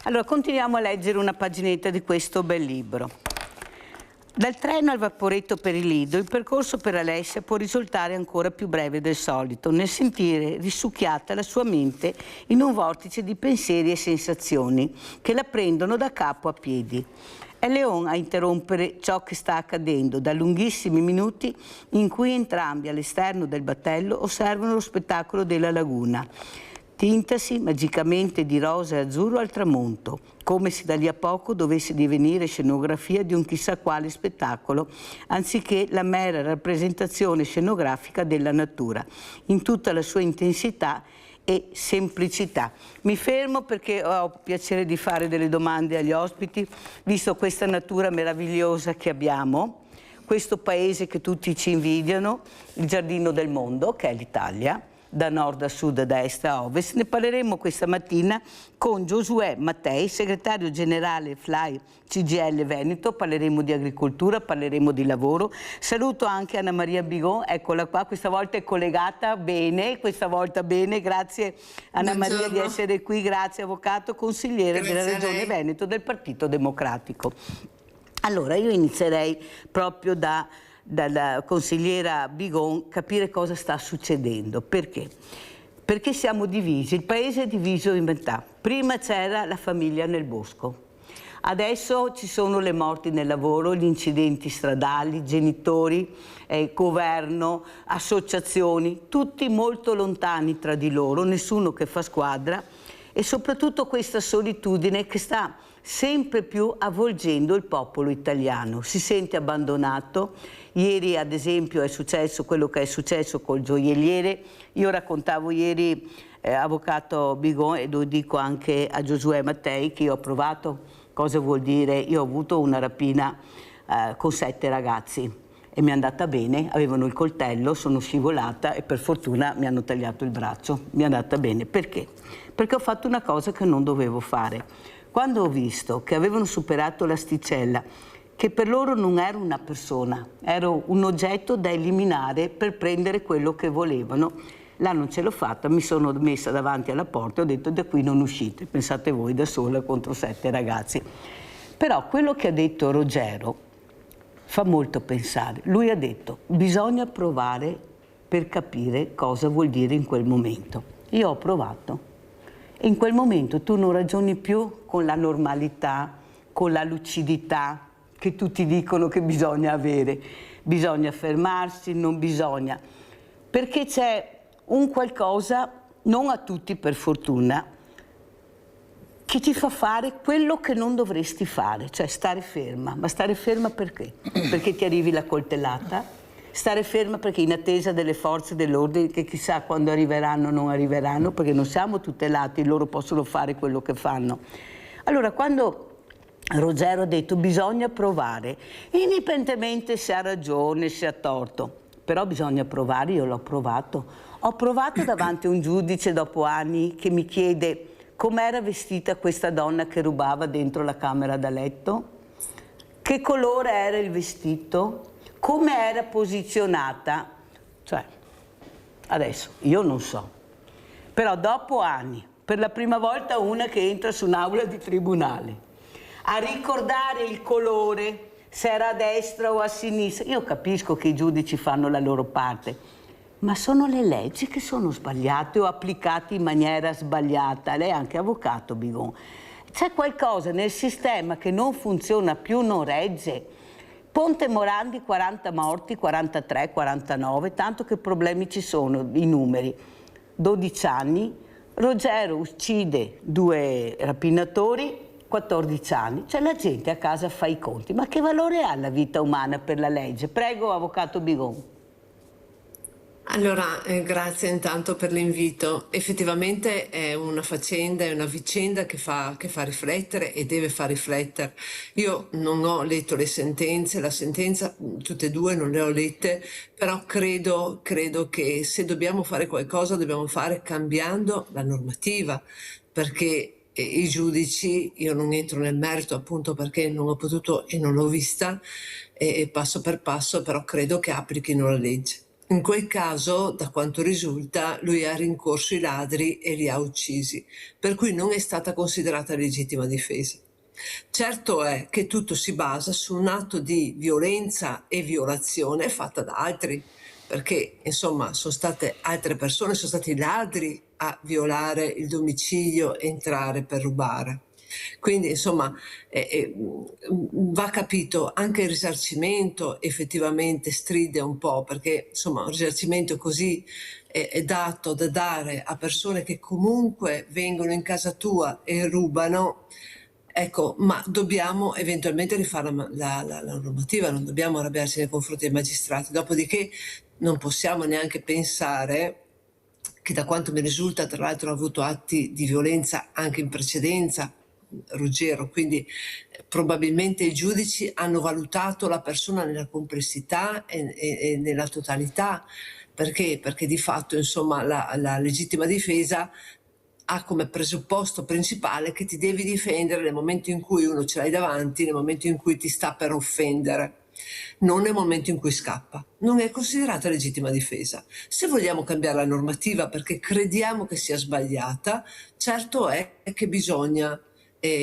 Allora, continuiamo a leggere una paginetta di questo bel libro. Dal treno al vaporetto per il Lido, il percorso per Alessia può risultare ancora più breve del solito, nel sentire risucchiata la sua mente in un vortice di pensieri e sensazioni che la prendono da capo a piedi. È Leon a interrompere ciò che sta accadendo, da lunghissimi minuti in cui entrambi all'esterno del battello osservano lo spettacolo della laguna, tintasi magicamente di rosa e azzurro al tramonto, come se da lì a poco dovesse divenire scenografia di un chissà quale spettacolo, anziché la mera rappresentazione scenografica della natura, in tutta la sua intensità e semplicità. Mi fermo perché ho piacere di fare delle domande agli ospiti, visto questa natura meravigliosa che abbiamo, questo paese che tutti ci invidiano, il giardino del mondo, che è l'Italia, da nord a sud, da est a ovest. Ne parleremo questa mattina con Giosuè Mattei, segretario generale FLAI CGIL Veneto. Parleremo di agricoltura, parleremo di lavoro. Saluto anche Anna Maria Bigon, eccola qua, questa volta è collegata bene, questa volta bene, grazie Anna Maria di essere qui, grazie avvocato, consigliere della Regione Veneto del Partito Democratico. Allora, io inizierei proprio dalla consigliera Bigon, capire cosa sta succedendo. Perché? Perché siamo divisi, il paese è diviso in metà. Prima c'era la famiglia nel bosco, adesso ci sono le morti nel lavoro, gli incidenti stradali, genitori, governo, associazioni, tutti molto lontani tra di loro, nessuno che fa squadra, e soprattutto questa solitudine che sta sempre più avvolgendo il popolo italiano. Si sente abbandonato. Ieri, ad esempio, è successo quello che è successo col gioielliere. Io raccontavo ieri, avvocato Bigon, e lo dico anche a Giosuè Mattei, che io ho provato cosa vuol dire. Io ho avuto una rapina con 7 ragazzi e mi è andata bene, avevano il coltello, sono scivolata e per fortuna mi hanno tagliato il braccio. Mi è andata bene. Perché? Perché ho fatto una cosa che non dovevo fare. Quando ho visto che avevano superato l'asticella, che per loro non ero una persona, ero un oggetto da eliminare per prendere quello che volevano, là non ce l'ho fatta, mi sono messa davanti alla porta e ho detto: da qui non uscite, pensate voi da sola contro 7 ragazzi. Però quello che ha detto Ruggero fa molto pensare. Lui ha detto: bisogna provare per capire cosa vuol dire in quel momento. Io ho provato. E in quel momento tu non ragioni più con la normalità, con la lucidità che tutti dicono che bisogna avere. Bisogna fermarsi, non bisogna. Perché c'è un qualcosa, non a tutti per fortuna, che ti fa fare quello che non dovresti fare, cioè stare ferma. Ma stare ferma perché? Perché ti arrivi la coltellata? Stare ferma perché in attesa delle forze dell'ordine che chissà quando arriveranno o non arriveranno, perché non siamo tutelati, loro possono fare quello che fanno. Allora, quando Ruggero ha detto bisogna provare, indipendentemente se ha ragione, se ha torto, però bisogna provare, io l'ho provato. Ho provato davanti a un giudice dopo anni che mi chiede com'era vestita questa donna che rubava dentro la camera da letto, che colore era il vestito, come era posizionata, cioè, adesso io non so, però dopo anni, per la prima volta una che entra su un'aula di tribunale, a ricordare il colore, se era a destra o a sinistra, io capisco che i giudici fanno la loro parte, ma sono le leggi che sono sbagliate o applicate in maniera sbagliata. Lei è anche avvocato, Bigon. C'è qualcosa nel sistema che non funziona più, non regge. Ponte Morandi, 40 morti, 43, 49, tanto che problemi ci sono, i numeri. 12 anni, Ruggero uccide 2 rapinatori, 14 anni. Cioè la gente a casa fa i conti. Ma che valore ha la vita umana per la legge? Prego, avvocato Bigon. Allora, grazie intanto per l'invito. Effettivamente è una faccenda, è una vicenda che fa riflettere e deve far riflettere. Io non ho letto le sentenze, la sentenza, tutte e due non le ho lette, però credo che se dobbiamo fare qualcosa dobbiamo fare cambiando la normativa, perché i giudici, io non entro nel merito appunto perché non ho potuto e non l'ho vista, passo per passo, però credo che applichino la legge. In quel caso, da quanto risulta, lui ha rincorso i ladri e li ha uccisi, per cui non è stata considerata legittima difesa. Certo è che tutto si basa su un atto di violenza e violazione fatta da altri, perché insomma sono state altre persone, sono stati i ladri a violare il domicilio e entrare per rubare. Quindi insomma va capito, anche il risarcimento effettivamente stride un po', perché insomma un risarcimento così è dato da dare a persone che comunque vengono in casa tua e rubano. Ecco, ma dobbiamo eventualmente rifare la normativa, non dobbiamo arrabbiarci nei confronti dei magistrati. Dopodiché non possiamo neanche pensare che, da quanto mi risulta, tra l'altro ha avuto atti di violenza anche in precedenza, Ruggero, quindi probabilmente i giudici hanno valutato la persona nella complessità e nella totalità, perché di fatto insomma la legittima difesa ha come presupposto principale che ti devi difendere nel momento in cui uno ce l'hai davanti, nel momento in cui ti sta per offendere, non nel momento in cui scappa. Non è considerata legittima difesa. Se vogliamo cambiare la normativa perché crediamo che sia sbagliata, certo è che bisogna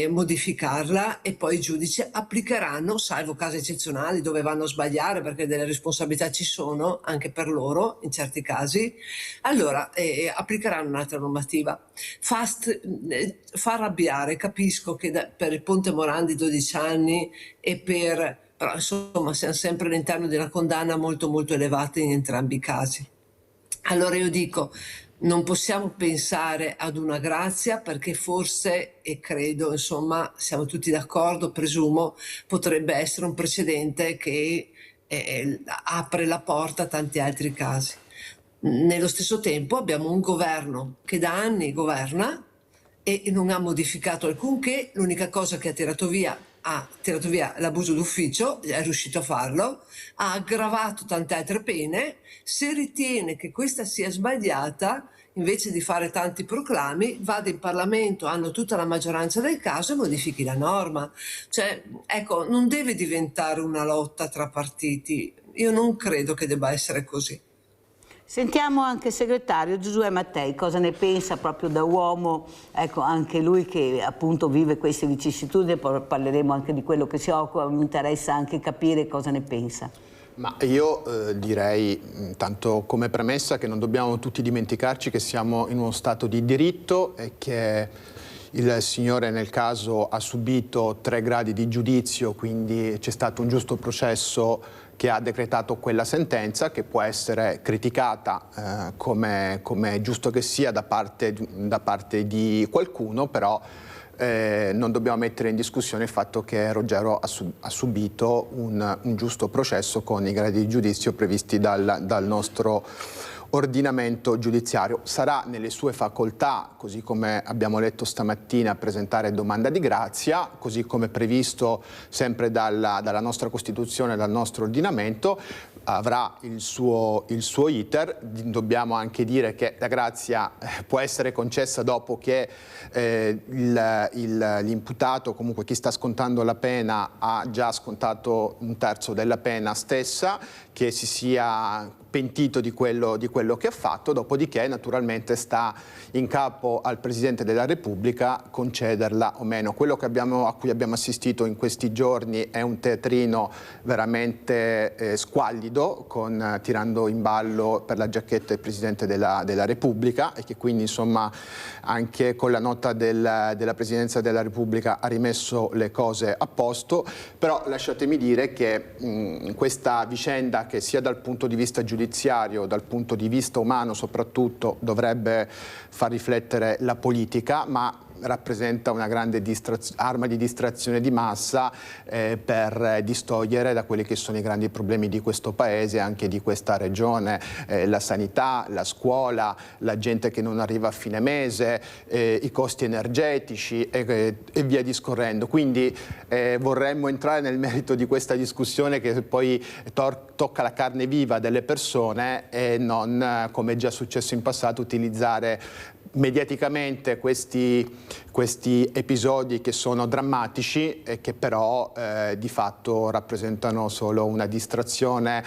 modificarla, e poi i giudici applicheranno, salvo casi eccezionali dove vanno a sbagliare perché delle responsabilità ci sono anche per loro in certi casi, allora applicheranno un'altra normativa. Fa arrabbiare, capisco che per il Ponte Morandi 12 anni però insomma siamo sempre all'interno di una condanna molto molto elevata in entrambi i casi. Allora io dico, non possiamo pensare ad una grazia, perché forse, e credo, insomma, siamo tutti d'accordo, presumo, potrebbe essere un precedente che apre la porta a tanti altri casi. Nello stesso tempo abbiamo un governo che da anni governa e non ha modificato alcunché. L'unica cosa che ha tirato via l'abuso d'ufficio, è riuscito a farlo, ha aggravato tante altre pene. Se ritiene che questa sia sbagliata, invece di fare tanti proclami, vada in Parlamento, hanno tutta la maggioranza del caso, e modifichi la norma. Cioè, ecco, non deve diventare una lotta tra partiti. Io non credo che debba essere così. Sentiamo anche il segretario Giosuè Mattei, cosa ne pensa proprio da uomo, ecco, anche lui che appunto vive queste vicissitudini, poi parleremo anche di quello che si occupa, mi interessa anche capire cosa ne pensa. Ma io direi, tanto come premessa, che non dobbiamo tutti dimenticarci che siamo in uno stato di diritto e che il signore nel caso ha subito 3 gradi di giudizio, quindi c'è stato un giusto processo che ha decretato quella sentenza, che può essere criticata come è giusto che sia da parte di qualcuno, però non dobbiamo mettere in discussione il fatto che Ruggero ha subito un giusto processo con i gradi di giudizio previsti dal nostro ordinamento giudiziario. Sarà nelle sue facoltà, così come abbiamo letto stamattina, presentare domanda di grazia, così come previsto sempre dalla nostra Costituzione e dal nostro ordinamento. Avrà il suo iter. Dobbiamo anche dire che la grazia può essere concessa dopo che l'imputato, comunque chi sta scontando la pena, ha già scontato 1/3 della pena stessa, che si sia pentito di quello che ha fatto, dopodiché naturalmente sta in capo al Presidente della Repubblica concederla o meno. Quello a cui abbiamo assistito in questi giorni è un teatrino veramente squallido, tirando in ballo per la giacchetta il Presidente della Repubblica, e che quindi insomma anche con la nota della Presidenza della Repubblica ha rimesso le cose a posto. Però lasciatemi dire che questa vicenda, che sia dal punto di vista giudiziario, dal punto di vista umano soprattutto, dovrebbe far riflettere la politica, ma rappresenta una grande arma di distrazione di massa per distogliere da quelli che sono i grandi problemi di questo Paese, anche di questa regione, la sanità, la scuola, la gente che non arriva a fine mese, i costi energetici e via discorrendo. Quindi vorremmo entrare nel merito di questa discussione, che poi tocca la carne viva delle persone, e non, come è già successo in passato, utilizzare mediaticamente questi episodi che sono drammatici e che però di fatto rappresentano solo una distrazione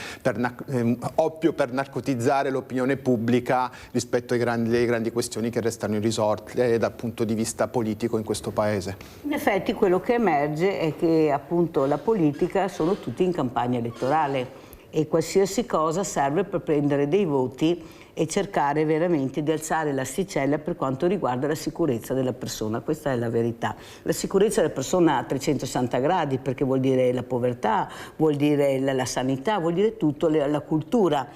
oppio per narcotizzare l'opinione pubblica rispetto alle grandi questioni che restano irrisolte dal punto di vista politico in questo Paese. In effetti quello che emerge è che appunto la politica sono tutti in campagna elettorale e qualsiasi cosa serve per prendere dei voti e cercare veramente di alzare l'asticella per quanto riguarda la sicurezza della persona. Questa è la verità. La sicurezza della persona a 360 gradi, perché vuol dire la povertà, vuol dire la sanità, vuol dire tutto, la cultura.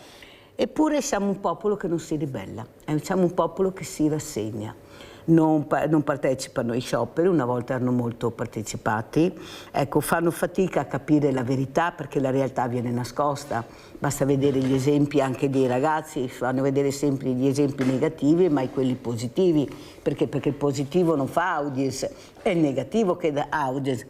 Eppure siamo un popolo che non si ribella, siamo un popolo che si rassegna. Non partecipano ai scioperi, una volta erano molto partecipati, ecco, fanno fatica a capire la verità perché la realtà viene nascosta, basta vedere gli esempi anche dei ragazzi, fanno vedere sempre gli esempi negativi ma quelli positivi, perché il positivo non fa audience, è il negativo che dà audience,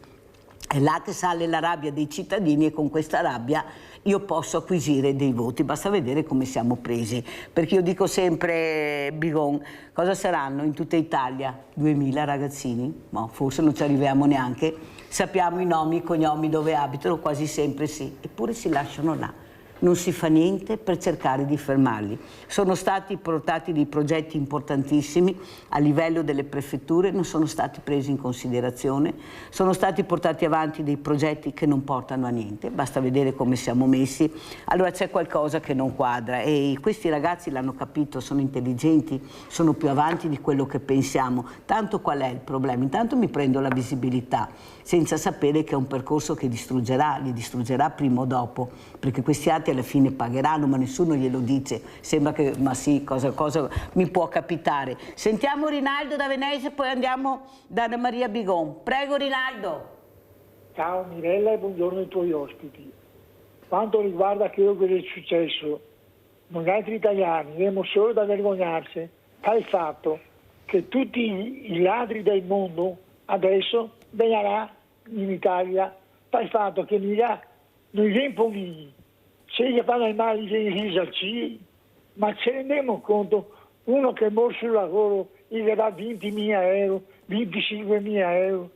è là che sale la rabbia dei cittadini e con questa rabbia io posso acquisire dei voti, basta vedere come siamo presi, perché io dico sempre, Bigon, cosa saranno in tutta Italia? 2000 ragazzini? No, forse non ci arriviamo neanche, sappiamo i nomi, i cognomi, dove abitano, quasi sempre sì, eppure si lasciano là. Non si fa niente per cercare di fermarli. Sono stati portati dei progetti importantissimi a livello delle prefetture, non sono stati presi in considerazione, sono stati portati avanti dei progetti che non portano a niente, basta vedere come siamo messi. Allora c'è qualcosa che non quadra e questi ragazzi l'hanno capito, sono intelligenti, sono più avanti di quello che pensiamo. Tanto qual è il problema? Intanto mi prendo la visibilità, senza sapere che è un percorso che li distruggerà prima o dopo, perché questi atti alla fine pagheranno, ma nessuno glielo dice. Sembra che, ma sì, cosa mi può capitare. Sentiamo Rinaldo da Venezia, poi andiamo da Anna Maria Bigon. Prego Rinaldo. Ciao Mirella e buongiorno ai tuoi ospiti. Quanto riguarda quello che è successo, noi altri italiani abbiamo solo da vergognarci al fatto che tutti i ladri del mondo adesso veniranno in Italia per il fatto che noi impuniti, se gli fanno il male li risarciti, ma ci rendiamo conto, uno che è morto sul lavoro gli dà 20.000 euro, 25.000 euro,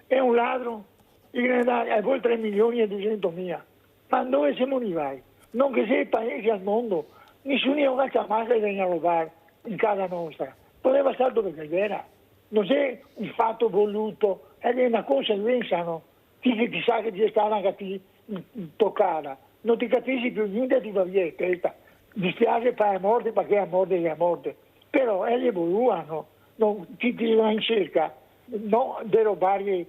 è un ladro, gli dà poi 3.200.000. Ma dove siamo arrivati? Non che sia il paese al mondo, nessuno è una chiamata e viene a rubare in casa nostra. Poteva stare dove era. Non è un fatto voluto, è una conseguenza, no? Ti sa che ti sta anche toccata. Non ti capisci più niente di va via testa. Mi spiace per la morte perché è la morte. Però è volevano, ti va in cerca, no, derubare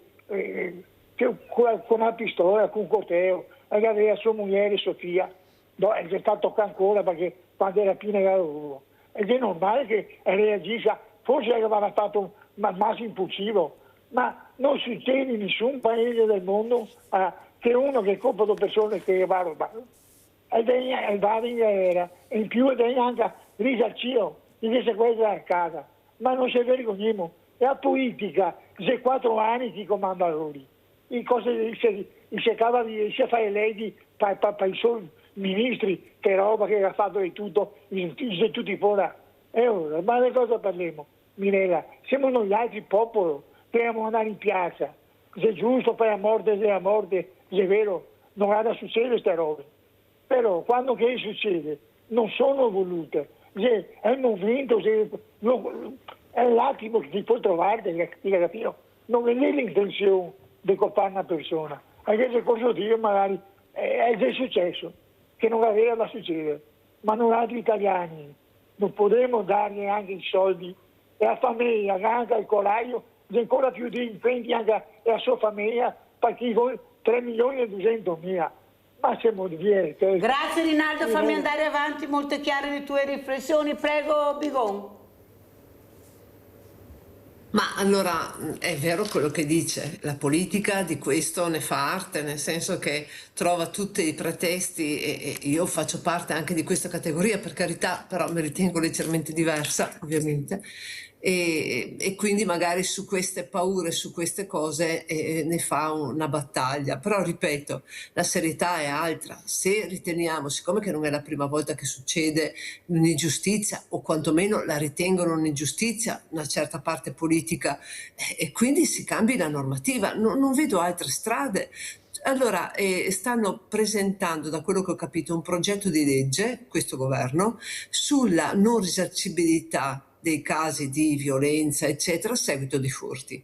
con una pistola, con un coltello, e aveva sua moglie Sofia, no, è già stato ancora perché quando era piena era lavoro. Ed è normale che reagisca, forse aveva fatto un masso impulsivo, ma non succede in nessun paese del mondo che uno che colpa le persone che va a rubare. E va in galera, e in più è anche risarcito, gli sequestra a casa. Ma non si vergogniamo, la politica, se 4 anni ti comanda loro. Le cose si acaba di fare leggi per i suoi ministri, che roba che ha fatto di tutto, tutti fuori. E ora, ma di cosa parliamo? Mirella, siamo noi altri popolo, dobbiamo andare in piazza. Se è giusto per la morte, se è vero, non ha da succedere queste robe. Però quando che succede, non sono volute. È il momento, è l'attimo che ti puoi trovare, non è l'intenzione di colpare una persona. Anche se cosa dire, magari è già successo, che non aveva da succedere. Ma noi altri italiani non potremo dargli anche i soldi e la famiglia, anche al colaio, ancora più di impegni anche alla sua famiglia, perché voi 3.200.000. Ma siamo di via. Grazie Rinaldo, fammi andare avanti, molto chiare le tue riflessioni. Prego Bigon. Ma allora è vero quello che dice, la politica di questo ne fa arte, nel senso che trova tutti i pretesti e io faccio parte anche di questa categoria, per carità, però mi ritengo leggermente diversa, ovviamente. e quindi magari su queste paure, su queste cose ne fa una battaglia. Però ripeto, la serietà è altra. Se riteniamo, siccome che non è la prima volta che succede un'ingiustizia, o quantomeno la ritengono un'ingiustizia una certa parte politica, e quindi si cambi la normativa, non vedo altre strade. Allora, stanno presentando, da quello che ho capito, un progetto di legge, questo governo, sulla non risarcibilità dei casi di violenza, eccetera, a seguito di furti.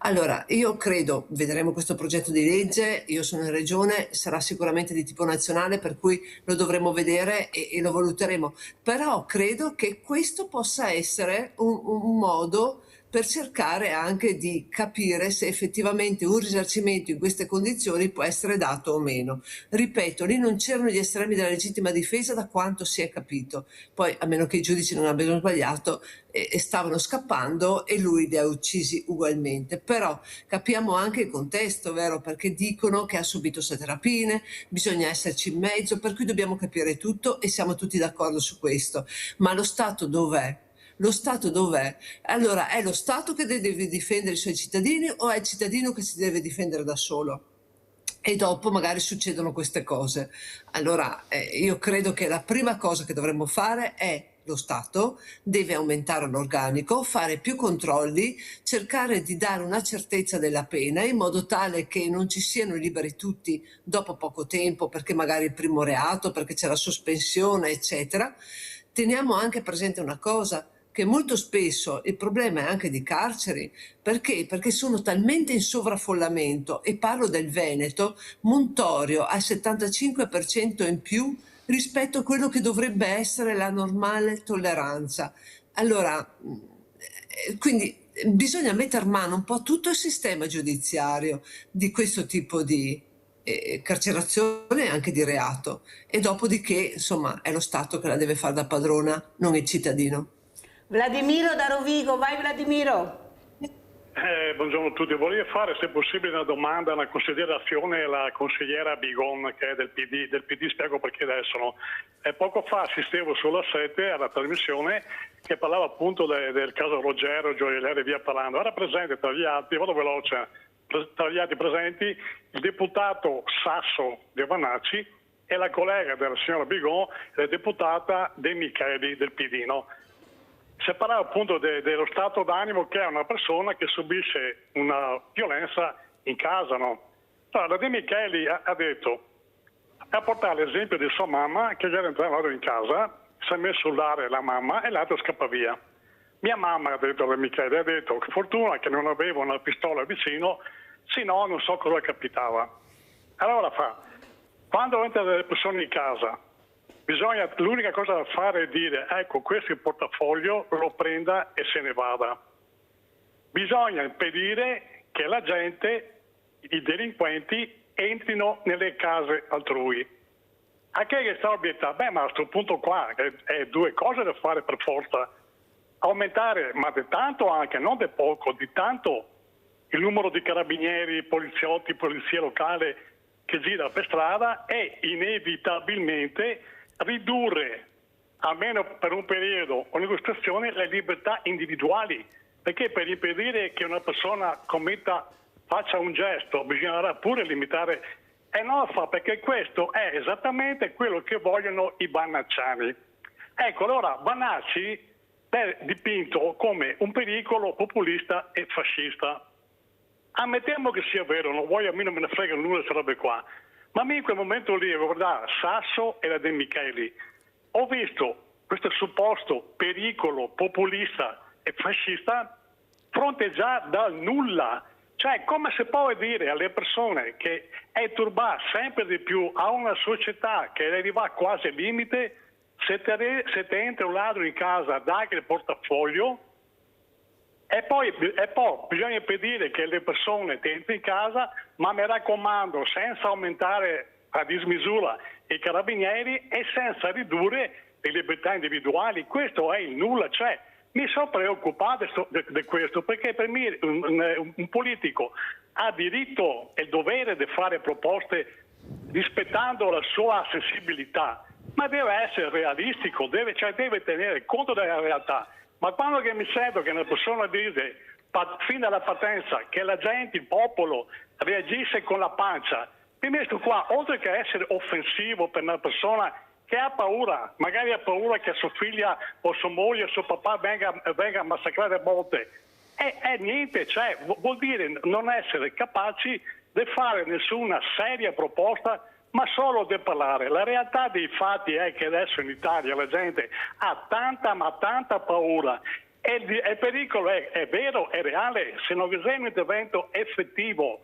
Allora, io credo, vedremo questo progetto di legge, io sono in regione, sarà sicuramente di tipo nazionale, per cui lo dovremo vedere e lo valuteremo, però credo che questo possa essere un modo per cercare anche di capire se effettivamente un risarcimento in queste condizioni può essere dato o meno. Ripeto, lì non c'erano gli estremi della legittima difesa da quanto si è capito, poi a meno che i giudici non abbiano sbagliato e stavano scappando e lui li ha uccisi ugualmente. Però capiamo anche il contesto, vero? Perché dicono che ha subito 7 rapine, bisogna esserci in mezzo, per cui dobbiamo capire tutto e siamo tutti d'accordo su questo. Ma lo Stato dov'è? Lo Stato dov'è? Allora, è lo Stato che deve difendere i suoi cittadini o è il cittadino che si deve difendere da solo? E dopo magari succedono queste cose. Allora, io credo che la prima cosa che dovremmo fare è lo Stato deve aumentare l'organico, fare più controlli, cercare di dare una certezza della pena in modo tale che non ci siano liberi tutti dopo poco tempo perché magari il primo reato, perché c'è la sospensione, eccetera. Teniamo anche presente una cosa, che molto spesso il problema è anche di carceri. Perché? Perché sono talmente in sovraffollamento, e parlo del Veneto, Montorio ha il 75% in più rispetto a quello che dovrebbe essere la normale tolleranza. Allora, quindi bisogna mettere mano un po' a tutto il sistema giudiziario di questo tipo di carcerazione e anche di reato. E dopodiché, insomma, è lo Stato che la deve fare da padrona, non il cittadino. Vladimiro da Rovigo, vai Vladimiro. Buongiorno a tutti, volevo fare se possibile una domanda, una considerazione alla consigliera Bigon che è del PD, spiego perché adesso no. Poco fa assistevo sulla 7 alla trasmissione che parlava appunto del caso Ruggero, Gioielleri e via parlando, era presente tra gli altri, vado veloce, tra gli altri presenti il deputato Sasso De Vanacci e la collega della signora Bigon, la deputata De Micheli del PD, no? Si parlava appunto dello stato d'animo che è una persona che subisce una violenza in casa, no? Allora, la De Micheli ha detto, ha portato l'esempio di sua mamma che gli era entrato in casa, si è messo a urlare la mamma e l'altro scappa via. Mia mamma, ha detto la De Micheli, ha detto che fortuna che non aveva una pistola vicino, se no non so cosa capitava. Allora quando entrano delle persone in casa, l'unica cosa da fare è dire, ecco, questo è il portafoglio, lo prenda e se ne vada. Bisogna impedire che la gente, i delinquenti, entrino nelle case altrui. A che sta obiettando? Beh, ma a questo punto qua è due cose da fare per forza. Aumentare, ma di tanto anche, non di poco, di tanto, il numero di carabinieri, poliziotti, polizia locale che gira per strada e inevitabilmente ridurre, almeno per un periodo o negoziazione, le libertà individuali, perché per impedire che una persona faccia un gesto bisognerà pure limitare, e non lo fa, perché questo è esattamente quello che vogliono i Bannacciani. Ecco, allora Bannacci è dipinto come un pericolo populista e fascista. Ammettiamo che sia vero, non voglio, a me non me ne frega nulla di queste robe qua, ma a me in quel momento lì, guardate, Sasso e la De Micheli, ho visto questo supposto pericolo populista e fascista fronteggiato dal nulla. Cioè, come si può dire alle persone che è turbata sempre di più a una società che arriva quasi al limite, se te entra un ladro in casa, dai il portafoglio, e poi bisogna impedire che le persone ti entrino in casa, ma mi raccomando, senza aumentare a dismisura i carabinieri e senza ridurre le libertà individuali. Questo è il nulla. Cioè, mi sono preoccupato di questo, perché per me un politico ha diritto e il dovere di fare proposte rispettando la sua sensibilità, ma deve essere realistico, deve tenere conto della realtà. Ma quando che mi sento che una persona dice fin dalla partenza che la gente, il popolo reagisce con la pancia, mi metto qua, oltre che essere offensivo per una persona che ha paura, magari ha paura che sua figlia o sua moglie o suo papà venga massacrata a botte, è niente, cioè vuol dire non essere capaci di fare nessuna seria proposta, ma solo di parlare. La realtà dei fatti è che adesso in Italia la gente ha tanta paura e il pericolo è vero, è reale. Se non c'è un intervento effettivo,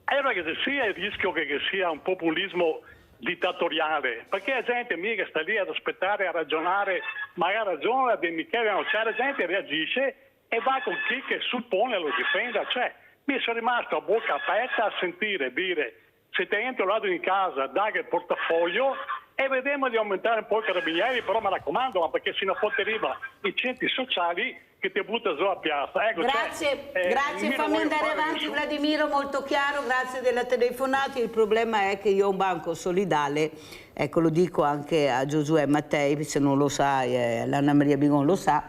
che sia il rischio che sia un populismo dittatoriale, perché la gente mica sta lì ad aspettare, a ragionare, magari ragiona di Michele, cioè la gente reagisce e va con chi che suppone lo difenda. Cioè, mi sono rimasto a bocca aperta a sentire dire: se ti entro là in casa, dai il portafoglio e vediamo di aumentare un po' i carabinieri, però mi raccomando, ma perché se non poi ti arriva i centri sociali che ti butta giù a piazza. Ecco, grazie, grazie, fammi andare avanti Vladimiro, molto chiaro, grazie della telefonata. Il problema è che io ho un banco solidale, ecco lo dico anche a Giosuè Mattei, se non lo sa, l'Anna Maria Bigon lo sa,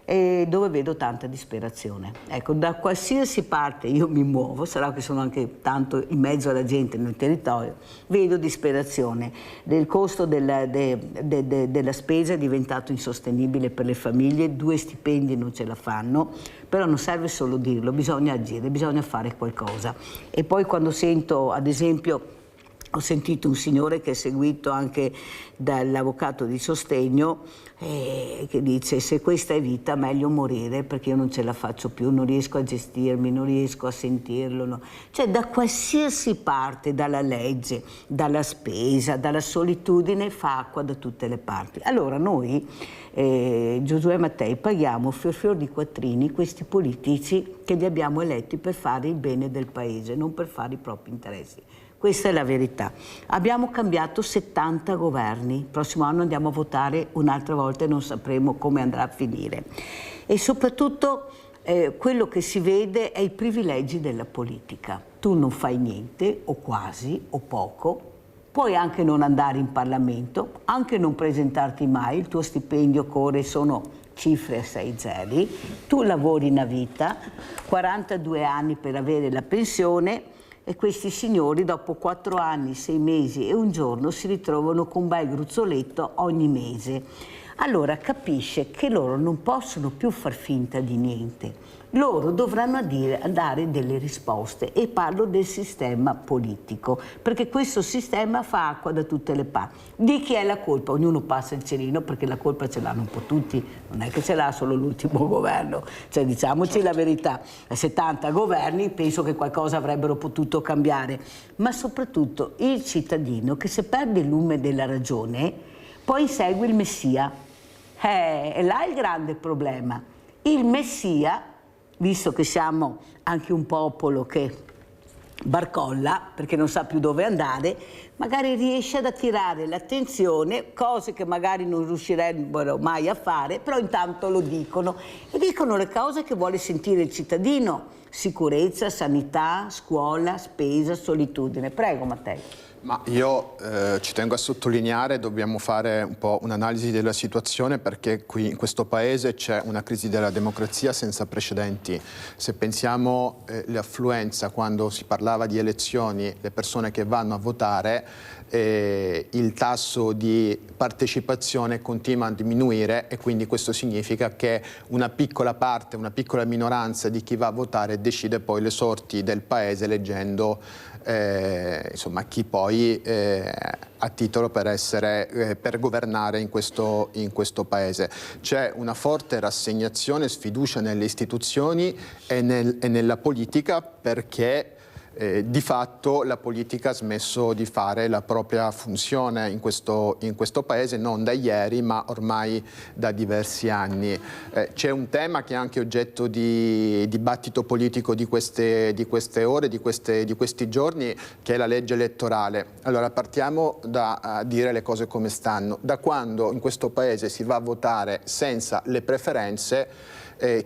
e dove vedo tanta disperazione. Ecco, da qualsiasi parte io mi muovo, sarà che sono anche tanto in mezzo alla gente nel territorio, vedo disperazione. Il costo della spesa è diventato insostenibile per le famiglie, 2 stipendi non ce la fanno, però non serve solo dirlo, bisogna agire, bisogna fare qualcosa. E poi quando sento, ad esempio, ho sentito un signore che è seguito anche dall'avvocato di sostegno che dice: se questa è vita meglio morire, perché io non ce la faccio più, non riesco a gestirmi, non riesco a sentirlo. No. Cioè da qualsiasi parte, dalla legge, dalla spesa, dalla solitudine, fa acqua da tutte le parti. Allora noi, Giosuè Mattei, paghiamo fior di quattrini questi politici che li abbiamo eletti per fare il bene del paese, non per fare i propri interessi. Questa è la verità. Abbiamo cambiato 70 governi, il prossimo anno andiamo a votare un'altra volta e non sapremo come andrà a finire. E soprattutto quello che si vede è i privilegi della politica. Tu non fai niente, o quasi, o poco, puoi anche non andare in Parlamento, anche non presentarti mai, il tuo stipendio corre, sono cifre a 6 zeri, tu lavori una vita, 42 anni per avere la pensione, e questi signori dopo 4 anni, 6 mesi e un giorno si ritrovano con un bel gruzzoletto ogni mese. Allora capisce che loro non possono più far finta di niente. Loro dovranno dare delle risposte, e parlo del sistema politico, perché questo sistema fa acqua da tutte le parti. Di chi è la colpa? Ognuno passa il cerino, perché la colpa ce l'hanno un po' tutti, non è che ce l'ha solo l'ultimo governo, cioè diciamoci la verità, 70 governi penso che qualcosa avrebbero potuto cambiare, ma soprattutto il cittadino che se perde il lume della ragione poi insegue il Messia. È là il grande problema. Il Messia, visto che siamo anche un popolo che barcolla perché non sa più dove andare, magari riesce ad attirare l'attenzione, cose che magari non riuscirebbero mai a fare, però intanto lo dicono, e dicono le cose che vuole sentire il cittadino: sicurezza, sanità, scuola, spesa, solitudine. Prego Mattei. Ma io ci tengo a sottolineare, dobbiamo fare un po' un'analisi della situazione, perché qui in questo paese c'è una crisi della democrazia senza precedenti. Se pensiamo l'affluenza quando si parlava di elezioni, le persone che vanno a votare, il tasso di partecipazione continua a diminuire, e quindi questo significa che una piccola parte, una piccola minoranza di chi va a votare decide poi le sorti del paese, eleggendo insomma chi poi ha titolo per governare in questo paese. C'è una forte rassegnazione, sfiducia nelle istituzioni e nella politica, perché di fatto la politica ha smesso di fare la propria funzione in questo paese, non da ieri ma ormai da diversi anni. C'è un tema che è anche oggetto di dibattito politico di queste ore, di questi giorni, che è la legge elettorale. Allora partiamo da dire le cose come stanno. Da quando in questo paese si va a votare senza le preferenze,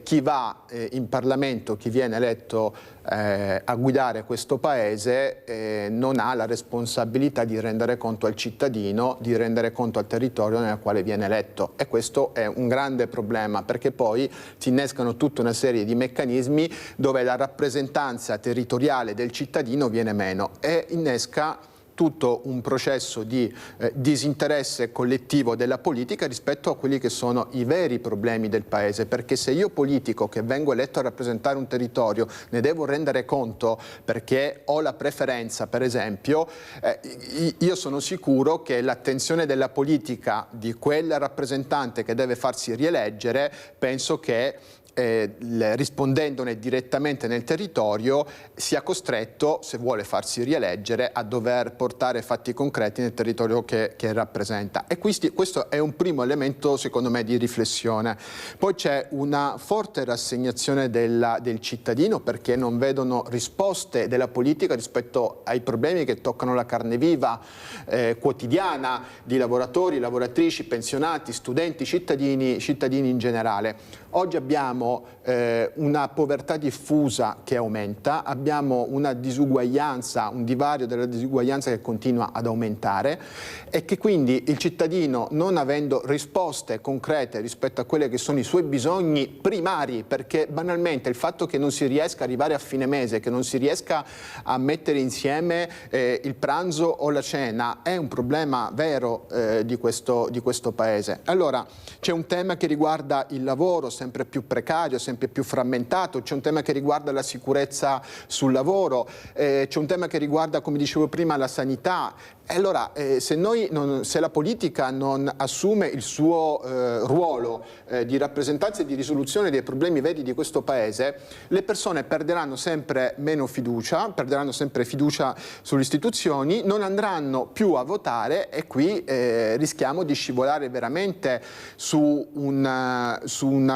chi va in Parlamento, chi viene eletto a guidare questo Paese non ha la responsabilità di rendere conto al cittadino, di rendere conto al territorio nel quale viene eletto, e questo è un grande problema, perché poi si innescano tutta una serie di meccanismi dove la rappresentanza territoriale del cittadino viene meno e innesca tutto un processo di disinteresse collettivo della politica rispetto a quelli che sono i veri problemi del Paese, perché se io politico che vengo eletto a rappresentare un territorio ne devo rendere conto perché ho la preferenza, per esempio, io sono sicuro che l'attenzione della politica di quel rappresentante che deve farsi rieleggere, penso che rispondendone direttamente nel territorio sia costretto, se vuole farsi rieleggere, a dover portare fatti concreti nel territorio che rappresenta. E questo è un primo elemento, secondo me, di riflessione. Poi c'è una forte rassegnazione del cittadino, perché non vedono risposte della politica rispetto ai problemi che toccano la carne viva quotidiana di lavoratori, lavoratrici, pensionati, studenti, cittadini in generale. Oggi abbiamo una povertà diffusa che aumenta, abbiamo una disuguaglianza, un divario della disuguaglianza che continua ad aumentare, e che quindi il cittadino, non avendo risposte concrete rispetto a quelli che sono i suoi bisogni primari, perché banalmente il fatto che non si riesca a arrivare a fine mese, che non si riesca a mettere insieme il pranzo o la cena, è un problema vero di questo Paese. Allora c'è un tema che riguarda il lavoro, sempre più precario, sempre più frammentato, c'è un tema che riguarda la sicurezza sul lavoro, c'è un tema che riguarda, come dicevo prima, la sanità. E allora se la politica non assume il suo ruolo di rappresentanza e di risoluzione dei problemi veri di questo Paese, le persone perderanno sempre meno fiducia, perderanno sempre fiducia sulle istituzioni, non andranno più a votare, e qui rischiamo di scivolare veramente su una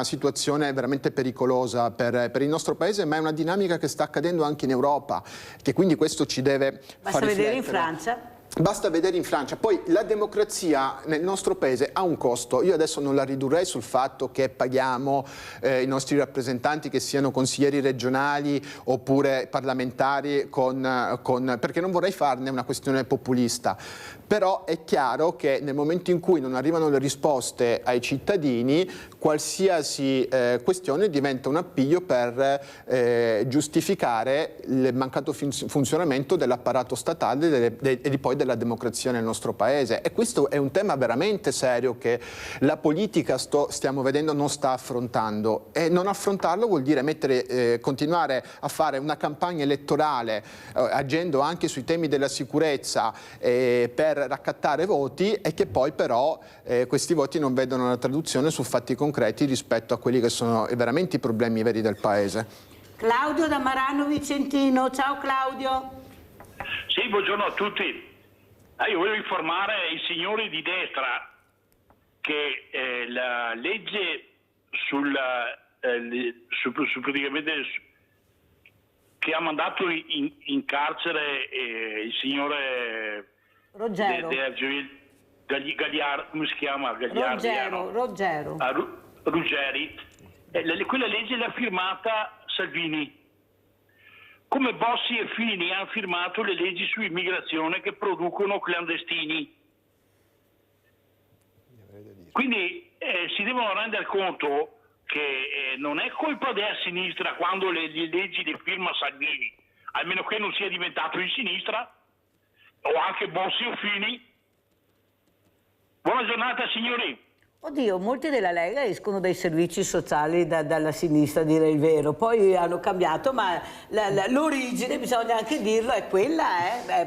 situazione veramente pericolosa per il nostro Paese, ma è una dinamica che sta accadendo anche in Europa, che quindi questo ci deve far riflettere. Basta vedere in Francia. Basta vedere in Francia. Poi la democrazia nel nostro Paese ha un costo. Io adesso non la ridurrei sul fatto che paghiamo i nostri rappresentanti, che siano consiglieri regionali oppure parlamentari, perché non vorrei farne una questione populista. Però è chiaro che nel momento in cui non arrivano le risposte ai cittadini, qualsiasi questione diventa un appiglio per giustificare il mancato funzionamento dell'apparato statale e poi della democrazia nel nostro Paese. E questo è un tema veramente serio che la politica, stiamo vedendo, non sta affrontando, e non affrontarlo vuol dire continuare a fare una campagna elettorale agendo anche sui temi della sicurezza per raccattare voti, e che poi però questi voti non vedono la traduzione su fatti concreti rispetto a quelli che sono veramente i problemi veri del Paese. Claudio da Marano Vicentino, ciao Claudio. Sì, buongiorno a tutti. Io voglio informare i signori di destra che la legge che ha mandato in carcere il signore Ruggero. Gagliardi, come si chiama? Ruggero. Ruggeri. Quella legge l'ha firmata Salvini. Come Bossi e Fini hanno firmato le leggi su immigrazione che producono clandestini. Quindi si devono rendere conto che non è colpa della sinistra quando le leggi le firma Salvini, almeno che non sia diventato di sinistra, o anche Bossi o Fini. Buona giornata signori. Oddio, molti della Lega escono dai servizi sociali dalla sinistra, a dire il vero, poi hanno cambiato, ma l'origine, bisogna anche dirlo, è quella,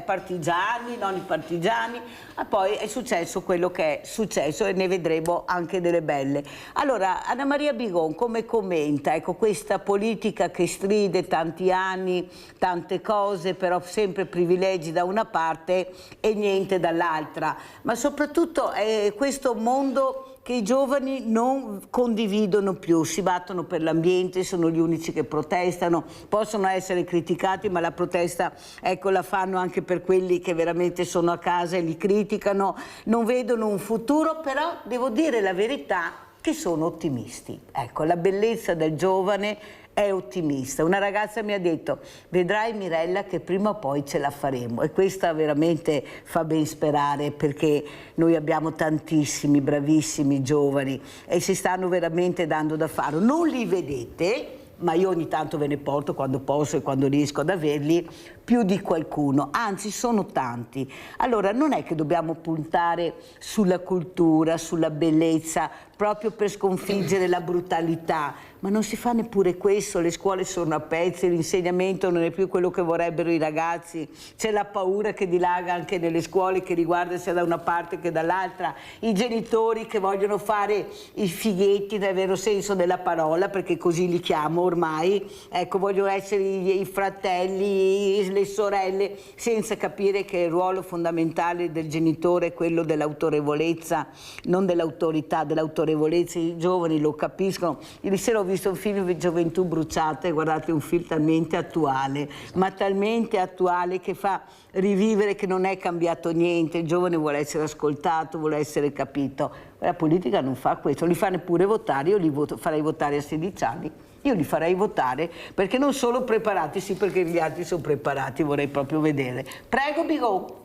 partigiani, non i partigiani, ma poi è successo quello che è successo e ne vedremo anche delle belle. Allora, Anna Maria Bigon, come commenta questa politica che stride tanti anni, tante cose, però sempre privilegi da una parte e niente dall'altra, ma soprattutto è questo mondo che i giovani non condividono più, si battono per l'ambiente, sono gli unici che protestano, possono essere criticati, ma la protesta la fanno anche per quelli che veramente sono a casa e li criticano, non vedono un futuro, però devo dire la verità, che sono ottimisti. Ecco, la bellezza del giovane è ottimista. Una ragazza mi ha detto: vedrai Mirella che prima o poi ce la faremo, e questa veramente fa ben sperare, perché noi abbiamo tantissimi bravissimi giovani e si stanno veramente dando da fare. Non li vedete, ma io ogni tanto ve ne porto quando posso e quando riesco ad averli, più di qualcuno, anzi sono tanti. Allora non è che dobbiamo puntare sulla cultura, sulla bellezza, proprio per sconfiggere la brutalità, ma non si fa neppure questo, le scuole sono a pezzi, l'insegnamento non è più quello che vorrebbero i ragazzi, c'è la paura che dilaga anche nelle scuole, che riguarda sia da una parte che dall'altra, i genitori che vogliono fare i fighetti nel vero senso della parola, perché così li chiamo ormai, ecco, vogliono essere i fratelli, le sorelle, senza capire che il ruolo fondamentale del genitore è quello dell'autorevolezza, non dell'autorità, dell'autorevolezza. I giovani lo capiscono. Ieri sera ho visto un film di Gioventù bruciata, e guardate, un film talmente attuale, ma talmente attuale che fa rivivere che non è cambiato niente, il giovane vuole essere ascoltato, vuole essere capito. La politica non fa questo, non li fa neppure votare. Io li farei votare a 16 anni. Io li farei votare perché non sono preparati, sì, perché gli altri sono preparati, vorrei proprio vedere. Prego, Bigot.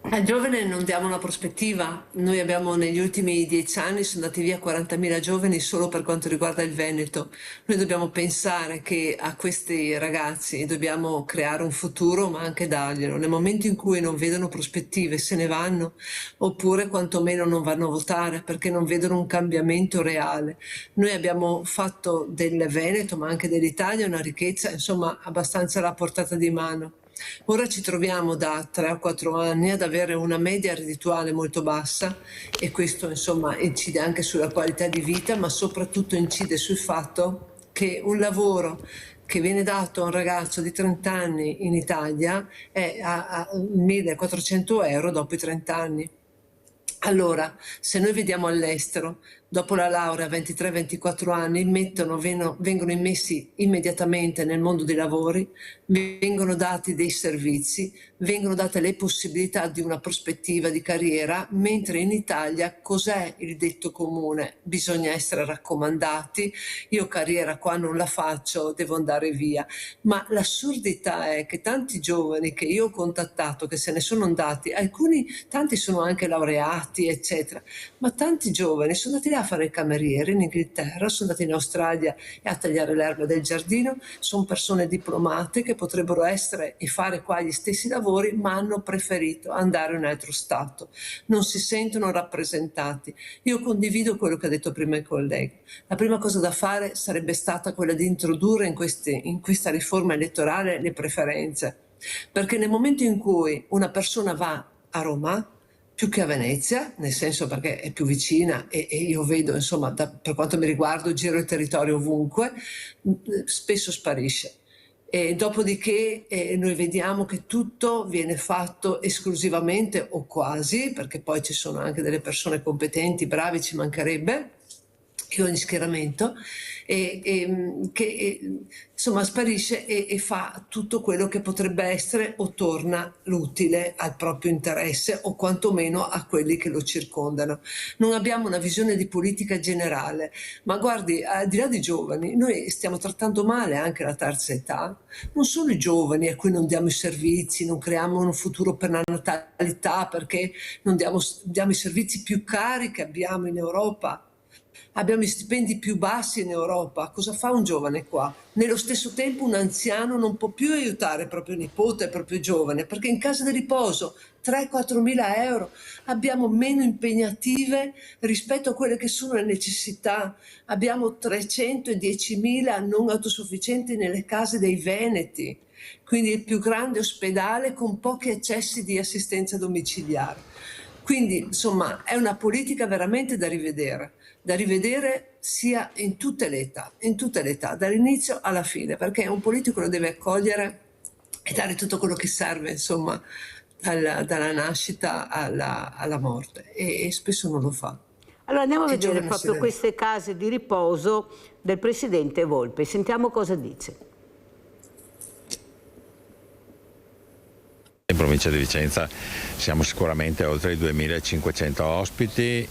Al giovane non diamo una prospettiva. Noi abbiamo negli ultimi 10 anni sono andati via 40.000 giovani solo per quanto riguarda il Veneto. Noi dobbiamo pensare che a questi ragazzi dobbiamo creare un futuro, ma anche darglielo. Nel momento in cui non vedono prospettive se ne vanno, oppure quantomeno non vanno a votare perché non vedono un cambiamento reale. Noi abbiamo fatto del Veneto, ma anche dell'Italia, una ricchezza insomma abbastanza alla portata di mano. Ora ci troviamo da 3 o 4 anni ad avere una media reddituale molto bassa, e questo insomma incide anche sulla qualità di vita, ma soprattutto incide sul fatto che un lavoro che viene dato a un ragazzo di 30 anni in Italia è a 1.400 euro dopo i 30 anni. Allora, se noi vediamo all'estero, dopo la laurea a 23-24 anni, vengono immessi immediatamente nel mondo dei lavori, vengono dati dei servizi, vengono date le possibilità di una prospettiva di carriera, mentre in Italia cos'è il detto comune? Bisogna essere raccomandati, io carriera qua non la faccio, devo andare via. Ma l'assurdità è che tanti giovani che io ho contattato, che se ne sono andati, tanti sono anche laureati, eccetera, ma tanti giovani sono andati là a fare il cameriere in Inghilterra, sono andati in Australia e a tagliare l'erba del giardino, sono persone diplomate che potrebbero essere e fare qua gli stessi lavori, ma hanno preferito andare in un altro stato, non si sentono rappresentati. Io condivido quello che ha detto prima il collega. La prima cosa da fare sarebbe stata quella di introdurre in questa riforma elettorale le preferenze, perché nel momento in cui una persona va a Roma, più che a Venezia, nel senso perché è più vicina e io vedo, insomma, per quanto mi riguardo, giro il territorio ovunque, spesso sparisce. E dopodiché noi vediamo che tutto viene fatto esclusivamente o quasi, perché poi ci sono anche delle persone competenti, bravi, ci mancherebbe, in ogni schieramento, che insomma sparisce e fa tutto quello che potrebbe essere o torna l'utile al proprio interesse o quantomeno a quelli che lo circondano. Non abbiamo una visione di politica generale, ma guardi, al di là dei giovani, noi stiamo trattando male anche la terza età. Non sono i giovani a cui non diamo i servizi, non creiamo un futuro per la natalità perché non diamo i servizi più cari che abbiamo in Europa. Abbiamo gli stipendi più bassi in Europa. Cosa fa un giovane qua? Nello stesso tempo un anziano non può più aiutare il proprio nipote, il proprio giovane, perché in casa di riposo 3-4 mila euro abbiamo meno impegnative rispetto a quelle che sono le necessità. Abbiamo 310.000 non autosufficienti nelle case dei veneti, quindi il più grande ospedale con pochi accessi di assistenza domiciliare. Quindi, insomma, è una politica veramente da rivedere sia in tutte le età, dall'inizio alla fine, perché un politico lo deve accogliere e dare tutto quello che serve, insomma, dalla nascita alla morte, e spesso non lo fa. Allora andiamo a vedere proprio queste case di riposo del presidente Volpe, sentiamo cosa dice. in provincia di Vicenza siamo sicuramente oltre i 2.500 ospiti,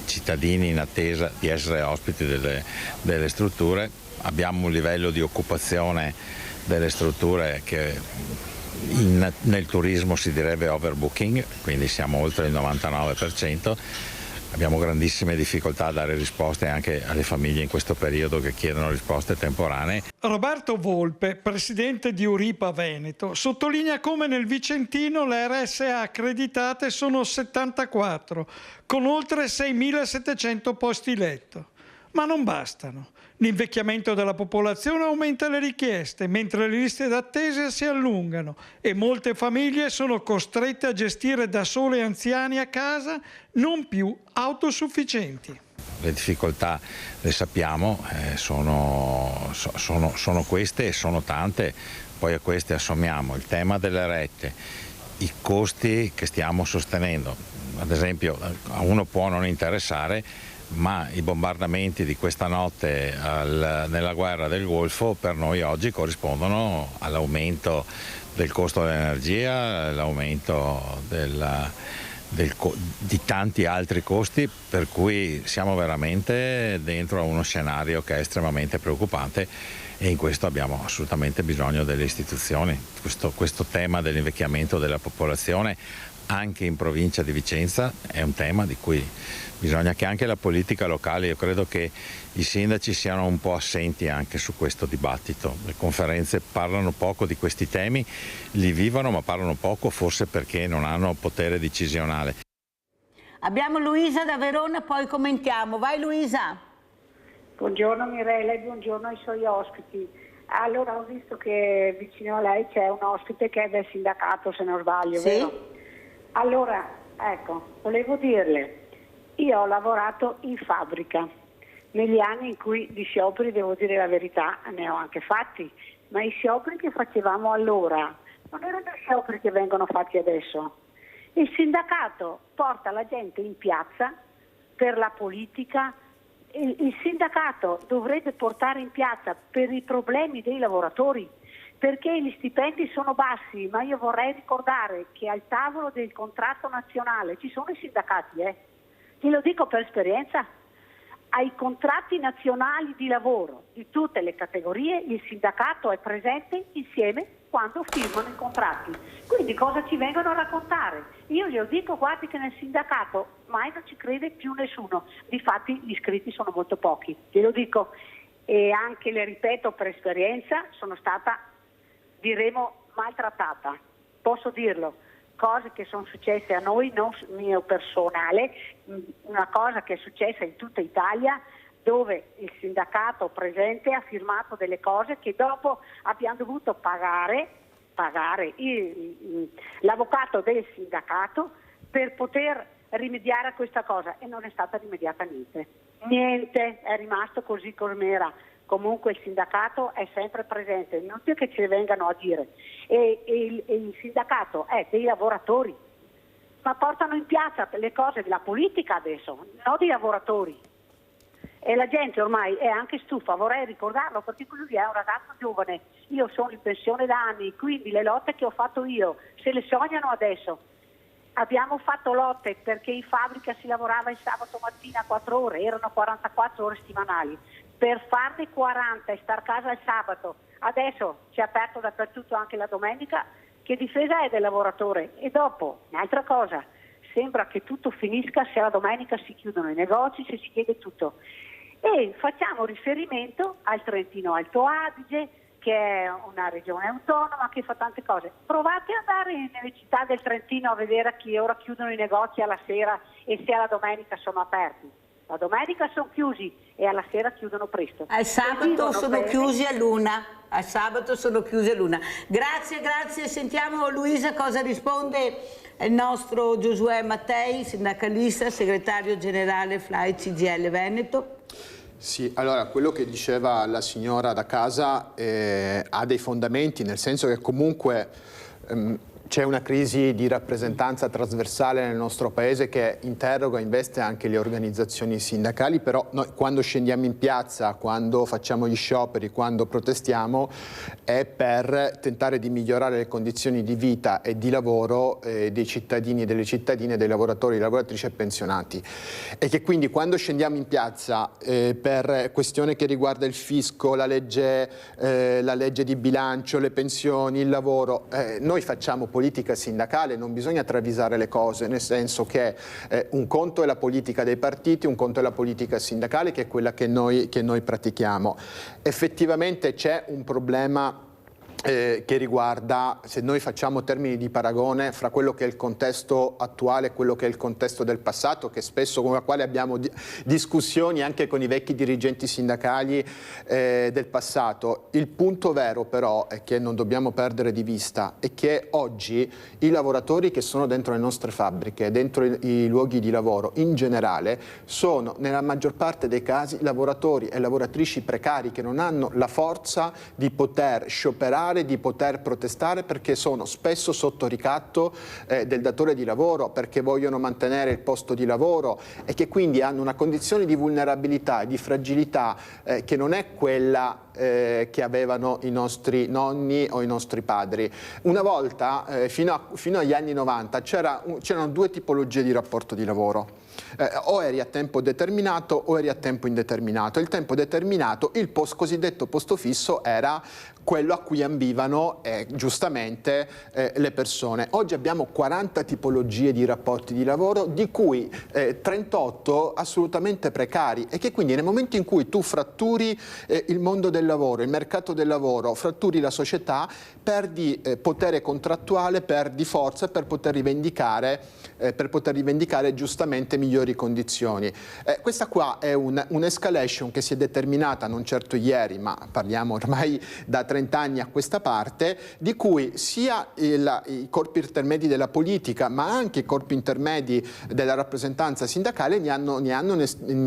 cittadini in attesa di essere ospiti delle strutture. Abbiamo un livello di occupazione delle strutture che nel turismo si direbbe overbooking, quindi siamo oltre il 99%. Abbiamo grandissime difficoltà a dare risposte anche alle famiglie in questo periodo che chiedono risposte temporanee. Roberto Volpe, presidente di Euripa Veneto, sottolinea come nel Vicentino le RSA accreditate sono 74, con oltre 6.700 posti letto. Ma non bastano. L'invecchiamento della popolazione aumenta le richieste, mentre le liste d'attesa si allungano e molte famiglie sono costrette a gestire da sole anziani a casa non più autosufficienti. Le difficoltà, le sappiamo, sono queste e sono tante, poi a queste assommiamo il tema delle rette, i costi che stiamo sostenendo. Ad esempio, a uno può non interessare, ma i bombardamenti di questa notte nella guerra del Golfo per noi oggi corrispondono all'aumento del costo dell'energia, all'aumento di tanti altri costi, per cui siamo veramente dentro a uno scenario che è estremamente preoccupante e in questo abbiamo assolutamente bisogno delle istituzioni. Questo tema dell'invecchiamento della popolazione anche in provincia di Vicenza è un tema di cui bisogna che anche la politica locale, io credo che i sindaci siano un po' assenti anche su questo dibattito. Le conferenze parlano poco di questi temi, li vivono ma parlano poco, forse perché non hanno potere decisionale. Abbiamo Luisa da Verona, poi commentiamo. Vai Luisa. Buongiorno Mirella e buongiorno ai suoi ospiti. Allora, ho visto che vicino a lei c'è un ospite che è del sindacato, se non sbaglio, sì? Vero? Allora, ecco, volevo dirle, io ho lavorato in fabbrica, negli anni in cui di scioperi, devo dire la verità, ne ho anche fatti, ma i scioperi che facevamo allora non erano scioperi che vengono fatti adesso. Il sindacato porta la gente in piazza per la politica, il sindacato dovrebbe portare in piazza per i problemi dei lavoratori, perché gli stipendi sono bassi, ma io vorrei ricordare che al tavolo del contratto nazionale ci sono i sindacati, glielo dico per esperienza, ai contratti nazionali di lavoro di tutte le categorie il sindacato è presente insieme quando firmano i contratti. Quindi cosa ci vengono a raccontare? Io glielo dico, guardi che nel sindacato mai non ci crede più nessuno, difatti gli iscritti sono molto pochi, glielo dico, e anche le ripeto per esperienza, sono stata, diremo, maltrattata, posso dirlo. Cose che sono successe a noi, non mio personale, una cosa che è successa in tutta Italia, dove il sindacato presente ha firmato delle cose che dopo abbiamo dovuto pagare l'avvocato del sindacato per poter rimediare a questa cosa, e non è stata rimediata niente, è rimasto così come era. Comunque il sindacato è sempre presente, non più che ci vengano a dire, e il sindacato è dei lavoratori, ma portano in piazza le cose della politica adesso, non dei lavoratori, e la gente ormai è anche stufa, vorrei ricordarlo perché lui è un ragazzo giovane, io sono in pensione da anni, quindi le lotte che ho fatto io se le sognano adesso. Abbiamo fatto lotte perché in fabbrica si lavorava il sabato mattina 4 ore, erano 44 ore settimanali. Per farne 40 e star a casa il sabato, adesso c'è aperto dappertutto anche la domenica, che difesa è del lavoratore? E dopo, un'altra cosa, sembra che tutto finisca se la domenica si chiudono i negozi, se si chiede tutto. E facciamo riferimento al Trentino Alto Adige, che è una regione autonoma che fa tante cose. Provate ad andare nelle città del Trentino a vedere a che ora chiudono i negozi alla sera e se alla domenica sono aperti. La domenica sono chiusi e alla sera chiudono presto. Al sabato sono chiusi all'1. Al sabato sono chiusi all'1. Grazie. Sentiamo Luisa cosa risponde il nostro Giosuè Mattei, sindacalista, segretario generale FLAI CGIL Veneto. Sì, allora quello che diceva la signora da casa ha dei fondamenti, nel senso che comunque C'è una crisi di rappresentanza trasversale nel nostro Paese che interroga e investe anche le organizzazioni sindacali, però noi quando scendiamo in piazza, quando facciamo gli scioperi, quando protestiamo è per tentare di migliorare le condizioni di vita e di lavoro dei cittadini e delle cittadine, dei lavoratori, lavoratrici e pensionati. E che quindi quando scendiamo in piazza per questione che riguarda il fisco, la legge di bilancio, le pensioni, il lavoro, noi facciamo politica sindacale, non bisogna travisare le cose, nel senso che un conto è la politica dei partiti, un conto è la politica sindacale, che è quella che noi pratichiamo. Effettivamente c'è un problema che riguarda, se noi facciamo termini di paragone fra quello che è il contesto attuale e quello che è il contesto del passato, che spesso con la quale abbiamo discussioni anche con i vecchi dirigenti sindacali del passato. Il punto vero però è che non dobbiamo perdere di vista è che oggi i lavoratori che sono dentro le nostre fabbriche, dentro i luoghi di lavoro in generale, sono nella maggior parte dei casi lavoratori e lavoratrici precari che non hanno la forza di poter scioperare, di poter protestare, perché sono spesso sotto ricatto del datore di lavoro, perché vogliono mantenere il posto di lavoro e che quindi hanno una condizione di vulnerabilità e di fragilità che non è quella che avevano i nostri nonni o i nostri padri. Una volta, fino agli anni 90, c'erano due tipologie di rapporto di lavoro. O eri a tempo determinato o eri a tempo indeterminato. Il tempo determinato, il cosiddetto posto fisso, era quello a cui ambivano giustamente le persone. Oggi abbiamo 40 tipologie di rapporti di lavoro, di cui 38 assolutamente precari, e che quindi nel momento in cui tu fratturi il mondo del lavoro, il mercato del lavoro, fratturi la società, perdi potere contrattuale, perdi forza per poter rivendicare giustamente migliori condizioni. Questa qua è un'escalation che si è determinata non certo ieri, ma parliamo ormai da 30 anni a questa parte, di cui sia i corpi intermedi della politica ma anche i corpi intermedi della rappresentanza sindacale ne hanno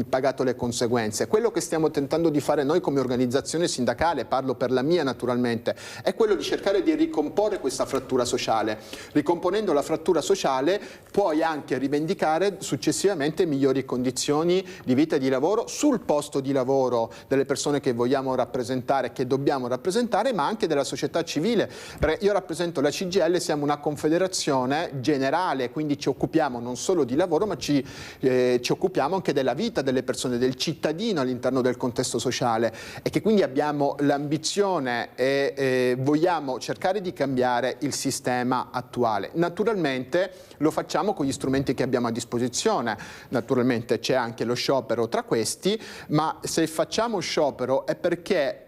pagato le conseguenze. Quello che stiamo tentando di fare noi come organizzazione sindacale, parlo per la mia naturalmente, è quello di cercare di ricomporre questa frattura sociale. Ricomponendo la frattura sociale puoi anche rivendicare successivamente migliori condizioni di vita e di lavoro sul posto di lavoro delle persone che vogliamo rappresentare, che dobbiamo rappresentare, ma anche della società civile. Perché io rappresento la CGIL, siamo una confederazione generale, quindi ci occupiamo non solo di lavoro, ma ci occupiamo anche della vita delle persone, del cittadino all'interno del contesto sociale, e che quindi abbiamo l'ambizione e vogliamo cercare di cambiare il sistema attuale. Naturalmente lo facciamo con gli strumenti che abbiamo a disposizione, naturalmente c'è anche lo sciopero tra questi, ma se facciamo sciopero è perché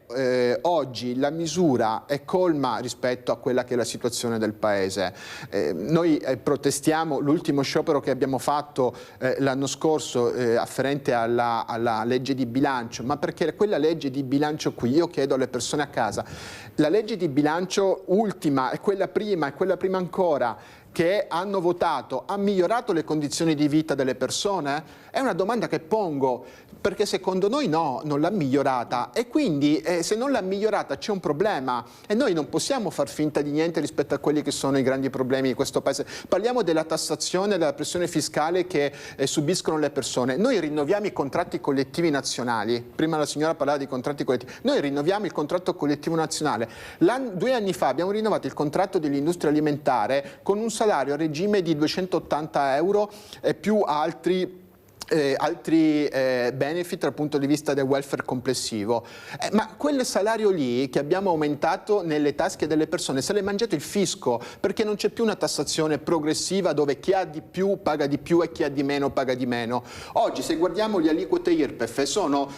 oggi la misura è colma rispetto a quella che è la situazione del Paese. Noi protestiamo, l'ultimo sciopero che abbiamo fatto l'anno scorso afferente alla legge di bilancio, ma perché quella legge di bilancio qui, io chiedo alle persone a casa, la legge di bilancio ultima e quella prima ancora, che hanno votato, ha migliorato le condizioni di vita delle persone? È una domanda che pongo, perché secondo noi no, non l'ha migliorata, e quindi se non l'ha migliorata c'è un problema e noi non possiamo far finta di niente rispetto a quelli che sono i grandi problemi di questo Paese. Parliamo della tassazione, della pressione fiscale che subiscono le persone. Noi rinnoviamo i contratti collettivi nazionali, prima la signora parlava di contratti collettivi, noi rinnoviamo il contratto collettivo nazionale. 2 anni fa abbiamo rinnovato il contratto dell'industria alimentare con un salario a regime di 280 euro più altri benefit dal punto di vista del welfare complessivo, ma quel salario lì che abbiamo aumentato nelle tasche delle persone se l'è mangiato il fisco, perché non c'è più una tassazione progressiva dove chi ha di più paga di più e chi ha di meno paga di meno. Oggi se guardiamo le aliquote IRPEF sono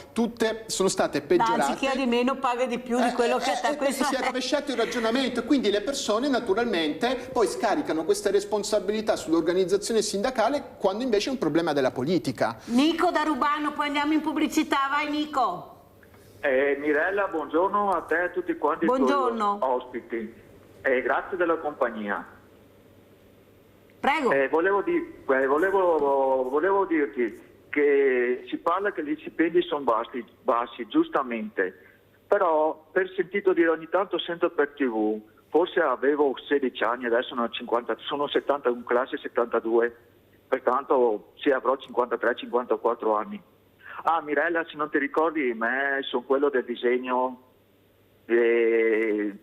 state peggiorate. Anzi, chi ha di meno paga di più di quello che ha. Questo si è rovesciato il ragionamento, e quindi le persone naturalmente poi scaricano queste responsabilità sull'organizzazione sindacale, quando invece è un problema della politica. Nico da Rubano, poi andiamo in pubblicità, vai Nico. Mirella, buongiorno a te e a tutti quanti i tuoi ospiti. Grazie della compagnia. Prego. Volevo dirti che si parla che gli stipendi sono bassi, giustamente, però per sentito dire ogni tanto sento per TV forse avevo 16 anni, adesso sono 71, classe 72, pertanto sì, avrò 53-54 anni. Ah, Mirella, se non ti ricordi, me sono quello del disegno della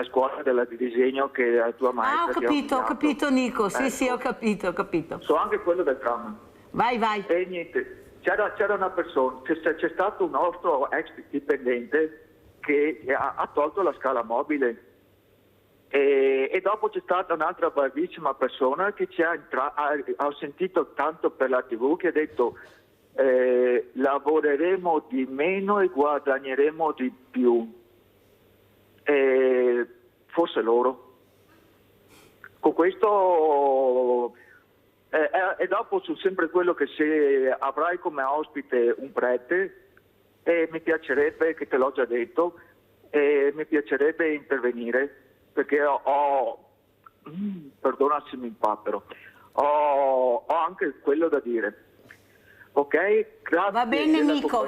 scuola di disegno che la tua maestra ho capito Nico, sì, ho capito. So anche quello del tram. Vai. E niente, c'era una persona, c'è stato un nostro ex dipendente che ha tolto la scala mobile e dopo c'è stata un'altra bravissima persona che ha sentito tanto per la TV che ha detto lavoreremo di meno e guadagneremo di più. Forse loro. Con questo e dopo su sempre quello che se avrai come ospite un prete, mi piacerebbe, che te l'ho già detto, mi piacerebbe intervenire perché perdona se mi impappero, ho anche quello da dire. Ok? Grazie. Va bene Nico,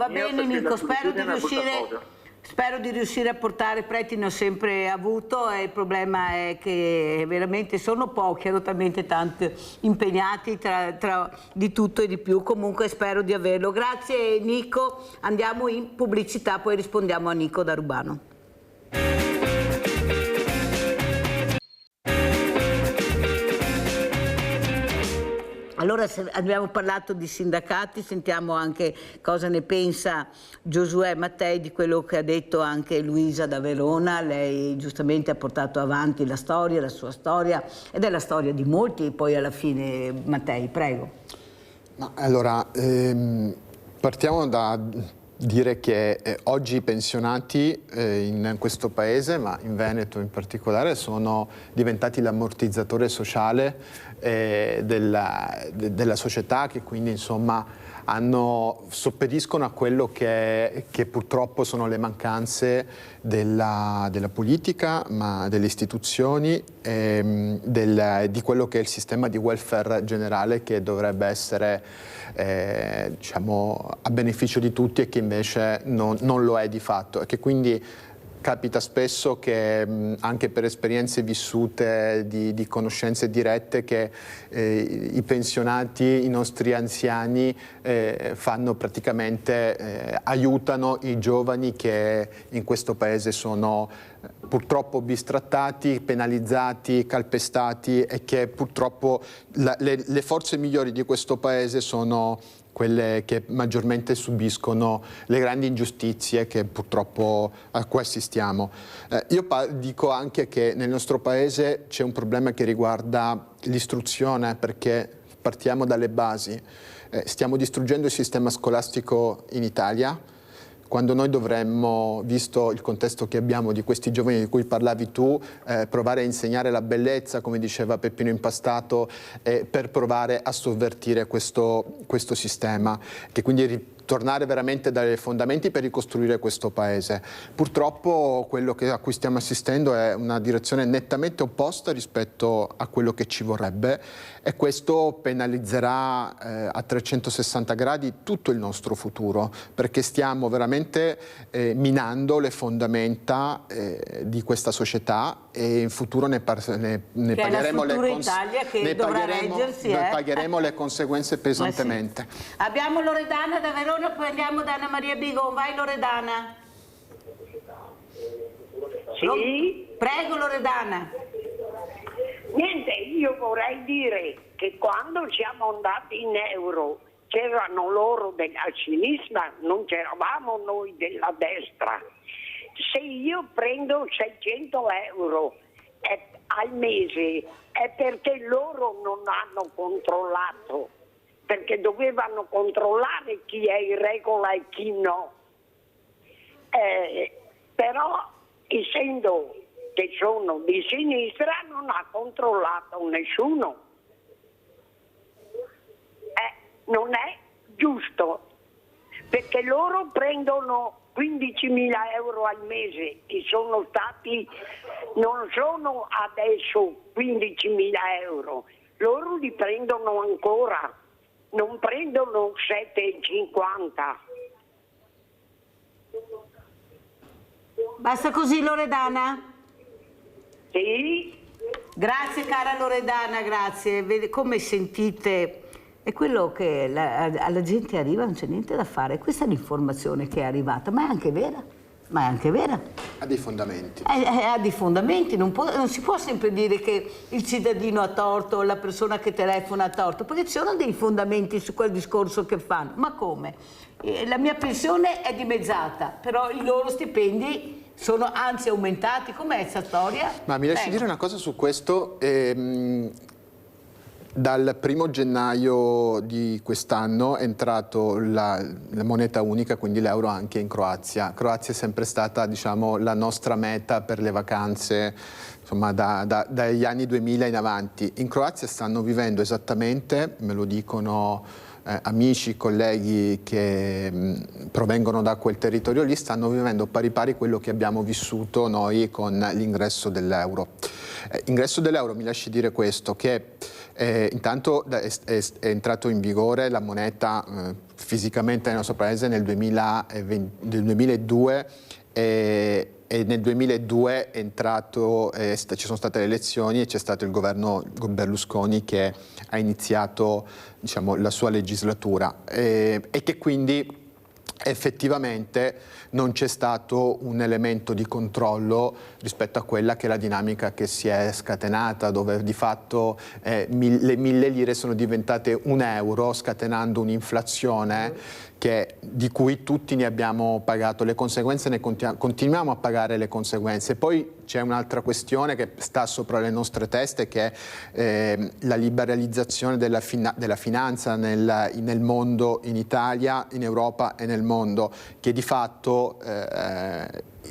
spero di cosa. riuscire a portare preti, ne ho sempre avuto e il problema è che veramente sono pochi, hanno talmente tanti impegnati tra di tutto e di più, comunque spero di averlo. Grazie Nico, andiamo in pubblicità, poi rispondiamo a Nico da Rubano. Allora, se abbiamo parlato di sindacati, sentiamo anche cosa ne pensa Giosuè Mattei di quello che ha detto anche Luisa da Verona. Lei giustamente ha portato avanti la sua storia ed è la storia di molti, poi alla fine Mattei, prego. Allora, partiamo da dire che oggi i pensionati in questo paese, ma in Veneto in particolare, sono diventati l'ammortizzatore sociale della società, che quindi insomma sopperiscono a quello che purtroppo sono le mancanze della politica, ma delle istituzioni, di quello che è il sistema di welfare generale, che dovrebbe essere diciamo a beneficio di tutti e che invece non lo è di fatto, e che quindi capita spesso che anche per esperienze vissute di conoscenze dirette che i pensionati, i nostri anziani fanno praticamente, aiutano i giovani che in questo paese sono purtroppo bistrattati, penalizzati, calpestati, e che purtroppo le forze migliori di questo paese sono quelle che maggiormente subiscono le grandi ingiustizie che purtroppo a cui assistiamo. Io dico anche che nel nostro paese c'è un problema che riguarda l'istruzione, perché partiamo dalle basi. Stiamo distruggendo il sistema scolastico in Italia, quando noi dovremmo, visto il contesto che abbiamo di questi giovani di cui parlavi tu, provare a insegnare la bellezza, come diceva Peppino Impastato, per provare a sovvertire questo sistema, che quindi tornare veramente dai fondamenti per ricostruire questo paese. Purtroppo quello a cui stiamo assistendo è una direzione nettamente opposta rispetto a quello che ci vorrebbe, e questo penalizzerà a 360 gradi tutto il nostro futuro, perché stiamo veramente minando le fondamenta di questa società, e in futuro ne pagheremo le conseguenze pesantemente. Sì. Abbiamo Loredana da Verona, poi andiamo da Anna Maria Bigon. Vai Loredana. Sì? Prego Loredana. Niente, io vorrei dire che quando siamo andati in euro c'erano loro della sinistra, non c'eravamo noi della destra. Se io prendo 600 euro al mese è perché loro non hanno controllato, perché dovevano controllare chi è in regola e chi no. Però essendo che sono di sinistra non ha controllato nessuno. Non è giusto, perché loro prendono 15.000 euro al mese, che sono stati, non sono adesso 15.000 euro, loro li prendono ancora, non prendono 7,50. Basta così Loredana? Sì? Grazie cara Loredana, grazie. Come sentite, è quello che alla gente arriva, non c'è niente da fare. Questa è l'informazione che è arrivata, ma è anche vera. Ma è anche vera. Ha dei fondamenti. Ha dei fondamenti, non si può sempre dire che il cittadino ha torto, la persona che telefona ha torto, perché ci sono dei fondamenti su quel discorso che fanno. Ma come? La mia pensione è dimezzata, però i loro stipendi sono anzi aumentati. Com'è questa storia? Ma mi lasci dire una cosa su questo. Dal 1° gennaio di quest'anno è entrato la moneta unica, quindi l'euro, anche in Croazia. Croazia è sempre stata, diciamo, la nostra meta per le vacanze, insomma, dagli anni 2000 in avanti. In Croazia stanno vivendo esattamente, me lo dicono amici, colleghi che provengono da quel territorio lì, stanno vivendo pari pari quello che abbiamo vissuto noi con l'ingresso dell'euro. Ingresso dell'euro, mi lasci dire questo, che intanto è entrato in vigore la moneta fisicamente nel nostro paese nel 2002 e nel 2002 è entrato, ci sono state le elezioni e c'è stato il governo Berlusconi che ha iniziato, diciamo, la sua legislatura e che quindi effettivamente non c'è stato un elemento di controllo rispetto a quella che è la dinamica che si è scatenata, dove di fatto le 1000 lire sono diventate 1 euro, scatenando un'inflazione di cui tutti ne abbiamo pagato le conseguenze, ne continuiamo a pagare le conseguenze. Poi c'è un'altra questione che sta sopra le nostre teste, che è la liberalizzazione della finanza nel mondo, in Italia, in Europa e nel mondo, che di fatto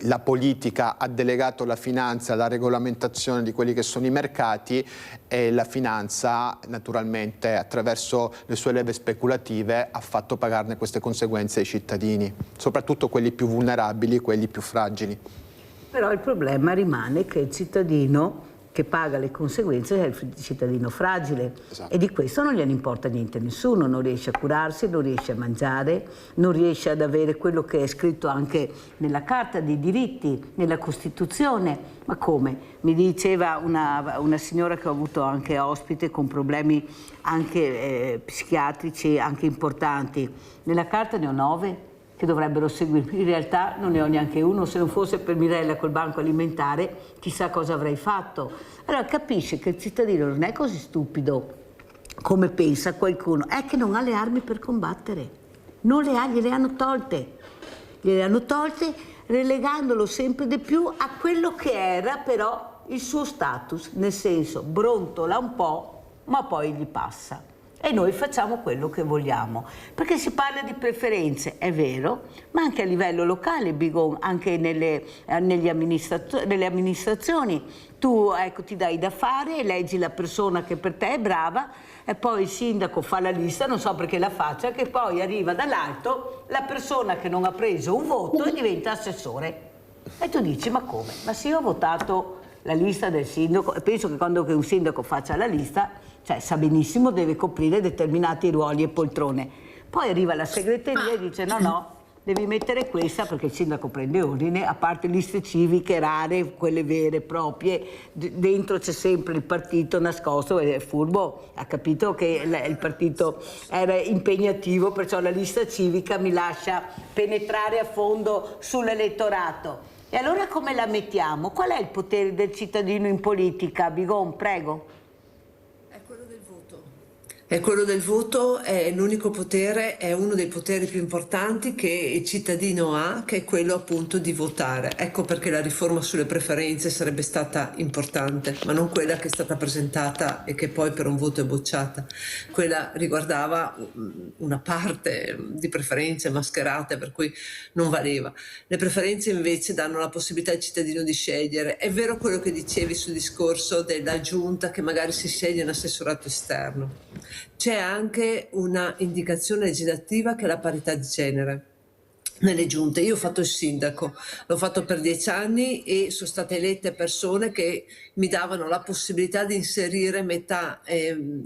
la politica ha delegato la finanza alla regolamentazione di quelli che sono i mercati e la finanza naturalmente attraverso le sue leve speculative ha fatto pagarne queste conseguenze ai cittadini, soprattutto quelli più vulnerabili, quelli più fragili. Però il problema rimane che il cittadino che paga le conseguenze è il cittadino fragile. Esatto. E di questo non gliene importa niente a nessuno, non riesce a curarsi, non riesce a mangiare, non riesce ad avere quello che è scritto anche nella Carta dei diritti, nella Costituzione. Ma come? Mi diceva una signora che ho avuto anche ospite con problemi anche psichiatrici, anche importanti. Nella Carta ne ho 9 che dovrebbero seguirmi, in realtà non ne ho neanche uno, se non fosse per Mirella col banco alimentare chissà cosa avrei fatto. Allora capisce che il cittadino non è così stupido come pensa qualcuno, è che non ha le armi per combattere, non le ha, gliele hanno tolte relegandolo sempre di più a quello che era però il suo status, nel senso brontola un po' ma poi gli passa. E noi facciamo quello che vogliamo, perché si parla di preferenze, è vero, ma anche a livello locale, Bigon, anche nelle amministrazioni. Tu ti dai da fare, eleggi la persona che per te è brava e poi il sindaco fa la lista, non so perché la faccia, che poi arriva dall'alto la persona che non ha preso un voto e diventa assessore. E tu dici, ma come? Ma se io ho votato la lista del sindaco, e penso che quando un sindaco faccia la lista, cioè sa benissimo deve coprire determinati ruoli e poltrone. Poi arriva la segreteria e dice no, devi mettere questa perché il sindaco prende ordine, a parte liste civiche rare, quelle vere, proprie, dentro c'è sempre il partito nascosto, è furbo, ha capito che il partito era impegnativo, perciò la lista civica mi lascia penetrare a fondo sull'elettorato. E allora come la mettiamo? Qual è il potere del cittadino in politica? Bigon, prego. È quello del voto, è l'unico potere, è uno dei poteri più importanti che il cittadino ha, che è quello appunto di votare. Ecco perché la riforma sulle preferenze sarebbe stata importante, ma non quella che è stata presentata e che poi per un voto è bocciata. Quella riguardava una parte di preferenze mascherate, per cui non valeva. Le preferenze invece danno la possibilità al cittadino di scegliere. È vero quello che dicevi sul discorso della giunta, che magari si sceglie un assessorato esterno. C'è anche una indicazione legislativa che è la parità di genere nelle giunte. Io ho fatto il sindaco, l'ho fatto per 10 anni e sono state elette persone che mi davano la possibilità di inserire metà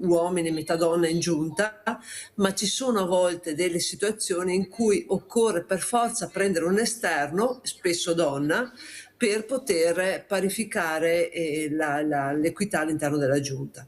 uomini, metà donne in giunta, ma ci sono a volte delle situazioni in cui occorre per forza prendere un esterno, spesso donna, per poter parificare l'equità all'interno della Giunta.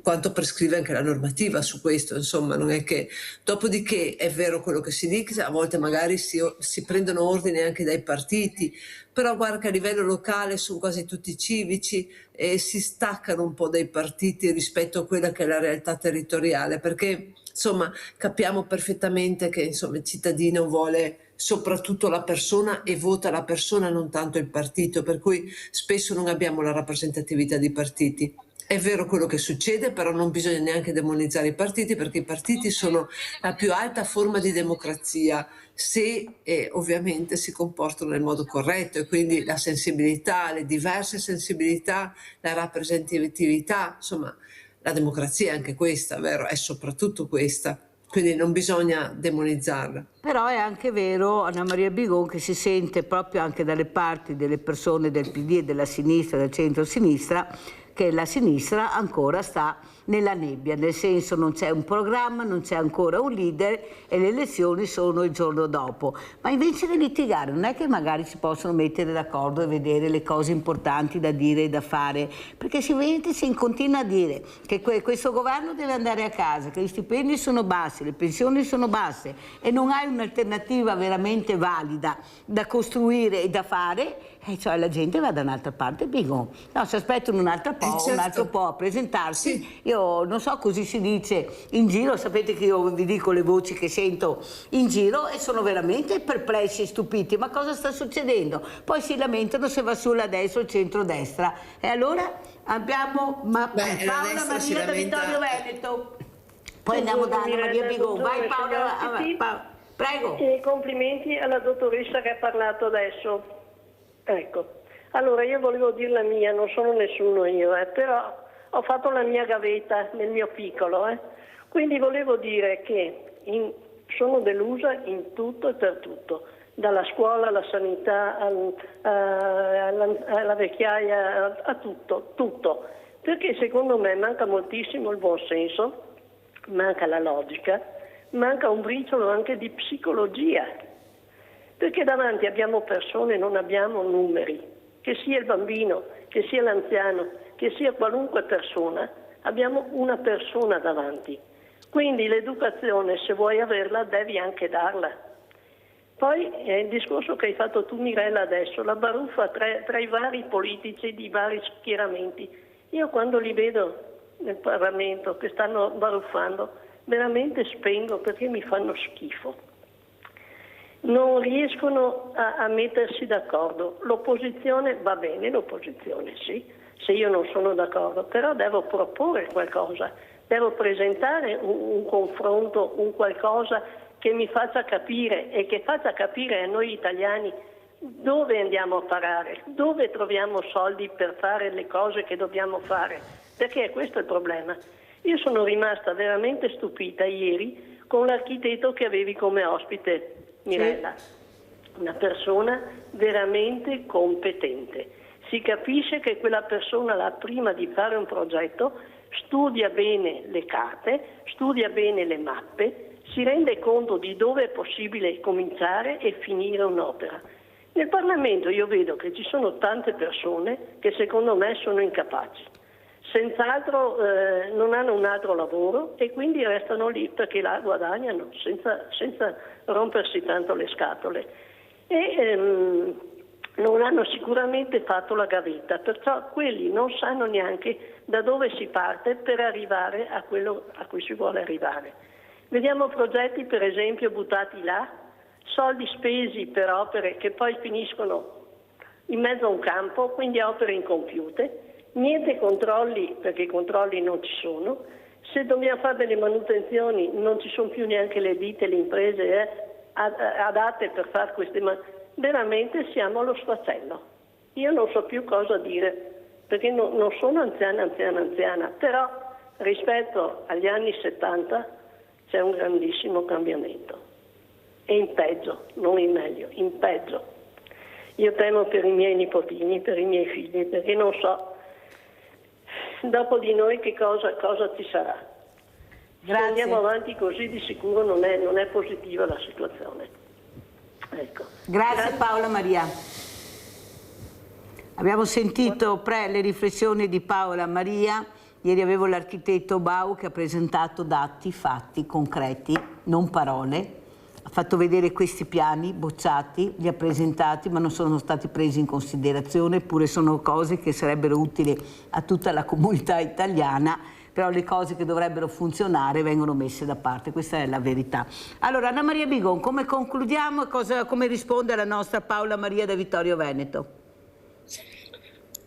Quanto prescrive anche la normativa su questo, insomma, non è che... Dopodiché è vero quello che si dice, a volte magari si prendono ordini anche dai partiti, però guarda che a livello locale sono quasi tutti civici e si staccano un po' dai partiti rispetto a quella che è la realtà territoriale, perché insomma capiamo perfettamente che insomma il cittadino vuole soprattutto la persona e vota la persona, non tanto il partito, per cui spesso non abbiamo la rappresentatività di partiti. È vero quello che succede, però non bisogna neanche demonizzare i partiti, perché i partiti sono la più alta forma di democrazia, se ovviamente si comportano nel modo corretto, e quindi la sensibilità, le diverse sensibilità, la rappresentatività, insomma la democrazia è anche questa, vero? È soprattutto questa, quindi non bisogna demonizzarla. Però è anche vero, Anna Maria Bigon, che si sente proprio anche dalle parti delle persone del PD e della sinistra, del centro-sinistra, che la sinistra ancora sta nella nebbia, nel senso non c'è un programma, non c'è ancora un leader e le elezioni sono il giorno dopo. Ma invece di litigare non è che magari si possono mettere d'accordo e vedere le cose importanti da dire e da fare, perché si continua a dire che questo governo deve andare a casa, che gli stipendi sono bassi, le pensioni sono basse e non hai un'alternativa veramente valida da costruire e da fare, e cioè la gente va da un'altra parte, Bigon. No, si aspettano un altro po', certo. Un altro po' a presentarsi. Sì. Io non so, così si dice in giro, sapete che io vi dico le voci che sento in giro e sono veramente perplessi e stupiti. Ma cosa sta succedendo? Poi si lamentano se va sulla destra o il centrodestra. E allora abbiamo Paola Maria da Vittorio Veneto. Poi andiamo da Anna Maria Bigon. Vai Paola, prego. E complimenti alla dottoressa che ha parlato adesso. Ecco, allora io volevo dire la mia, non sono nessuno io, però ho fatto la mia gavetta nel mio piccolo, quindi volevo dire che sono delusa in tutto e per tutto, dalla scuola alla sanità, alla vecchiaia, a tutto, perché secondo me manca moltissimo il buon senso, manca la logica, manca un briciolo anche di psicologia, perché davanti abbiamo persone, non abbiamo numeri, che sia il bambino, che sia l'anziano, che sia qualunque persona, abbiamo una persona davanti. Quindi l'educazione, se vuoi averla, devi anche darla. Poi il discorso che hai fatto tu, Mirella, adesso, la baruffa tra i vari politici di vari schieramenti. Io quando li vedo nel Parlamento che stanno baruffando, veramente spengo perché mi fanno schifo. Non riescono a mettersi d'accordo. L'opposizione va bene, l'opposizione sì, se io non sono d'accordo, però devo proporre qualcosa, devo presentare un confronto, un qualcosa che mi faccia capire e che faccia capire a noi italiani dove andiamo a parare, dove troviamo soldi per fare le cose che dobbiamo fare, perché questo è il problema. Io sono rimasta veramente stupita ieri con l'architetto che avevi come ospite, Mirella, una persona veramente competente. Si capisce che quella persona là, prima di fare un progetto, studia bene le carte, studia bene le mappe, si rende conto di dove è possibile cominciare e finire un'opera. Nel Parlamento io vedo che ci sono tante persone che secondo me sono incapaci, senz'altro non hanno un altro lavoro e quindi restano lì perché là guadagnano senza rompersi tanto le scatole e non hanno sicuramente fatto la gavetta, perciò quelli non sanno neanche da dove si parte per arrivare a quello a cui si vuole arrivare. Vediamo progetti per esempio buttati là, soldi spesi per opere che poi finiscono in mezzo a un campo, quindi opere incompiute, niente controlli perché i controlli non ci sono, se dobbiamo fare delle manutenzioni non ci sono più neanche le ditte, le imprese adatte per fare queste veramente siamo allo sfacelo. Io non so più cosa dire perché non sono anziana, però rispetto agli anni 70 c'è un grandissimo cambiamento e in peggio, non in meglio, in peggio. Io temo per i miei nipotini, per i miei figli, perché non so dopo di noi che cosa ci sarà. Grazie. Se andiamo avanti così di sicuro non è positiva la situazione. Ecco. Grazie Paola Maria. Abbiamo sentito le riflessioni di Paola Maria. Ieri avevo l'architetto Bau che ha presentato dati, fatti concreti, non parole. Ha fatto vedere questi piani bocciati, li ha presentati, ma non sono stati presi in considerazione, eppure sono cose che sarebbero utili a tutta la comunità italiana, però le cose che dovrebbero funzionare vengono messe da parte, questa è la verità. Allora, Anna Maria Bigon, come concludiamo e come risponde la nostra Paola Maria da Vittorio Veneto?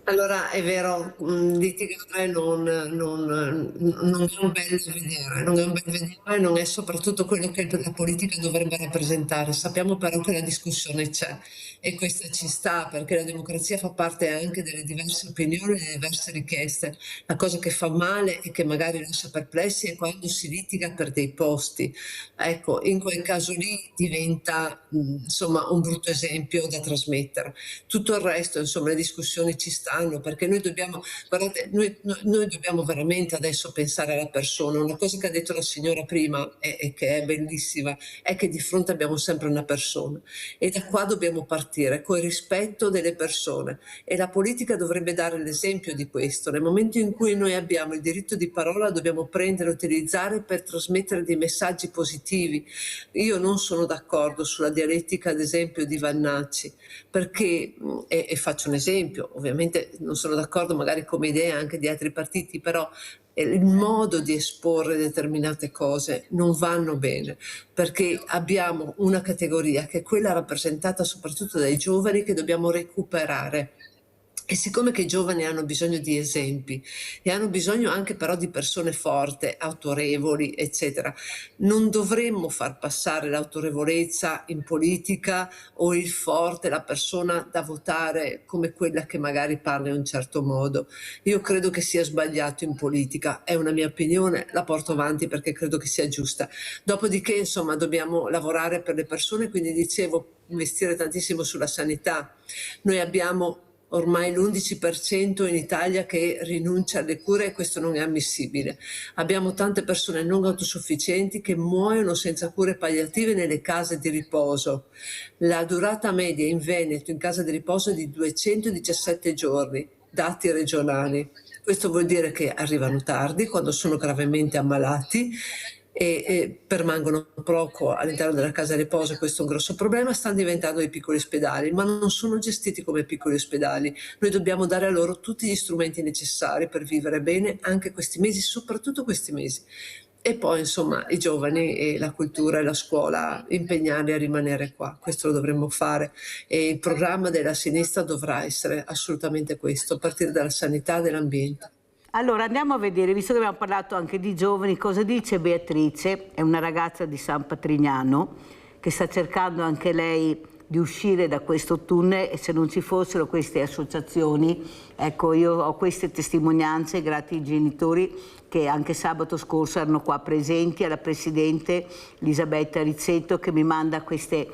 Allora è vero, litigare non è un bel vedere, non è un bel vedere, non è soprattutto quello che la politica dovrebbe rappresentare. Sappiamo però che la discussione c'è e questa ci sta, perché la democrazia fa parte anche delle diverse opinioni e delle diverse richieste. La cosa che fa male e che magari lascia perplessi è quando si litiga per dei posti. Ecco, in quel caso lì diventa insomma un brutto esempio da trasmettere. Tutto il resto, insomma, le discussioni ci stanno, perché noi dobbiamo, guardate, noi dobbiamo veramente adesso pensare alla persona. Una cosa che ha detto la signora prima e che è bellissima è che di fronte abbiamo sempre una persona e da qua dobbiamo partire con il rispetto delle persone, e la politica dovrebbe dare l'esempio di questo. Nel momento in cui noi abbiamo il diritto di parola dobbiamo prendere e utilizzare per trasmettere dei messaggi positivi. Io non sono d'accordo sulla dialettica, ad esempio, di Vannacci, perché, e faccio un esempio, ovviamente non sono d'accordo magari come idea anche di altri partiti, però il modo di esporre determinate cose non vanno bene, perché abbiamo una categoria che è quella rappresentata soprattutto dai giovani che dobbiamo recuperare. E siccome che i giovani hanno bisogno di esempi e hanno bisogno anche però di persone forti, autorevoli, eccetera, non dovremmo far passare l'autorevolezza in politica o il forte, la persona da votare, come quella che magari parla in un certo modo. Io credo che sia sbagliato in politica, è una mia opinione, la porto avanti perché credo che sia giusta. Dopodiché, insomma, dobbiamo lavorare per le persone, quindi dicevo, investire tantissimo sulla sanità. Noi abbiamo ormai l'11% in Italia che rinuncia alle cure e questo non è ammissibile. Abbiamo tante persone non autosufficienti che muoiono senza cure palliative nelle case di riposo. La durata media in Veneto in casa di riposo è di 217 giorni, dati regionali. Questo vuol dire che arrivano tardi quando sono gravemente ammalati e permangono poco all'interno della casa di riposo. Questo è un grosso problema. Stanno diventando dei piccoli ospedali, ma non sono gestiti come piccoli ospedali. Noi dobbiamo dare a loro tutti gli strumenti necessari per vivere bene anche questi mesi, soprattutto questi mesi. E poi, insomma, i giovani e la cultura e la scuola, impegnarli a rimanere qua. Questo lo dovremmo fare, e il programma della sinistra dovrà essere assolutamente questo, a partire dalla sanità e dall'ambiente. Allora andiamo a vedere, visto che abbiamo parlato anche di giovani, cosa dice Beatrice, è una ragazza di San Patrignano che sta cercando anche lei di uscire da questo tunnel, e se non ci fossero queste associazioni, ecco, io ho queste testimonianze grazie ai genitori che anche sabato scorso erano qua presenti, alla presidente Elisabetta Rizzetto che mi manda queste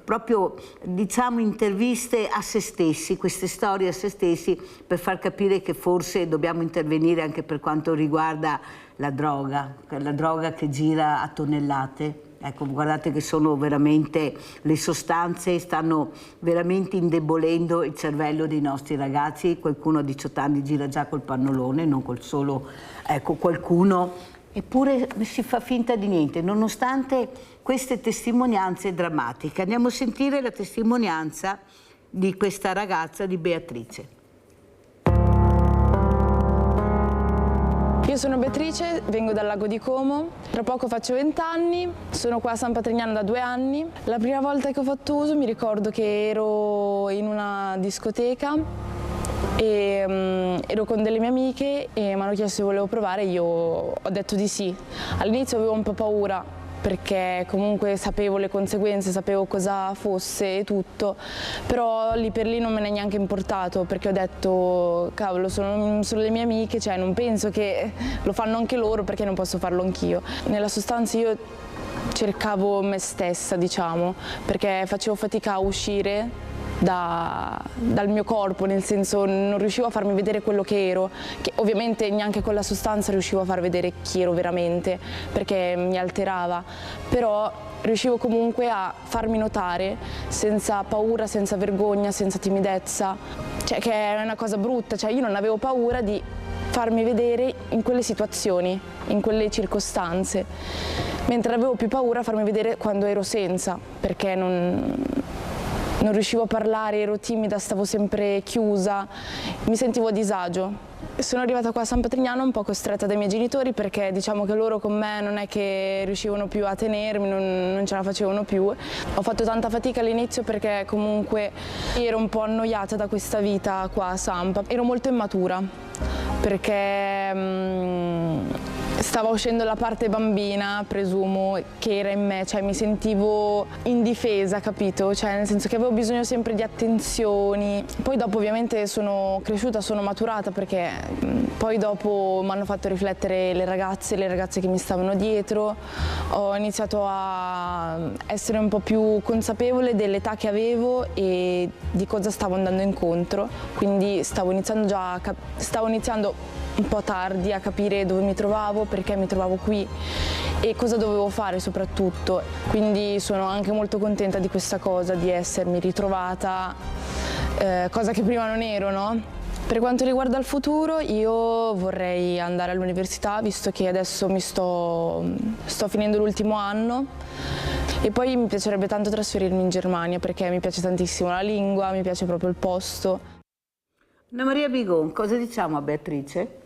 proprio diciamo interviste a se stessi, queste storie a se stessi, per far capire che forse dobbiamo intervenire anche per quanto riguarda la droga che gira a tonnellate. Ecco, guardate che sono veramente, le sostanze stanno veramente indebolendo il cervello dei nostri ragazzi. Qualcuno a 18 anni gira già col pannolone, non col solo, ecco, qualcuno, eppure si fa finta di niente, nonostante queste testimonianze drammatiche. Andiamo a sentire la testimonianza di questa ragazza, di Beatrice. Io sono Beatrice, vengo dal lago di Como, tra poco faccio 20 anni, sono qua a San Patrignano da 2 anni. La prima volta che ho fatto uso mi ricordo che ero in una discoteca e ero con delle mie amiche e mi hanno chiesto se volevo provare, io ho detto di sì. All'inizio avevo un po' paura perché comunque sapevo le conseguenze, sapevo cosa fosse e tutto, però lì per lì non me ne è neanche importato, perché ho detto cavolo, sono le mie amiche, cioè non penso che lo fanno anche loro, perché non posso farlo anch'io. Nella sostanza io cercavo me stessa, diciamo, perché facevo fatica a uscire dal mio corpo, nel senso non riuscivo a farmi vedere quello che ero, che ovviamente neanche con la sostanza riuscivo a far vedere chi ero veramente perché mi alterava, però riuscivo comunque a farmi notare senza paura, senza vergogna, senza timidezza, cioè che è una cosa brutta, cioè io non avevo paura di farmi vedere in quelle situazioni, in quelle circostanze, mentre avevo più paura a farmi vedere quando ero senza, perché non riuscivo a parlare, ero timida, stavo sempre chiusa, mi sentivo a disagio. Sono arrivata qua a San Patrignano un po' costretta dai miei genitori perché diciamo che loro con me non è che riuscivano più a tenermi, non ce la facevano più. Ho fatto tanta fatica all'inizio perché comunque ero un po' annoiata da questa vita qua a Sampa. Ero molto immatura perché stava uscendo la parte bambina, presumo, che era in me, cioè mi sentivo indifesa, capito? Cioè nel senso che avevo bisogno sempre di attenzioni. Poi dopo ovviamente sono cresciuta, sono maturata perché poi dopo mi hanno fatto riflettere le ragazze che mi stavano dietro. Ho iniziato a essere un po' più consapevole dell'età che avevo e di cosa stavo andando incontro, quindi stavo iniziando un po' tardi a capire dove mi trovavo, perché mi trovavo qui e cosa dovevo fare soprattutto. Quindi sono anche molto contenta di questa cosa, di essermi ritrovata, cosa che prima non ero, no? Per quanto riguarda il futuro, io vorrei andare all'università, visto che adesso sto finendo l'ultimo anno, e poi mi piacerebbe tanto trasferirmi in Germania perché mi piace tantissimo la lingua, mi piace proprio il posto. Anna Maria Bigon, cosa diciamo a Beatrice?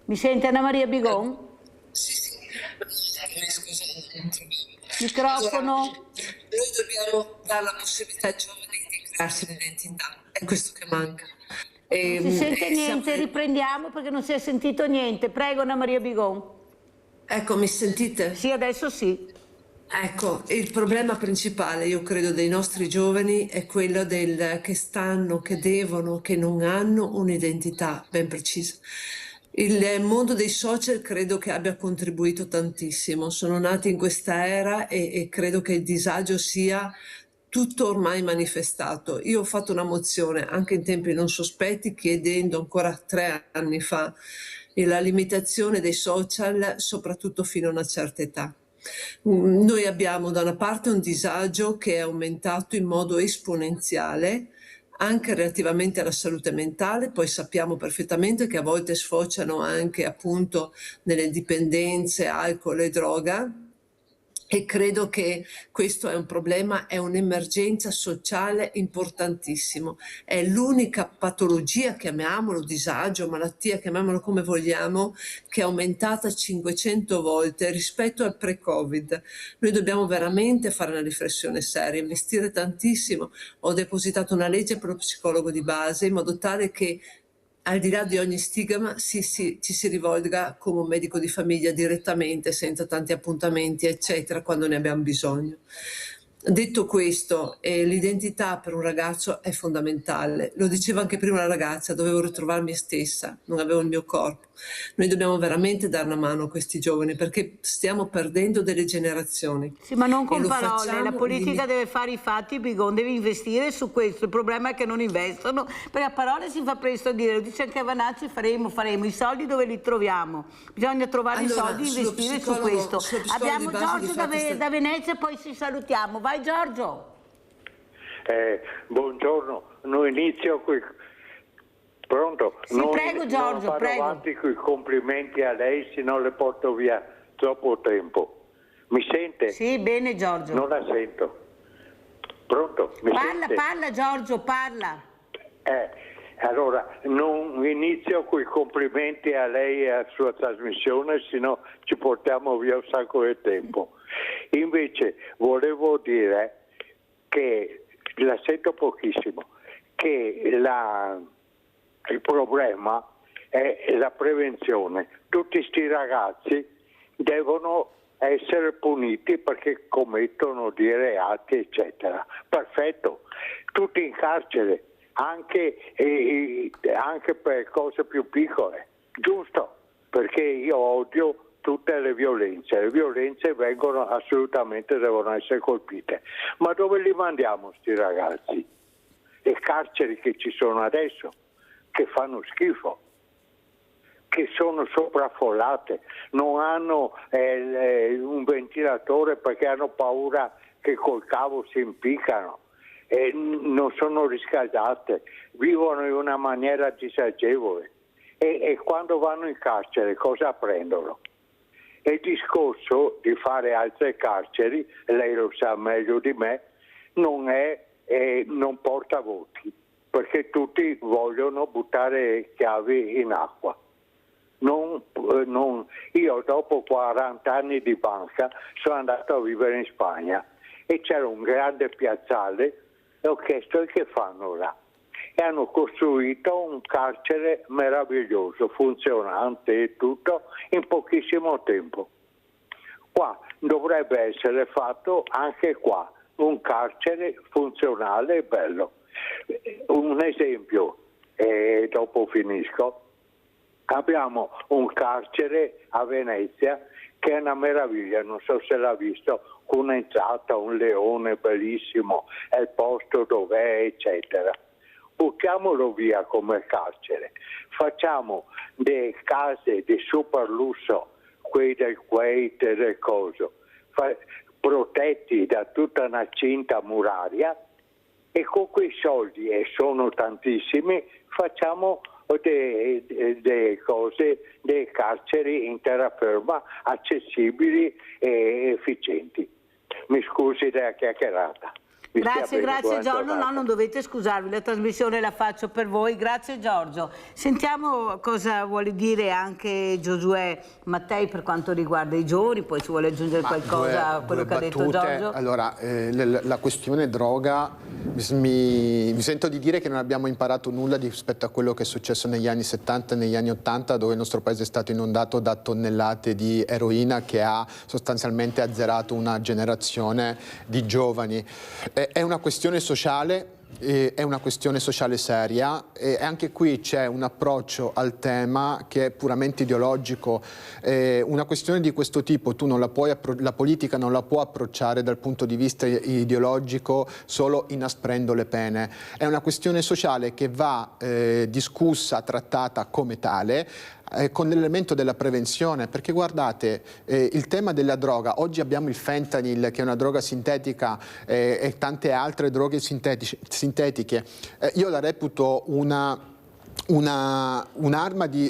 Mi sente Anna Maria Bigon? Sì. Scusa, microfono. Noi dobbiamo dare la possibilità ai giovani di crearsi un'identità, è questo che manca. Non si sente niente, riprendiamo perché non si è sentito niente. Prego Anna Maria Bigon. Ecco, mi sentite? Sì, adesso sì. Ecco, il problema principale, io credo, dei nostri giovani è quello che devono, che non hanno un'identità ben precisa. Il mondo dei social credo che abbia contribuito tantissimo. Sono nati in questa era e credo che il disagio sia tutto ormai manifestato. Io ho fatto una mozione anche in tempi non sospetti chiedendo ancora 3 anni fa la limitazione dei social, soprattutto fino a una certa età. Noi abbiamo da una parte un disagio che è aumentato in modo esponenziale anche relativamente alla salute mentale, poi sappiamo perfettamente che a volte sfociano anche appunto nelle dipendenze, alcol e droga. E credo che questo è un problema, è un'emergenza sociale importantissimo. È l'unica patologia, chiamiamolo disagio, malattia, chiamiamolo come vogliamo, che è aumentata 500 volte rispetto al pre-Covid. Noi dobbiamo veramente fare una riflessione seria, investire tantissimo. Ho depositato una legge per lo psicologo di base in modo tale che al di là di ogni stigma ci si rivolga come un medico di famiglia direttamente, senza tanti appuntamenti, eccetera, quando ne abbiamo bisogno. Detto questo, l'identità per un ragazzo è fondamentale. Lo diceva anche prima la ragazza, dovevo ritrovare me stessa, non avevo il mio corpo. Noi dobbiamo veramente dare una mano a questi giovani perché stiamo perdendo delle generazioni. Sì, ma non con parole, la politica deve fare i fatti, Bigon deve investire su questo. Il problema è che non investono, perché a parole si fa presto a dire, lo dice anche Vanacci, faremo, i soldi dove li troviamo. Bisogna trovare i soldi e investire su questo. Abbiamo Giorgio da Venezia, poi ci salutiamo. Vai Giorgio. Buongiorno, non inizio qui. Pronto? Sì, prego Giorgio, non vado avanti con i complimenti a lei, se no le porto via troppo tempo. Mi sente? Sì, bene Giorgio. Non la sento. Pronto? Parla Giorgio, parla. Allora, non inizio con i complimenti a lei e alla sua trasmissione, se no ci portiamo via un sacco di tempo. Invece volevo dire che, la sento pochissimo, che il problema è la prevenzione. Tutti sti ragazzi devono essere puniti perché commettono dei reati, eccetera. Perfetto, tutti in carcere, anche per cose più piccole, giusto? Perché io odio tutte le violenze devono essere colpite. Ma dove li mandiamo sti ragazzi? Le carceri che ci sono adesso, che fanno schifo. che sono sopraffollate, non hanno un ventilatore perché hanno paura che col cavo si impiccano, non sono riscaldate, vivono in una maniera disagevole e quando vanno in carcere cosa apprendono? Il discorso di fare altre carceri, lei lo sa meglio di me, non porta voti, perché tutti vogliono buttare chiavi in acqua. Io dopo 40 anni di banca sono andato a vivere in Spagna e c'era un grande piazzale e ho chiesto che fanno là. E hanno costruito un carcere meraviglioso, funzionante e tutto in pochissimo tempo. Qua dovrebbe essere fatto anche qua un carcere funzionale e bello. Un esempio, e dopo finisco. Abbiamo un carcere a Venezia che è una meraviglia, non so se l'ha visto, con un'entrata, un leone bellissimo, è il posto dov'è, eccetera. Buttiamolo via come carcere, facciamo delle case di super lusso, quei del Kuwait e del coso, protetti da tutta una cinta muraria e con quei soldi, e sono tantissimi, facciamo delle cose, dei carceri in terraferma accessibili e efficienti. Mi scusi della chiacchierata. Grazie Giorgio, no, non dovete scusarvi, la trasmissione la faccio per voi, grazie Giorgio. Sentiamo cosa vuole dire anche Giosuè Mattei per quanto riguarda i giovani, poi ci vuole aggiungere qualcosa a quello che ha detto Giorgio? Allora, la questione droga, mi sento di dire che non abbiamo imparato nulla rispetto a quello che è successo negli anni 70 e negli anni 80, dove il nostro paese è stato inondato da tonnellate di eroina che ha sostanzialmente azzerato una generazione di giovani. È una questione sociale, è una questione sociale seria e anche qui c'è un approccio al tema che è puramente ideologico. Una questione di questo tipo tu non la puoi, la politica non la può approcciare dal punto di vista ideologico solo inasprendo le pene. È una questione sociale che va discussa, trattata come tale, con l'elemento della prevenzione, perché guardate, il tema della droga, oggi abbiamo il fentanyl che è una droga sintetica e tante altre droghe sintetiche, io la reputo un'arma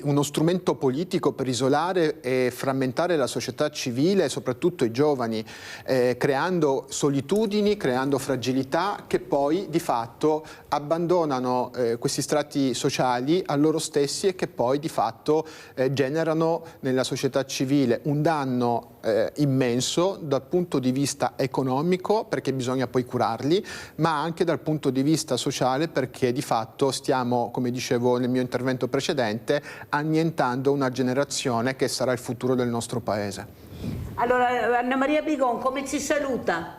uno strumento politico per isolare e frammentare la società civile e soprattutto i giovani, creando solitudini, creando fragilità che poi di fatto abbandonano questi strati sociali a loro stessi e che poi di fatto generano nella società civile un danno immenso dal punto di vista economico, perché bisogna poi curarli, ma anche dal punto di vista sociale, perché di fatto stiamo, come dicevo nel mio intervento precedente, annientando una generazione che sarà il futuro del nostro paese. Allora, Anna Maria Bigon, come ci saluta?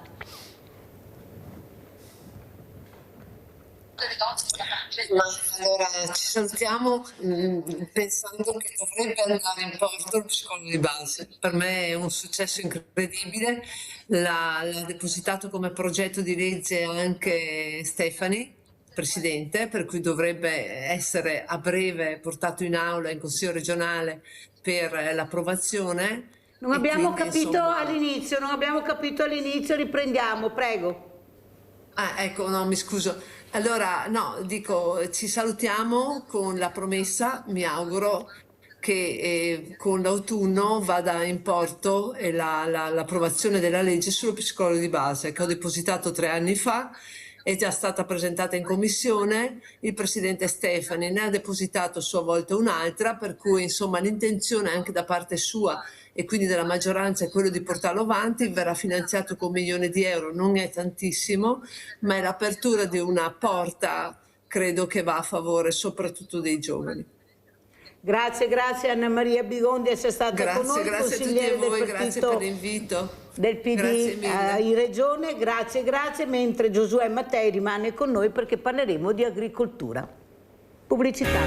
Ma allora ci salutiamo pensando che dovrebbe andare in porto lo psicologo di base. Per me è un successo incredibile, l'ha depositato come progetto di legge anche Stefani, Presidente, per cui dovrebbe essere a breve portato in aula in Consiglio regionale per l'approvazione. Non abbiamo capito all'inizio, riprendiamo, prego. Ecco, no, mi scuso. Allora, no, dico, ci salutiamo con la promessa, mi auguro, che con l'autunno vada in porto l'approvazione della legge sullo psicologo di base, che ho depositato 3 anni fa, è già stata presentata in commissione, il Presidente Stefani ne ha depositato a sua volta un'altra, per cui insomma l'intenzione anche da parte sua e quindi della maggioranza è quello di portarlo avanti, verrà finanziato con 1 milione di euro, non è tantissimo, ma è l'apertura di una porta, credo, che va a favore soprattutto dei giovani. Grazie Anna Maria Bigon di essere stata con noi, grazie consigliere a tutti voi, del grazie partito per l'invito. Del PD in Regione, grazie, mentre Giosuè Mattei rimane con noi perché parleremo di agricoltura. Pubblicità.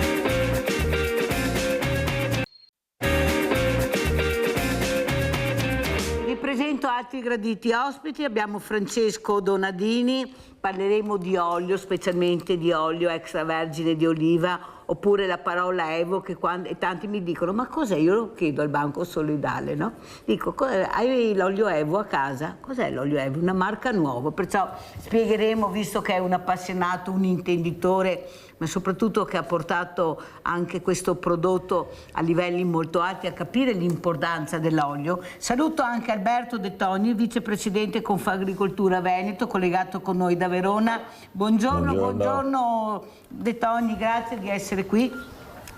Presento altri graditi ospiti, abbiamo Francesco Donadini, parleremo di olio, specialmente di olio extravergine di oliva, oppure la parola Evo, che e tanti mi dicono ma cos'è? Io lo chiedo al Banco Solidale, no? Dico, hai l'olio Evo a casa? Cos'è l'olio Evo? Una marca nuova, perciò spiegheremo, visto che è un appassionato, un intenditore, ma soprattutto che ha portato anche questo prodotto a livelli molto alti, a capire l'importanza dell'olio. Saluto anche Alberto De Toni, vicepresidente Confagricoltura Veneto, collegato con noi da Verona. Buongiorno De Toni, grazie di essere qui.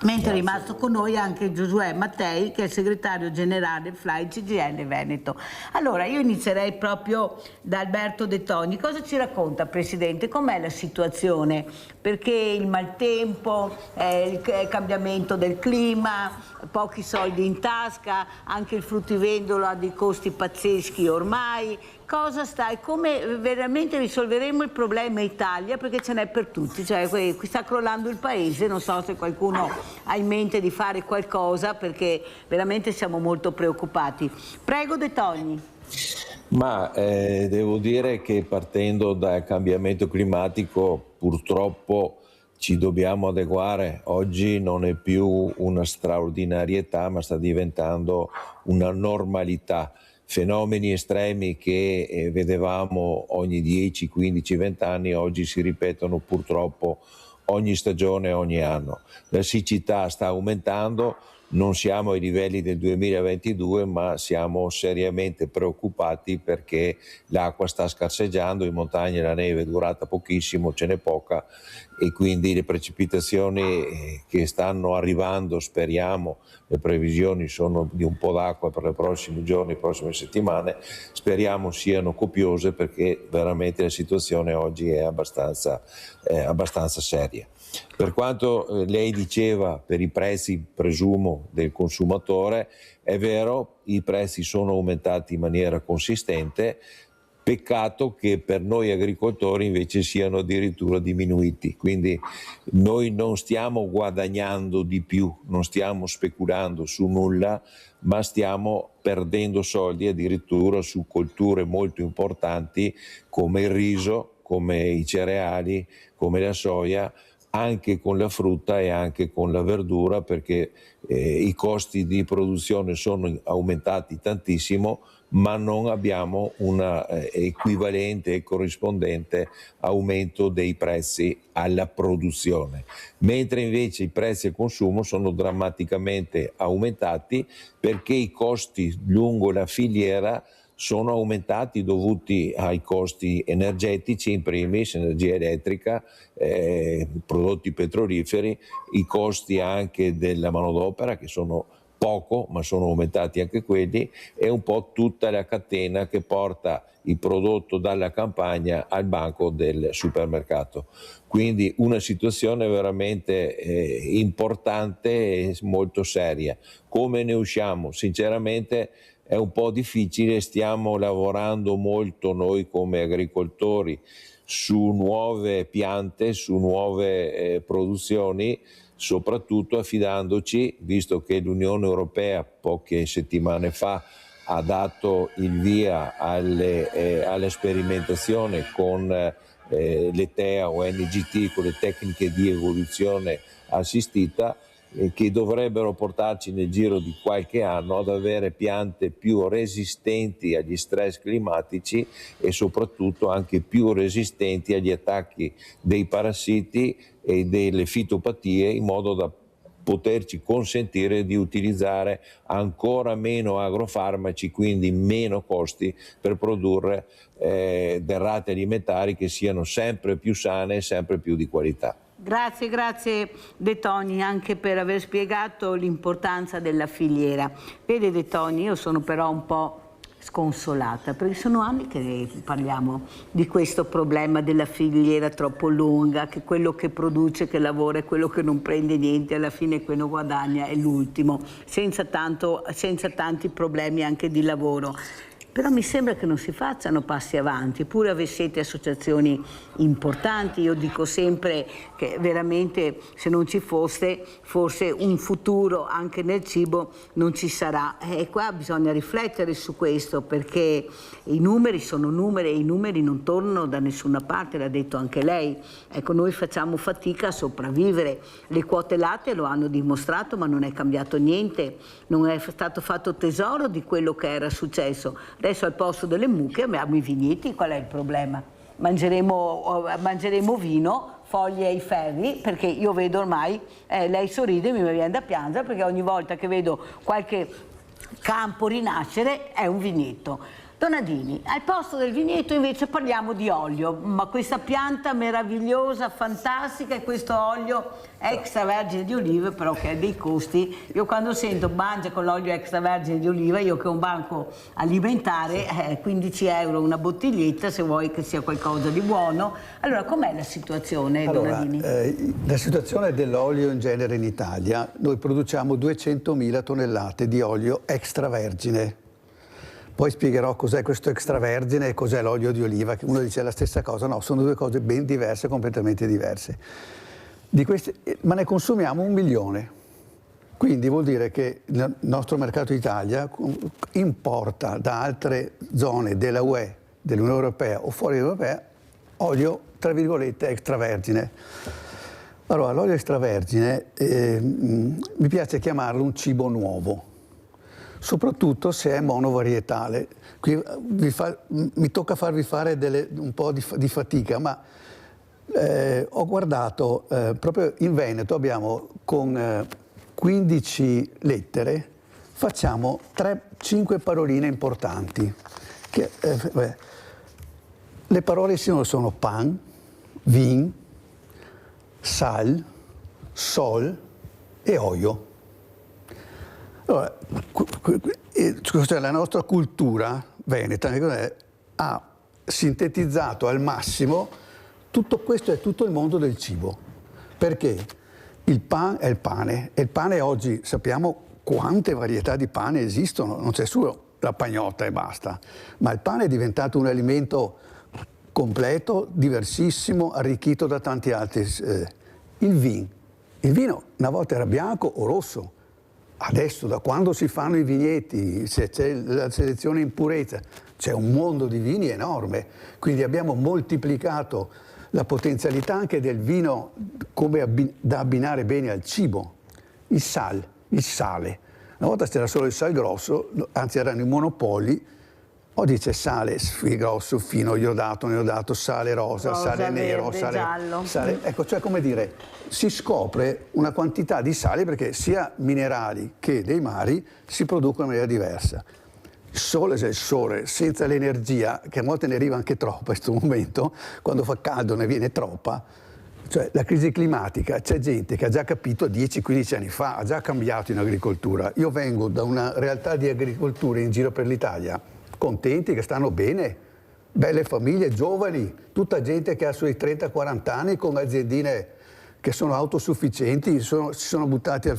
Mentre è rimasto con noi anche Giosuè Mattei, che è il segretario generale FLAI CGIL Veneto. Allora, io inizierei proprio da Alberto De Toni. Cosa ci racconta, Presidente? Com'è la situazione? Perché il maltempo, il cambiamento del clima, pochi soldi in tasca, anche il fruttivendolo ha dei costi pazzeschi ormai. Cosa sta e come veramente risolveremo il problema Italia, perché ce n'è per tutti, cioè qui sta crollando il paese, non so se qualcuno ha in mente di fare qualcosa, perché veramente siamo molto preoccupati. Prego De Toni. Ma devo dire che partendo dal cambiamento climatico purtroppo ci dobbiamo adeguare. Oggi non è più una straordinarietà, ma sta diventando una normalità. Fenomeni estremi che vedevamo ogni 10, 15, 20 anni oggi si ripetono purtroppo ogni stagione, ogni anno. La siccità sta aumentando, non siamo ai livelli del 2022, ma siamo seriamente preoccupati perché l'acqua sta scarseggiando, in montagna la neve è durata pochissimo, ce n'è poca e quindi le precipitazioni che stanno arrivando, speriamo, le previsioni sono di un po' d'acqua per i prossimi giorni, le prossime settimane, speriamo siano copiose perché veramente la situazione oggi è abbastanza seria. Per quanto lei diceva per i prezzi, presumo, del consumatore, è vero, i prezzi sono aumentati in maniera consistente, peccato che per noi agricoltori invece siano addirittura diminuiti, quindi noi non stiamo guadagnando di più, non stiamo speculando su nulla, ma stiamo perdendo soldi addirittura su colture molto importanti come il riso, come i cereali, come la soia, anche con la frutta e anche con la verdura, perché i costi di produzione sono aumentati tantissimo, ma non abbiamo un equivalente e corrispondente aumento dei prezzi alla produzione, mentre invece i prezzi al consumo sono drammaticamente aumentati perché i costi lungo la filiera sono aumentati dovuti ai costi energetici, in primis energia elettrica, prodotti petroliferi, i costi anche della manodopera che sono poco, ma sono aumentati anche quelli, e un po' tutta la catena che porta il prodotto dalla campagna al banco del supermercato. Quindi una situazione veramente importante e molto seria. Come ne usciamo? Sinceramente è un po' difficile, stiamo lavorando molto noi come agricoltori su nuove piante, su nuove produzioni, soprattutto affidandoci, visto che l'Unione Europea poche settimane fa ha dato il via alla sperimentazione con le TEA o NGT, con le tecniche di evoluzione assistita, che dovrebbero portarci nel giro di qualche anno ad avere piante più resistenti agli stress climatici e soprattutto anche più resistenti agli attacchi dei parassiti e delle fitopatie, in modo da poterci consentire di utilizzare ancora meno agrofarmaci, quindi meno costi per produrre derrate alimentari che siano sempre più sane e sempre più di qualità. Grazie De Toni anche per aver spiegato l'importanza della filiera. Vede De Toni, io sono però un po' sconsolata perché sono anni che parliamo di questo problema della filiera troppo lunga, che quello che produce, che lavora è quello che non prende niente, alla fine quello guadagna è l'ultimo, senza tanti problemi anche di lavoro. Però mi sembra che non si facciano passi avanti, pure siete associazioni importanti. Io dico sempre che veramente se non ci fosse, forse un futuro anche nel cibo non ci sarà. E qua bisogna riflettere su questo, perché i numeri sono numeri e i numeri non tornano da nessuna parte, l'ha detto anche lei. Ecco, noi facciamo fatica a sopravvivere. Le quote latte lo hanno dimostrato, ma non è cambiato niente, non è stato fatto tesoro di quello che era successo. Adesso al posto delle mucche abbiamo i vigneti, qual è il problema? Mangeremo vino, foglie ai ferri, perché io vedo ormai, lei sorride e mi viene da piangere, perché ogni volta che vedo qualche campo rinascere è un vigneto. Donadini, al posto del vigneto invece parliamo di olio, ma questa pianta meravigliosa, fantastica, e questo olio extravergine di olive però che ha dei costi. Io quando sento mangia con l'olio extravergine di oliva, io che ho un banco alimentare, 15 euro una bottiglietta se vuoi che sia qualcosa di buono. Allora com'è la situazione, Donadini? La situazione dell'olio in genere in Italia, noi produciamo 200.000 tonnellate di olio extravergine. Poi spiegherò cos'è questo extravergine e cos'è l'olio di oliva, che uno dice la stessa cosa, no, sono due cose ben diverse, completamente diverse. Ma ne consumiamo 1 milione, quindi vuol dire che il nostro mercato Italia importa da altre zone della UE, dell'Unione Europea o fuori dall'Unione Europea, olio, tra virgolette, extravergine. Allora, l'olio extravergine, mi piace chiamarlo un cibo nuovo, soprattutto se è monovarietale. Qui mi tocca farvi fare un po' di fatica, ma ho guardato, proprio in Veneto abbiamo con 15 lettere, facciamo 5 paroline importanti. Le parole sono pan, vin, sal, sol e olio. Allora, la nostra cultura veneta ha sintetizzato al massimo tutto questo e tutto il mondo del cibo. Perché il pan è il pane, e il pane oggi sappiamo quante varietà di pane esistono, non c'è solo la pagnotta e basta, ma il pane è diventato un alimento completo, diversissimo, arricchito da tanti altri. Il vino una volta era bianco o rosso. Adesso, da quando si fanno i vigneti, se c'è la selezione in purezza, c'è un mondo di vini enorme. Quindi abbiamo moltiplicato la potenzialità anche del vino come da abbinare bene al cibo. Il sale. Una volta c'era solo il sal grosso, anzi erano i monopoli. Oggi c'è sale grosso, fino, iodato, sale rosa, sale nero, sale. Ecco, cioè come dire, si scopre una quantità di sali perché sia minerali che dei mari si producono in maniera diversa. Il sole senza l'energia, che a volte ne arriva anche troppa in questo momento, quando fa caldo ne viene troppa. Cioè la crisi climatica, c'è gente che ha già capito 10-15 anni fa, ha già cambiato in agricoltura. Io vengo da una realtà di agricoltura in giro per l'Italia, contenti, che stanno bene, belle famiglie, giovani, tutta gente che ha sui 30-40 anni con aziendine che sono autosufficienti, si sono buttati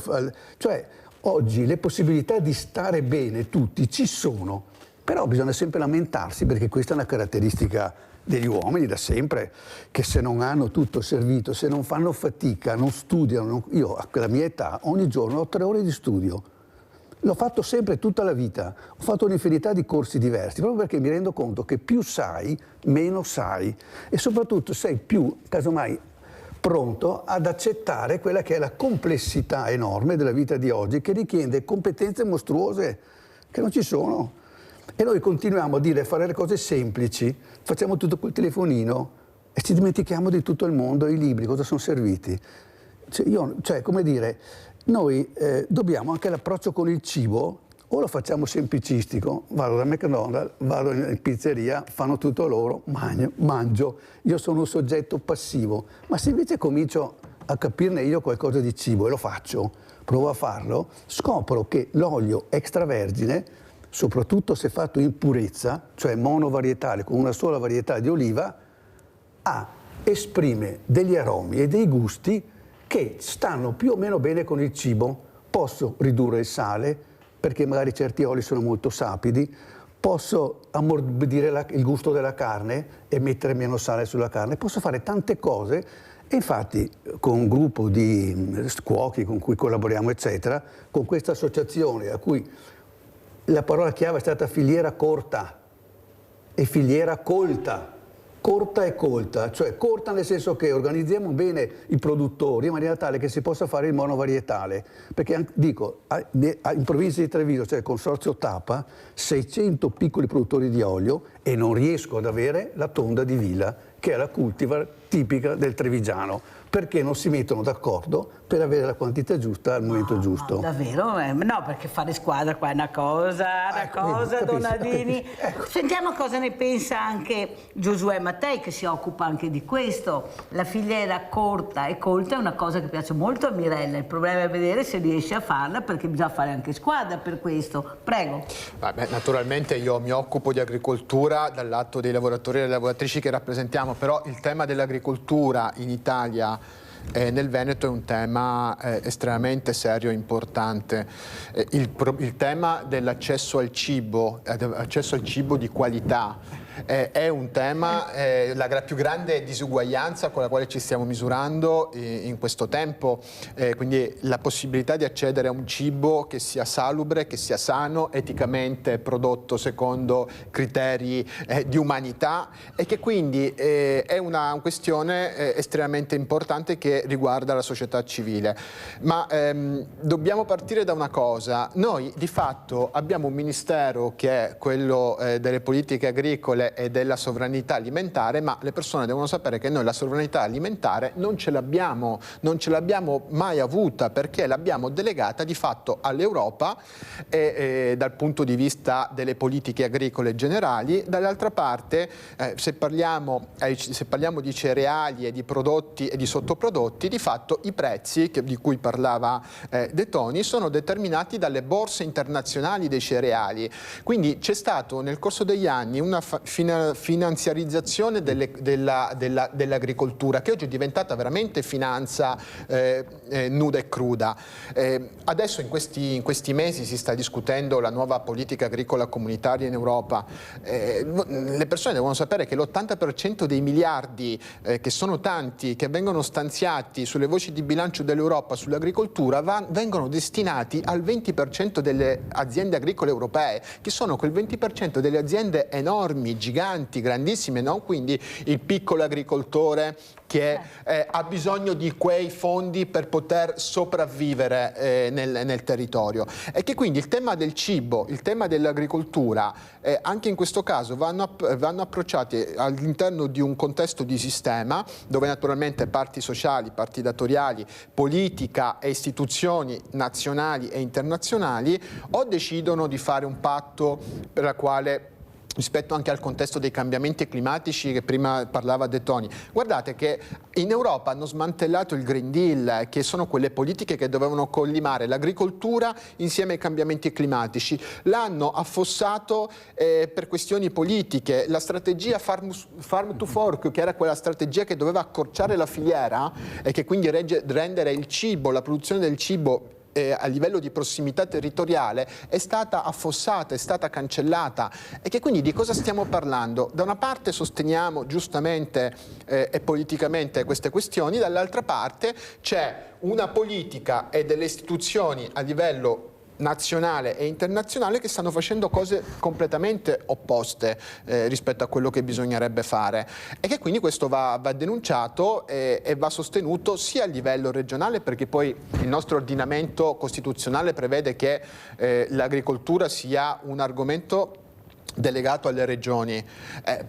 Cioè, oggi le possibilità di stare bene tutti ci sono, però bisogna sempre lamentarsi, perché questa è una caratteristica degli uomini da sempre, che se non hanno tutto servito, se non fanno fatica, non studiano. Io a quella mia età ogni giorno ho 3 ore di studio. L'ho fatto sempre tutta la vita, ho fatto un'infinità di corsi diversi, proprio perché mi rendo conto che più sai, meno sai, e soprattutto sei più, casomai, pronto ad accettare quella che è la complessità enorme della vita di oggi, che richiede competenze mostruose che non ci sono. E noi continuiamo a dire fare le cose semplici, facciamo tutto col telefonino e ci dimentichiamo di tutto il mondo, i libri, cosa sono serviti. Come dire, noi dobbiamo anche l'approccio con il cibo, o lo facciamo semplicistico, vado da McDonald's, vado in pizzeria, fanno tutto loro, mangio, io sono un soggetto passivo, ma se invece comincio a capirne io qualcosa di cibo e lo faccio, provo a farlo, scopro che l'olio extravergine, soprattutto se fatto in purezza, cioè monovarietale con una sola varietà di oliva, esprime degli aromi e dei gusti che stanno più o meno bene con il cibo. Posso ridurre il sale, perché magari certi oli sono molto sapidi, posso ammorbidire il gusto della carne e mettere meno sale sulla carne, posso fare tante cose. E infatti con un gruppo di cuochi con cui collaboriamo eccetera, con questa associazione a cui la parola chiave è stata filiera corta e filiera colta. Corta e colta, cioè corta nel senso che organizziamo bene i produttori in maniera tale che si possa fare il monovarietale, perché dico, in provincia di Treviso c'è il consorzio Tapa, 600 piccoli produttori di olio e non riesco ad avere la tonda di Villa, che è la cultivar tipica del trevigiano, perché non si mettono d'accordo per avere la quantità giusta al momento giusto. No, davvero? No, perché fare squadra qua è una cosa, Donadini. Ecco. Sentiamo cosa ne pensa anche Giosuè Mattei, che si occupa anche di questo. La filiera corta e colta è una cosa che piace molto a Mirella, il problema è vedere se riesce a farla, perché bisogna fare anche squadra per questo. Prego. Vabbè, naturalmente io mi occupo di agricoltura dal lato dei lavoratori e delle lavoratrici che rappresentiamo, però il tema dell'agricoltura in Italia nel Veneto è un tema estremamente serio e importante. Il tema dell'accesso al cibo di qualità è un tema, la più grande disuguaglianza con la quale ci stiamo misurando in questo tempo, quindi la possibilità di accedere a un cibo che sia salubre, che sia sano, eticamente prodotto secondo criteri di umanità e che quindi è una questione estremamente importante che riguarda la società civile. Ma dobbiamo partire da una cosa: noi di fatto abbiamo un ministero che è quello delle politiche agricole e della sovranità alimentare, ma le persone devono sapere che noi la sovranità alimentare non ce l'abbiamo mai avuta, perché l'abbiamo delegata di fatto all'Europa dal punto di vista delle politiche agricole generali. Dall'altra parte se parliamo di cereali e di prodotti e di sottoprodotti, di fatto i prezzi di cui parlava De Toni sono determinati dalle borse internazionali dei cereali, quindi c'è stato nel corso degli anni una finanziarizzazione dell'agricoltura che oggi è diventata veramente finanza nuda e cruda. Adesso in questi mesi si sta discutendo la nuova politica agricola comunitaria in Europa. Le persone devono sapere che l'80% dei miliardi, che sono tanti, che vengono stanziati sulle voci di bilancio dell'Europa sull'agricoltura vengono destinati al 20% delle aziende agricole europee, che sono quel 20% delle aziende enormi, giganti, grandissime, no? Quindi il piccolo agricoltore che ha bisogno di quei fondi per poter sopravvivere nel territorio, e che quindi il tema del cibo, il tema dell'agricoltura anche in questo caso vanno approcciati all'interno di un contesto di sistema dove naturalmente parti sociali, parti datoriali, politica e istituzioni nazionali e internazionali o decidono di fare un patto per la quale, rispetto anche al contesto dei cambiamenti climatici che prima parlava De Toni. Guardate che in Europa hanno smantellato il Green Deal, che sono quelle politiche che dovevano collimare l'agricoltura insieme ai cambiamenti climatici. L'hanno affossato per questioni politiche. La strategia Farm to Fork, che era quella strategia che doveva accorciare la filiera e che quindi rendere il cibo, la produzione del cibo a livello di prossimità territoriale, è stata affossata, è stata cancellata. E che quindi di cosa stiamo parlando? Da una parte sosteniamo giustamente e politicamente queste questioni, dall'altra parte c'è una politica e delle istituzioni a livello nazionale e internazionale che stanno facendo cose completamente opposte rispetto a quello che bisognerebbe fare, e che quindi questo va denunciato e va sostenuto sia a livello regionale, perché poi il nostro ordinamento costituzionale prevede che l'agricoltura sia un argomento delegato alle regioni.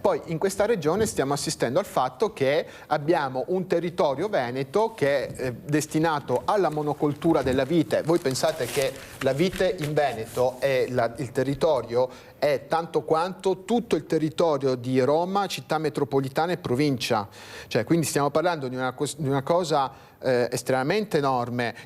Poi in questa regione stiamo assistendo al fatto che abbiamo un territorio veneto che è destinato alla monocoltura della vite. Voi pensate che la vite in Veneto e il territorio è tanto quanto tutto il territorio di Roma, città metropolitana e provincia. Cioè, quindi stiamo parlando di una cosa estremamente enorme.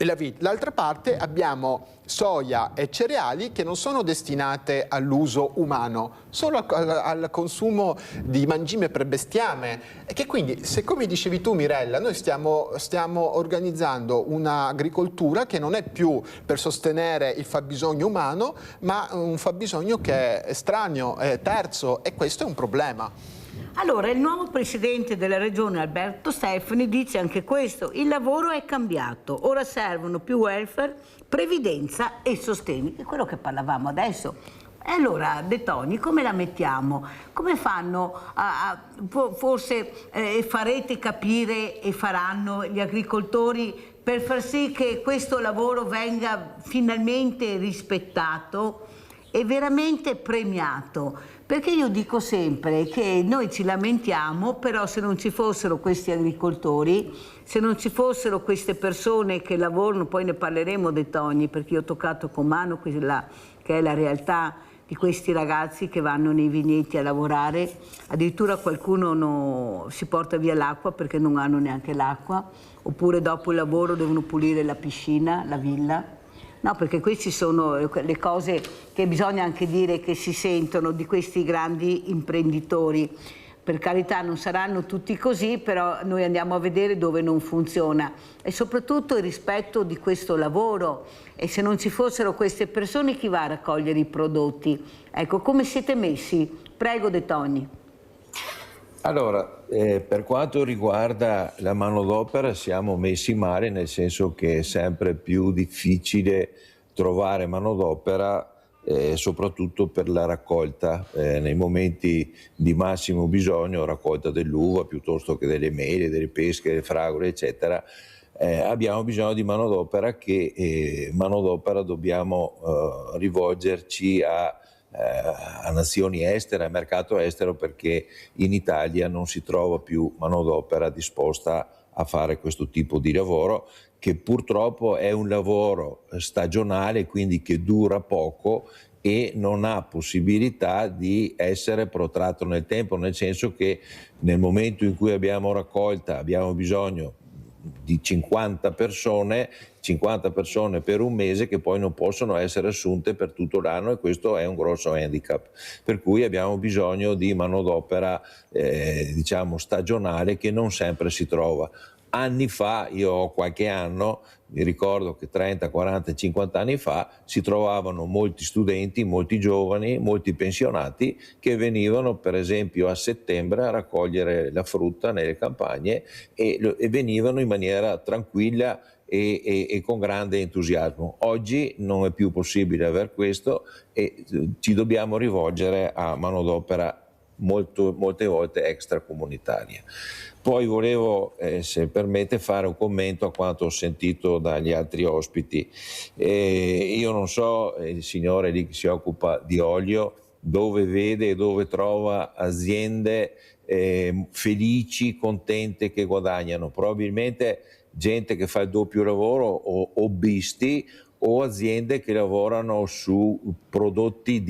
L'altra parte abbiamo soia e cereali che non sono destinate all'uso umano, solo al consumo di mangime per bestiame, e che quindi, se come dicevi tu Mirella, noi stiamo organizzando un'agricoltura che non è più per sostenere il fabbisogno umano, ma un fabbisogno che è estraneo, è terzo, e questo è un problema. Allora, il nuovo presidente della regione Alberto Stefani dice anche questo: il lavoro è cambiato, ora servono più welfare, previdenza e sostegni, è quello che parlavamo adesso. E allora, De Toni, come la mettiamo? Come fanno forse farete capire e faranno gli agricoltori per far sì che questo lavoro venga finalmente rispettato e veramente premiato? Perché io dico sempre che noi ci lamentiamo, però se non ci fossero questi agricoltori, se non ci fossero queste persone che lavorano, poi ne parleremo De Toni, perché io ho toccato con mano quella che è la realtà di questi ragazzi che vanno nei vigneti a lavorare, addirittura qualcuno si porta via l'acqua perché non hanno neanche l'acqua, oppure dopo il lavoro devono pulire la piscina, la villa. No, perché queste sono le cose che bisogna anche dire che si sentono di questi grandi imprenditori. Per carità non saranno tutti così, però noi andiamo a vedere dove non funziona, e soprattutto il rispetto di questo lavoro. E se non ci fossero queste persone, chi va a raccogliere i prodotti? Ecco, come siete messi? Prego De Toni. Allora, per quanto riguarda la manodopera siamo messi male, nel senso che è sempre più difficile trovare manodopera, soprattutto per la raccolta, nei momenti di massimo bisogno, raccolta dell'uva piuttosto che delle mele, delle pesche, delle fragole, eccetera. Abbiamo bisogno di manodopera, che manodopera dobbiamo rivolgerci a nazioni estere, a mercato estero, perché in Italia non si trova più manodopera disposta a fare questo tipo di lavoro, che purtroppo è un lavoro stagionale, quindi che dura poco e non ha possibilità di essere protratto nel tempo, nel senso che nel momento in cui abbiamo raccolta abbiamo bisogno di 50 persone per un mese, che poi non possono essere assunte per tutto l'anno, e questo è un grosso handicap, per cui abbiamo bisogno di manodopera diciamo stagionale, che non sempre si trova. Anni fa, io ho qualche anno, mi ricordo che 30, 40, 50 anni fa si trovavano molti studenti, molti giovani, molti pensionati che venivano per esempio a settembre a raccogliere la frutta nelle campagne e venivano in maniera tranquilla e con grande entusiasmo. Oggi non è più possibile aver questo e ci dobbiamo rivolgere a manodopera molte volte extracomunitaria. Poi volevo, se permette, fare un commento a quanto ho sentito dagli altri ospiti. Io non so, il signore lì che si occupa di olio, dove vede e dove trova aziende felici, contente, che guadagnano. Probabilmente gente che fa il doppio lavoro, o hobbisti, o aziende che lavorano su prodotti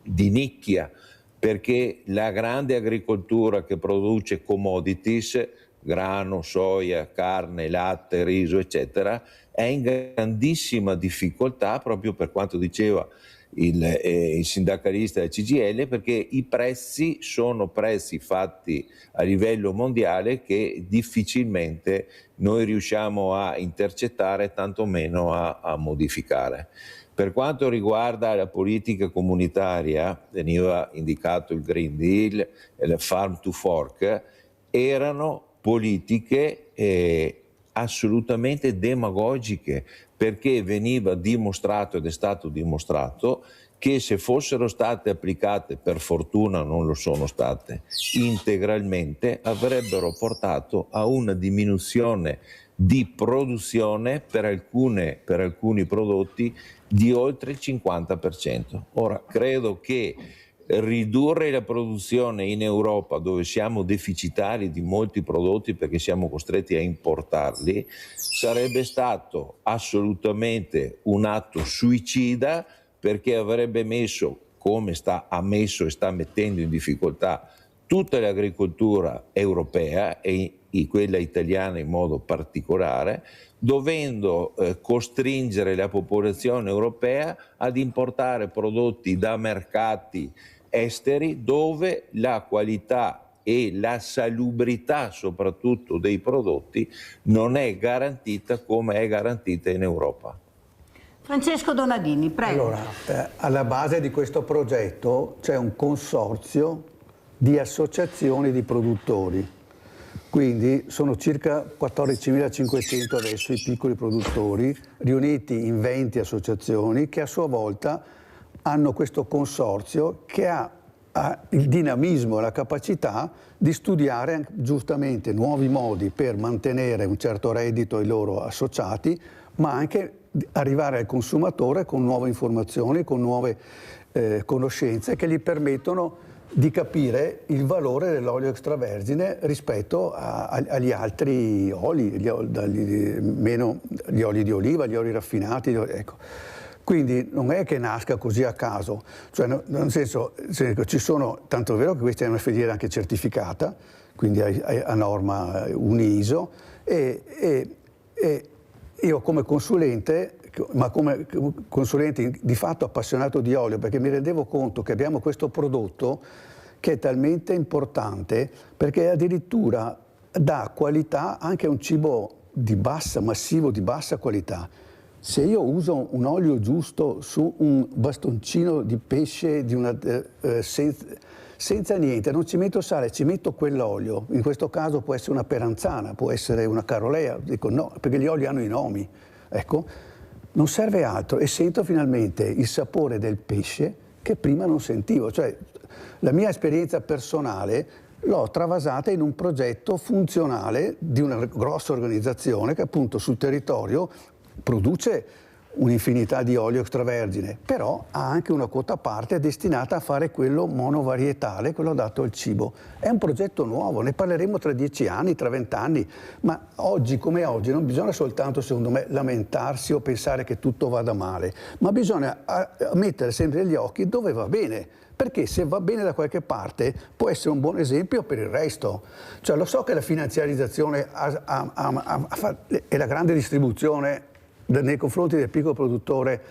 di nicchia, perché la grande agricoltura che produce commodities, grano, soia, carne, latte, riso, eccetera, è in grandissima difficoltà, proprio per quanto diceva il sindacalista del CGIL, perché i prezzi sono prezzi fatti a livello mondiale che difficilmente noi riusciamo a intercettare, tantomeno a modificare. Per quanto riguarda la politica comunitaria, veniva indicato il Green Deal e la Farm to Fork, erano politiche assolutamente demagogiche, perché veniva dimostrato, ed è stato dimostrato, che se fossero state applicate, per fortuna non lo sono state, integralmente, avrebbero portato a una diminuzione di produzione per alcuni prodotti di oltre il 50%. Ora, credo che ridurre la produzione in Europa, dove siamo deficitari di molti prodotti perché siamo costretti a importarli, sarebbe stato assolutamente un atto suicida, perché avrebbe messo, come ha messo e sta mettendo in difficoltà tutta l'agricoltura europea e quella italiana in modo particolare, dovendo costringere la popolazione europea ad importare prodotti da mercati esteri dove la qualità e la salubrità soprattutto dei prodotti non è garantita come è garantita in Europa. Francesco Donadini, prego. Allora, alla base di questo progetto c'è un consorzio di associazioni di produttori, quindi sono circa 14.500 adesso i piccoli produttori riuniti in 20 associazioni che a sua volta hanno questo consorzio che ha il dinamismo e la capacità di studiare giustamente nuovi modi per mantenere un certo reddito ai loro associati, ma anche arrivare al consumatore con nuove informazioni, con nuove conoscenze che gli permettono di capire il valore dell'olio extravergine rispetto agli altri oli, meno gli oli di oliva, gli oli raffinati, ecco. Quindi non è che nasca così a caso, cioè nel senso ci sono, tanto è vero che questa è una filiera anche certificata, quindi a norma UNISO, e io come consulente, ma come consulente di fatto appassionato di olio, perché mi rendevo conto che abbiamo questo prodotto che è talmente importante perché addirittura dà qualità anche a un cibo massivo di bassa qualità. Se io uso un olio giusto su un bastoncino di pesce senza niente, non ci metto sale, ci metto quell'olio, in questo caso può essere una peranzana, può essere una carolea, dico no, perché gli oli hanno i nomi, ecco, non serve altro e sento finalmente il sapore del pesce che prima non sentivo, cioè la mia esperienza personale l'ho travasata in un progetto funzionale di una grossa organizzazione che appunto sul territorio produce un'infinità di olio extravergine, però ha anche una quota parte destinata a fare quello monovarietale, quello adatto al cibo. È un progetto nuovo, ne parleremo tra 10 anni, tra 20 anni, ma oggi come oggi non bisogna soltanto, secondo me, lamentarsi o pensare che tutto vada male, ma bisogna mettere sempre gli occhi dove va bene, perché se va bene da qualche parte può essere un buon esempio per il resto. Cioè, lo so che la finanziarizzazione e la grande distribuzione nei confronti del piccolo produttore,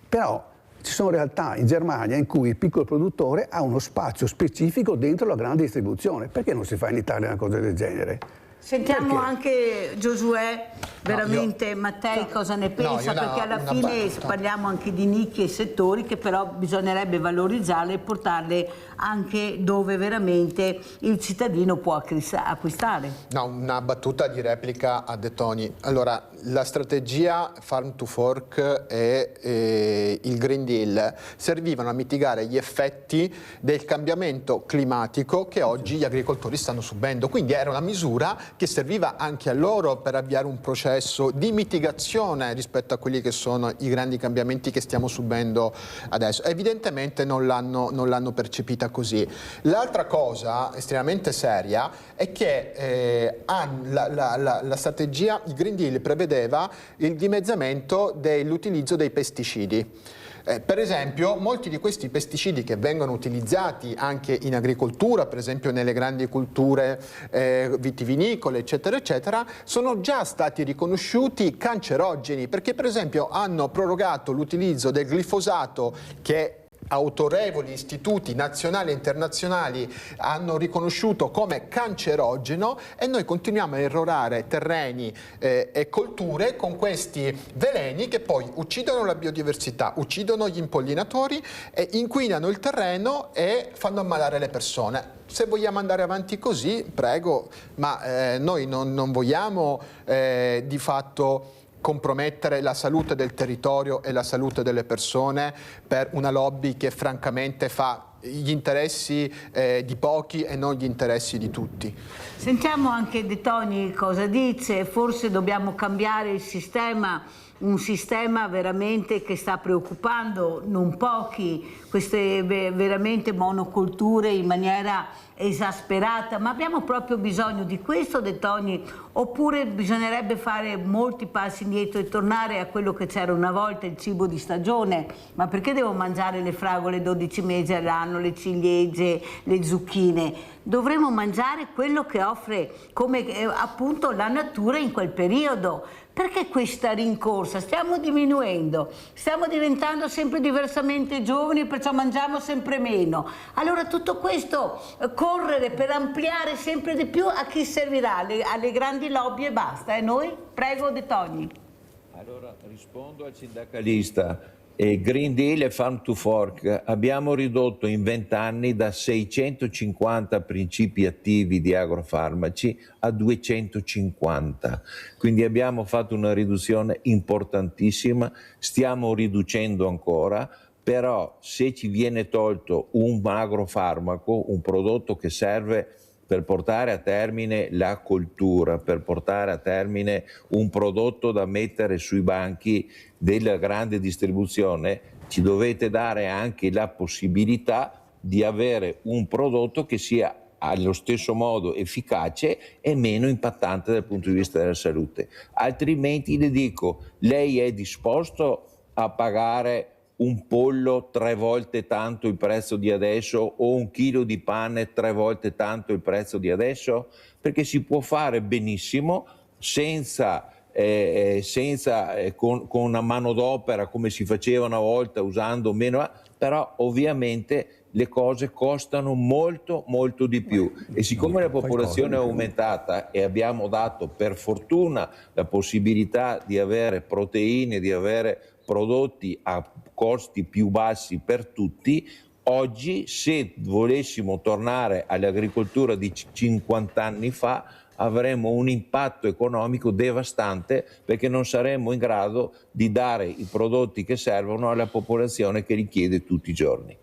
però ci sono realtà in Germania in cui il piccolo produttore ha uno spazio specifico dentro la grande distribuzione. Perché non si fa in Italia una cosa del genere? Sentiamo anche Giosuè, veramente Mattei cosa ne pensa, perché alla fine parliamo anche di nicchie e settori che però bisognerebbe valorizzarle e portarle anche dove veramente il cittadino può acquistare. No, una battuta di replica a De Toni. Allora, la strategia Farm to Fork e il Green Deal servivano a mitigare gli effetti del cambiamento climatico che oggi gli agricoltori stanno subendo, quindi era una misura che serviva anche a loro per avviare un processo di mitigazione rispetto a quelli che sono i grandi cambiamenti che stiamo subendo adesso. Evidentemente non l'hanno percepita così. L'altra cosa estremamente seria è che la strategia, il Green Deal prevedeva il dimezzamento dell'utilizzo dei pesticidi. Per esempio, molti di questi pesticidi che vengono utilizzati anche in agricoltura, per esempio nelle grandi culture vitivinicole, eccetera, eccetera, sono già stati riconosciuti cancerogeni, perché per esempio hanno prorogato l'utilizzo del glifosato che autorevoli istituti nazionali e internazionali hanno riconosciuto come cancerogeno, e noi continuiamo a errorare terreni e colture con questi veleni che poi uccidono la biodiversità, uccidono gli impollinatori, e inquinano il terreno e fanno ammalare le persone. Se vogliamo andare avanti così, prego, ma noi non vogliamo di fatto compromettere la salute del territorio e la salute delle persone per una lobby che francamente fa gli interessi di pochi e non gli interessi di tutti. Sentiamo anche De Toni cosa dice. Forse dobbiamo cambiare il sistema, un sistema veramente che sta preoccupando non pochi, queste veramente monocolture in maniera esasperata, ma abbiamo proprio bisogno di questo, De Toni, oppure bisognerebbe fare molti passi indietro e tornare a quello che c'era una volta, il cibo di stagione? Ma perché devo mangiare le fragole 12 mesi all'anno, le ciliegie, le zucchine? Dovremmo mangiare quello che offre come appunto la natura in quel periodo. Perché questa rincorsa? Stiamo diminuendo, stiamo diventando sempre diversamente giovani, perciò mangiamo sempre meno. Allora tutto questo correre per ampliare sempre di più a chi servirà? Alle grandi lobby e basta. E noi? Prego, De Toni. Allora rispondo al sindacalista. Green Deal e Farm to Fork abbiamo ridotto in 20 anni da 650 principi attivi di agrofarmaci a 250, quindi abbiamo fatto una riduzione importantissima, stiamo riducendo ancora, però se ci viene tolto un agrofarmaco, un prodotto che serve per portare a termine la coltura, per portare a termine un prodotto da mettere sui banchi della grande distribuzione, ci dovete dare anche la possibilità di avere un prodotto che sia allo stesso modo efficace e meno impattante dal punto di vista della salute. Altrimenti le dico, lei è disposto a pagare un pollo 3 volte tanto il prezzo di adesso o un chilo di pane 3 volte tanto il prezzo di adesso? Perché si può fare benissimo con una manodopera come si faceva una volta usando meno, però ovviamente le cose costano molto molto di più e siccome la popolazione è aumentata e abbiamo dato per fortuna la possibilità di avere proteine, di avere prodotti a costi più bassi per tutti, oggi se volessimo tornare all'agricoltura di 50 anni fa avremmo un impatto economico devastante perché non saremmo in grado di dare i prodotti che servono alla popolazione che li chiede tutti i giorni.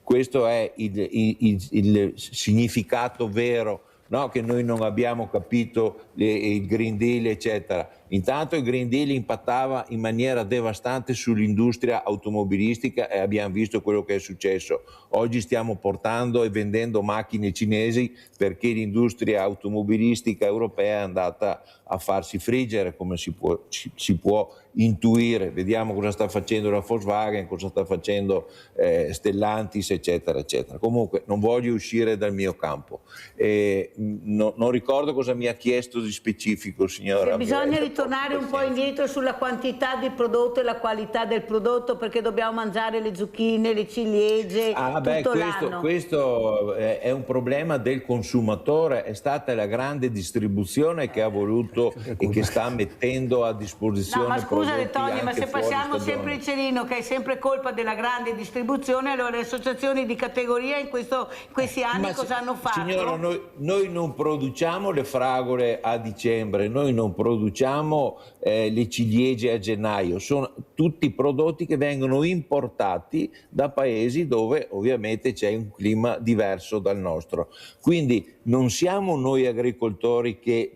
Questo è il significato vero, no? Che noi non abbiamo capito il Green Deal, eccetera. Intanto il Green Deal impattava in maniera devastante sull'industria automobilistica e abbiamo visto quello che è successo. Oggi stiamo portando e vendendo macchine cinesi perché l'industria automobilistica europea è andata a farsi friggere, come si può intuire. Vediamo cosa sta facendo la Volkswagen, cosa sta facendo Stellantis, eccetera, eccetera. Comunque non voglio uscire dal mio campo. Non ricordo cosa mi ha chiesto di specifico, signora. Bisogna ritornare un po' indietro sulla quantità di prodotto e la qualità del prodotto, perché dobbiamo mangiare le zucchine, le ciliegie tutto l'anno. Questo è un problema del consumatore, è stata la grande distribuzione che ha voluto e che sta mettendo a disposizione. No, ma scusa De Toni, ma se passiamo sempre il cerino che è sempre colpa della grande distribuzione, allora le associazioni di categoria in questi anni cosa hanno fatto? Signora, noi non produciamo le fragole a dicembre, noi non produciamo le ciliegie a gennaio, sono tutti prodotti che vengono importati da paesi dove ovviamente c'è un clima diverso dal nostro. Quindi non siamo noi agricoltori che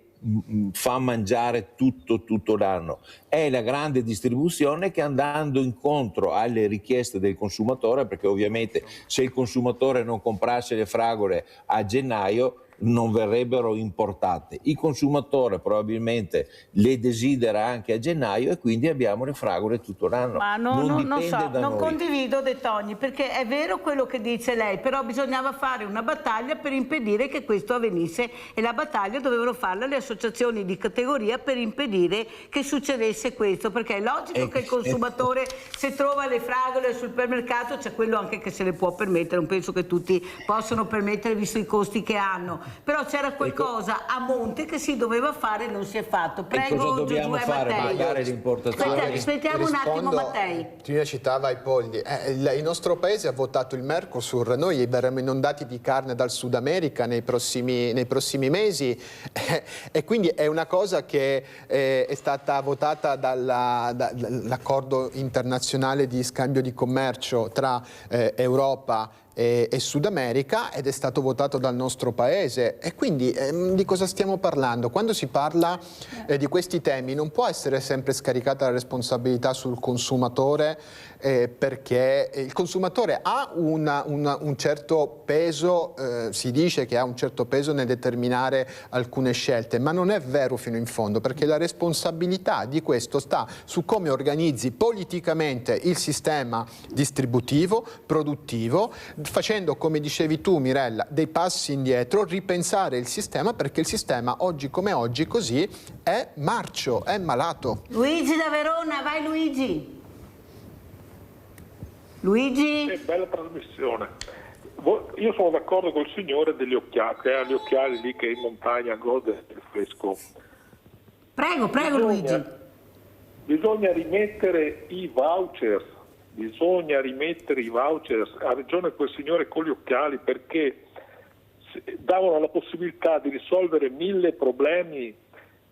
fa mangiare tutto l'anno, è la grande distribuzione che andando incontro alle richieste del consumatore, perché ovviamente se il consumatore non comprasse le fragole a gennaio non verrebbero importate. Il consumatore probabilmente le desidera anche a gennaio e quindi abbiamo le fragole tutto l'anno. Ma non condivido De Toni, perché è vero quello che dice lei, però bisognava fare una battaglia per impedire che questo avvenisse e la battaglia dovevano farla le associazioni di categoria per impedire che succedesse questo, perché è logico che il consumatore se trova le fragole al supermercato c'è quello anche che se le può permettere, non penso che tutti possano permettere visto i costi che hanno. Però c'era qualcosa a monte che si doveva fare e non si è fatto. Prego Giosuè Mattei. Aspettiamo un attimo Mattei. Tina citava i polli. Il nostro paese ha votato il Mercosur, noi verremo inondati di carne dal Sud America nei prossimi mesi e quindi è una cosa che è stata votata dall'accordo internazionale di scambio di commercio tra Europa e Sud America ed è stato votato dal nostro paese. E quindi di cosa stiamo parlando? Quando si parla di questi temi non può essere sempre scaricata la responsabilità sul consumatore, perché il consumatore ha un certo peso, si dice che ha un certo peso nel determinare alcune scelte, ma non è vero fino in fondo, perché la responsabilità di questo sta su come organizzi politicamente il sistema distributivo, produttivo, facendo, come dicevi tu Mirella, dei passi indietro, ripensare il sistema, perché il sistema oggi come oggi così è marcio, è malato. Luigi da Verona, vai Luigi. Luigi? Bella trasmissione. Io sono d'accordo col signore degli occhiali, che ha gli occhiali lì che in montagna gode del fresco. Prego, Luigi. Bisogna rimettere i vouchers. Ha ragione quel signore con gli occhiali, perché davano la possibilità di risolvere 1000 problemi.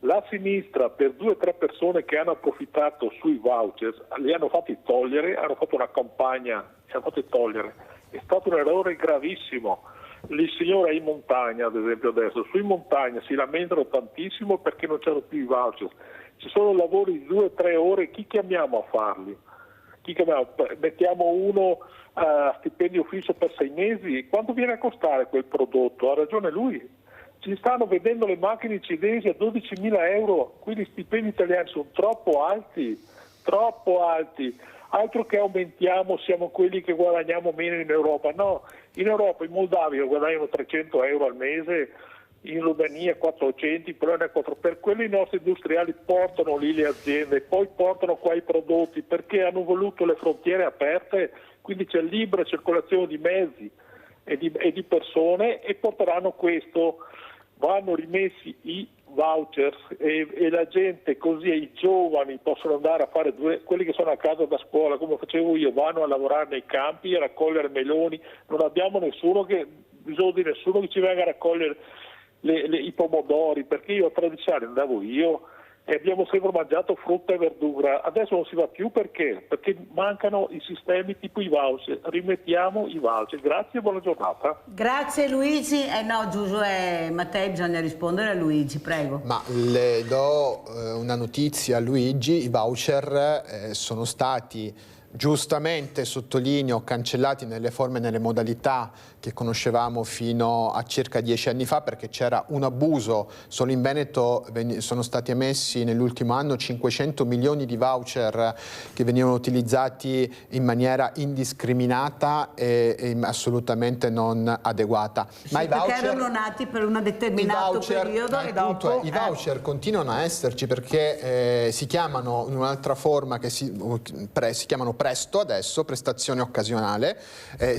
La sinistra, per 2 o 3 persone che hanno approfittato sui vouchers, li hanno fatti togliere, hanno fatto una campagna e hanno fatti togliere. È stato un errore gravissimo. Il signore è in montagna, ad esempio adesso, su in montagna si lamentano tantissimo perché non c'erano più i voucher. Ci sono lavori di 2 o 3 ore, chi chiamiamo a farli? Mettiamo uno a stipendio fisso per 6 mesi, quanto viene a costare quel prodotto? Ha ragione lui, ci stanno vendendo le macchine cinesi a 12.000 euro, quindi gli stipendi italiani sono troppo alti, altro che aumentiamo, siamo quelli che guadagniamo meno in Europa. No, in Europa, in Moldavia guadagnano 300 euro al mese, in Romania 400, per quello i nostri industriali portano lì le aziende, poi portano qua i prodotti, perché hanno voluto le frontiere aperte, quindi c'è libera circolazione di mezzi e di persone, e porteranno questo. Vanno rimessi i vouchers e la gente, così i giovani possono andare a fare quelli che sono a casa da scuola, come facevo io, vanno a lavorare nei campi, a raccogliere meloni. Non abbiamo bisogno di nessuno che ci venga a raccogliere i pomodori, perché io a 13 anni andavo io e abbiamo sempre mangiato frutta e verdura. Adesso non si va più, perché mancano i sistemi tipo i voucher. Rimettiamo i voucher. Grazie e buona giornata. Grazie Luigi. No, Giuseppe, Mattei, bisogna rispondere a Luigi, prego. Ma le do una notizia a Luigi: i voucher sono stati giustamente, sottolineo, cancellati nelle forme e nelle modalità che conoscevamo fino a circa 10 anni fa, perché c'era un abuso. Solo in Veneto sono stati emessi nell'ultimo anno 500 milioni di voucher che venivano utilizzati in maniera indiscriminata e assolutamente non adeguata. Ma perché erano nati per un determinato periodo e dopo... I voucher continuano a esserci, perché si chiamano in un'altra forma, che si chiamano presto adesso, prestazione occasionale,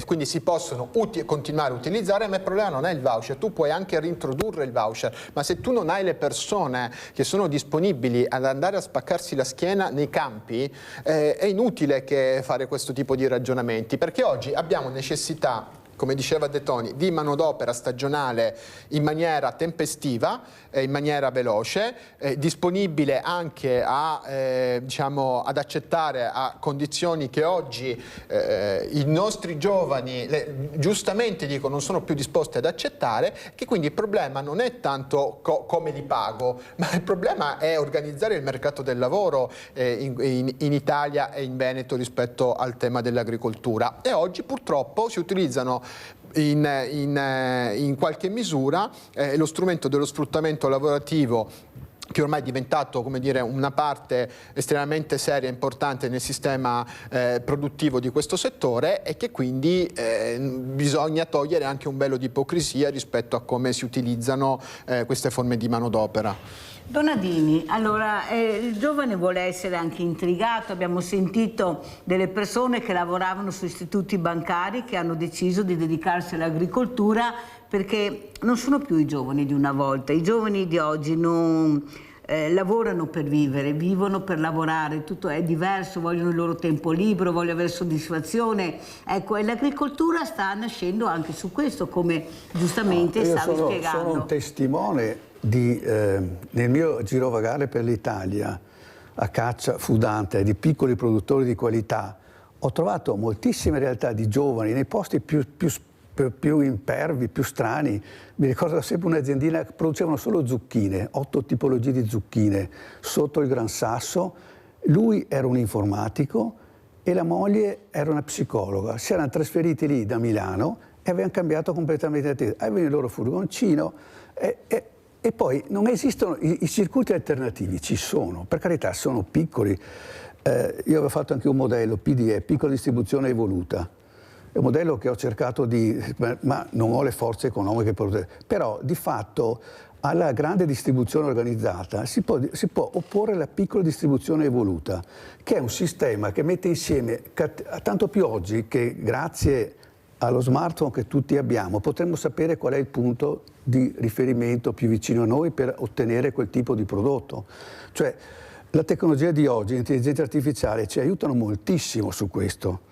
quindi si possono continuare a utilizzare, ma il problema non è il voucher. Tu puoi anche rintrodurre il voucher, ma se tu non hai le persone che sono disponibili ad andare a spaccarsi la schiena nei campi, è inutile che fare questo tipo di ragionamenti, perché oggi abbiamo necessità, come diceva De Toni, di manodopera stagionale in maniera tempestiva, in maniera veloce, disponibile anche ad accettare a condizioni che oggi i nostri giovani giustamente dicono non sono più disposti ad accettare, che quindi il problema non è tanto come li pago, ma il problema è organizzare il mercato del lavoro in Italia e in Veneto rispetto al tema dell'agricoltura. E oggi purtroppo si utilizzano in qualche misura lo strumento dello sfruttamento lavorativo, che ormai è diventato, come dire, una parte estremamente seria e importante nel sistema produttivo di questo settore, e che quindi bisogna togliere anche un velo di ipocrisia rispetto a come si utilizzano queste forme di manodopera. Donadini, allora il giovane vuole essere anche intrigato. Abbiamo sentito delle persone che lavoravano su istituti bancari che hanno deciso di dedicarsi all'agricoltura, perché non sono più i giovani di una volta. I giovani di oggi non lavorano per vivere, vivono per lavorare, tutto è diverso, vogliono il loro tempo libero, vogliono avere soddisfazione. Ecco, e l'agricoltura sta nascendo anche su questo, come giustamente stavi spiegando. Sono un testimone nel mio girovagare per l'Italia a caccia fudante di piccoli produttori di qualità. ho trovato moltissime realtà di giovani nei posti più impervi, più strani. Mi ricordo sempre un'aziendina che producevano solo zucchine, 8 tipologie di zucchine sotto il Gran Sasso. Lui era un informatico e la moglie era una psicologa. Si erano trasferiti lì da Milano e avevano cambiato completamente la testa. Avevano il loro furgoncino e poi non esistono i circuiti alternativi, ci sono, per carità, sono piccoli. Io avevo fatto anche un modello PDE, piccola distribuzione evoluta. È un modello che ho cercato ma non ho le forze economiche però di fatto alla grande distribuzione organizzata si può opporre la piccola distribuzione evoluta, che è un sistema che mette insieme, tanto più oggi che grazie allo smartphone che tutti abbiamo potremmo sapere qual è il punto di riferimento più vicino a noi per ottenere quel tipo di prodotto. Cioè, la tecnologia di oggi, l'intelligenza artificiale ci aiutano moltissimo su questo.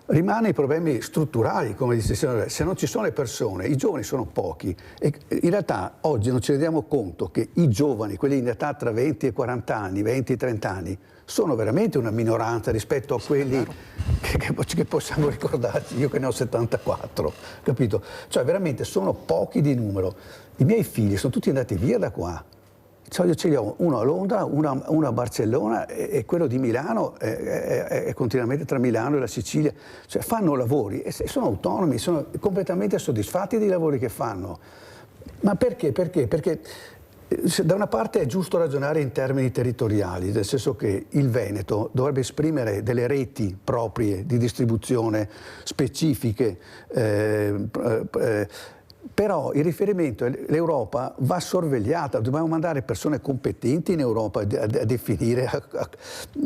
Rimane i problemi strutturali, come dice, se non ci sono le persone, i giovani sono pochi e in realtà oggi non ci rendiamo conto che i giovani, quelli in età tra 20 e 40 anni, 20 e 30 anni, sono veramente una minoranza rispetto a quelli che possiamo ricordarci, io che ne ho 74, capito? Cioè veramente sono pochi di numero. I miei figli sono tutti andati via da qua. Cioè io ce li ho uno a Londra, uno a Barcellona e quello di Milano è continuamente tra Milano e la Sicilia. Cioè fanno lavori e sono autonomi, sono completamente soddisfatti dei lavori che fanno. Ma perché? Perché da una parte è giusto ragionare in termini territoriali, nel senso che il Veneto dovrebbe esprimere delle reti proprie di distribuzione specifiche, però il riferimento, l'Europa va sorvegliata, dobbiamo mandare persone competenti in Europa a definire,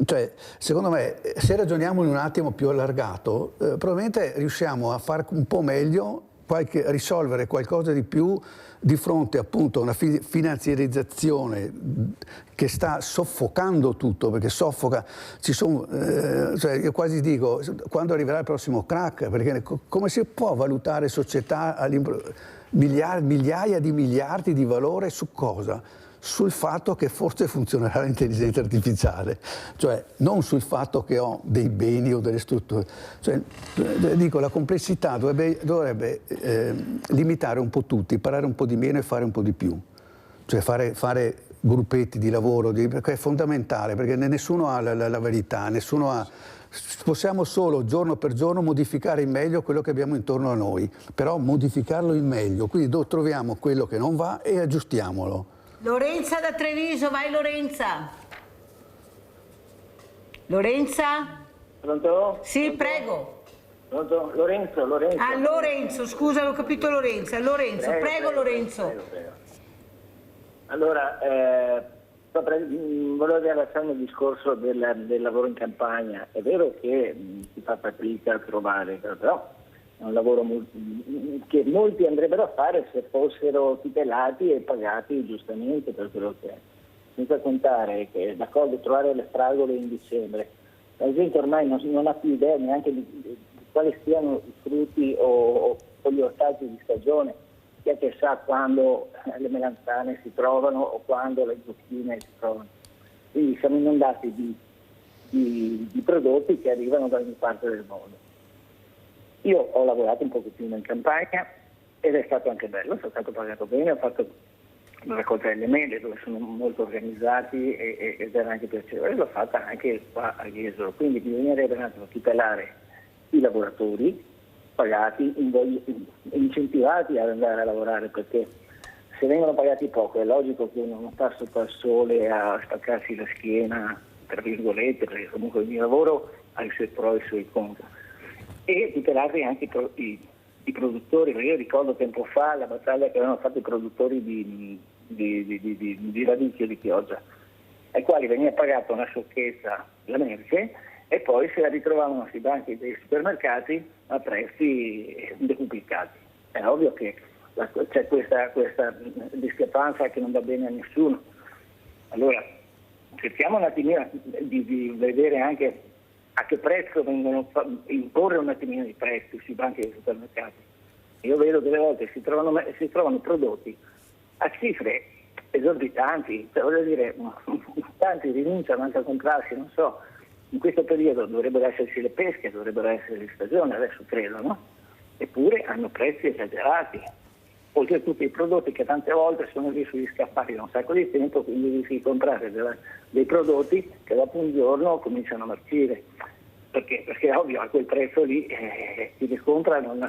cioè secondo me se ragioniamo in un attimo più allargato probabilmente riusciamo a fare un po' meglio, risolvere qualcosa di più di fronte appunto a una finanziarizzazione che sta soffocando tutto, perché soffoca, cioè io quasi dico quando arriverà il prossimo crack, perché come si può valutare società migliaia di miliardi di valore su cosa? Sul fatto che forse funzionerà l'intelligenza artificiale, cioè non sul fatto che ho dei beni o delle strutture. Cioè, dico, la complessità dovrebbe limitare un po' tutti, imparare un po' di meno e fare un po' di più. Cioè fare gruppetti di lavoro, perché è fondamentale, perché nessuno ha la verità, nessuno ha... Possiamo solo giorno per giorno modificare in meglio quello che abbiamo intorno a noi, però modificarlo in meglio, quindi troviamo quello che non va e aggiustiamolo. Lorenza da Treviso, vai Lorenza. Lorenza? Pronto? Sì, Pronto? Prego. Pronto? Lorenzo. Ah, Lorenzo, scusa, l'ho capito Lorenza. Lorenzo, prego Lorenzo. Prego. Allora, volevo riallacciare il discorso del lavoro in campagna. È vero che si fa fatica a trovare, però è un lavoro che molti andrebbero a fare se fossero tutelati e pagati giustamente per quello che è. Senza contare che d'accordo trovare le fragole in dicembre, la gente ormai non ha più idea neanche di quali siano i frutti o gli ortaggi di stagione, chi è che sa quando le melanzane si trovano o quando le zucchine si trovano. Quindi siamo inondati di prodotti che arrivano da ogni parte del mondo. Io ho lavorato un pochettino in campagna ed è stato anche bello, sono stato pagato bene, ho fatto la raccolta delle mele dove sono molto organizzati ed era anche piacevole, l'ho fatta anche qua a Jesolo, quindi bisognerebbe un attimo tutelare i lavoratori pagati, incentivati ad andare a lavorare, perché se vengono pagati poco è logico che uno non sta sotto al sole a staccarsi la schiena, tra virgolette, perché comunque il mio lavoro ha i suoi pro e i suoi contro. E tutelare anche i produttori, perché io ricordo tempo fa la battaglia che avevano fatto i produttori di radicchio di pioggia, ai quali veniva pagata una sciocchezza la merce e poi se la ritrovavano sui banchi dei supermercati a prezzi decuplicati. È ovvio che c'è questa discrepanza che non va bene a nessuno. Allora cerchiamo un attimino di vedere anche a che prezzo vengono imporre un attimino i prezzi sui banchi dei supermercati. Io vedo delle volte si trovano prodotti a cifre esorbitanti, cioè voglio dire, tanti rinunciano anche a comprarsi, non so, In questo periodo dovrebbero esserci le pesche, dovrebbero essere le stagioni, adesso credo, no? Eppure hanno prezzi esagerati. Oltretutto i prodotti che tante volte sono lì sugli scaffali da un sacco di tempo, quindi devi comprare dei prodotti che dopo un giorno cominciano a marcire. Perché ovvio a quel prezzo lì chi li compra non...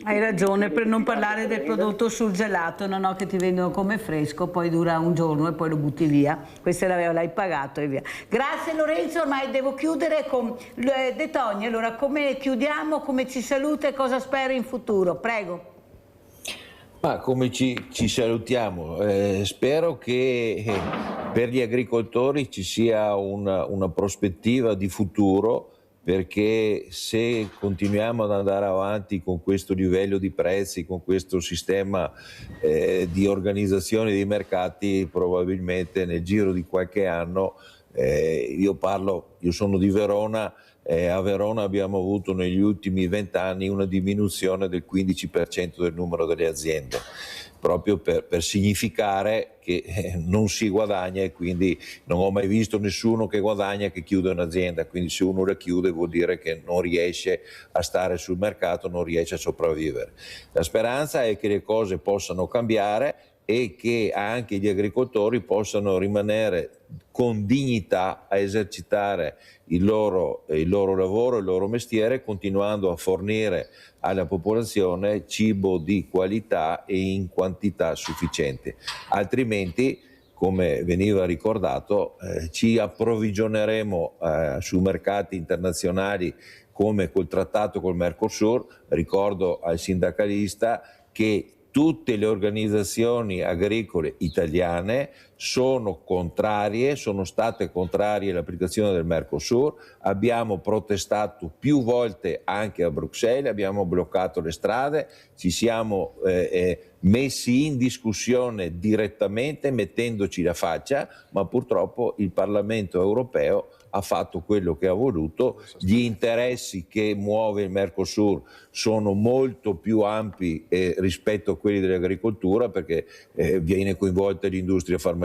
Hai ragione, per non parlare del prodotto surgelato, no, che ti vendono come fresco, poi dura un giorno e poi lo butti via. Questo l'hai pagato e via. Grazie Lorenzo, ormai devo chiudere con De Toni. Allora, come chiudiamo, come ci saluta e cosa spera in futuro? Prego. Ma come ci salutiamo? Spero che per gli agricoltori ci sia una prospettiva di futuro, perché se continuiamo ad andare avanti con questo livello di prezzi, con questo sistema di organizzazione dei mercati, probabilmente nel giro di qualche anno, io sono di Verona, a Verona abbiamo avuto negli ultimi 20 anni una diminuzione del 15% del numero delle aziende, proprio per significare che non si guadagna, e quindi non ho mai visto nessuno che guadagna che chiude un'azienda, quindi se uno la chiude vuol dire che non riesce a stare sul mercato, non riesce a sopravvivere. La speranza è che le cose possano cambiare e che anche gli agricoltori possano rimanere con dignità a esercitare il loro lavoro, il loro mestiere, continuando a fornire alla popolazione cibo di qualità e in quantità sufficiente. Altrimenti, come veniva ricordato, ci approvvigioneremo su mercati internazionali come col trattato col Mercosur. Ricordo al sindacalista che tutte le organizzazioni agricole italiane sono state contrarie all'applicazione del Mercosur. Abbiamo protestato più volte anche a Bruxelles, abbiamo bloccato le strade, ci siamo messi in discussione direttamente mettendoci la faccia, ma purtroppo il Parlamento europeo ha fatto quello che ha voluto. Gli interessi che muove il Mercosur sono molto più ampi rispetto a quelli dell'agricoltura, perché viene coinvolta l'industria farmaceutica,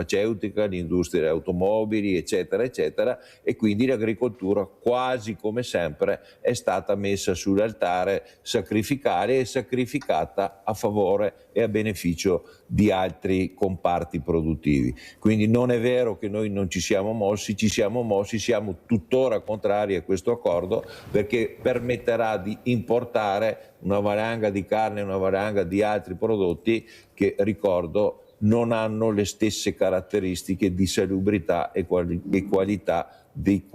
l'industria delle automobili, eccetera, eccetera, e quindi l'agricoltura quasi come sempre è stata messa sull'altare sacrificale e sacrificata a favore e a beneficio di altri comparti produttivi. Quindi non è vero che noi non ci siamo mossi, siamo tuttora contrari a questo accordo, perché permetterà di importare una valanga di carne e una valanga di altri prodotti che, ricordo, non hanno le stesse caratteristiche di salubrità e qualità di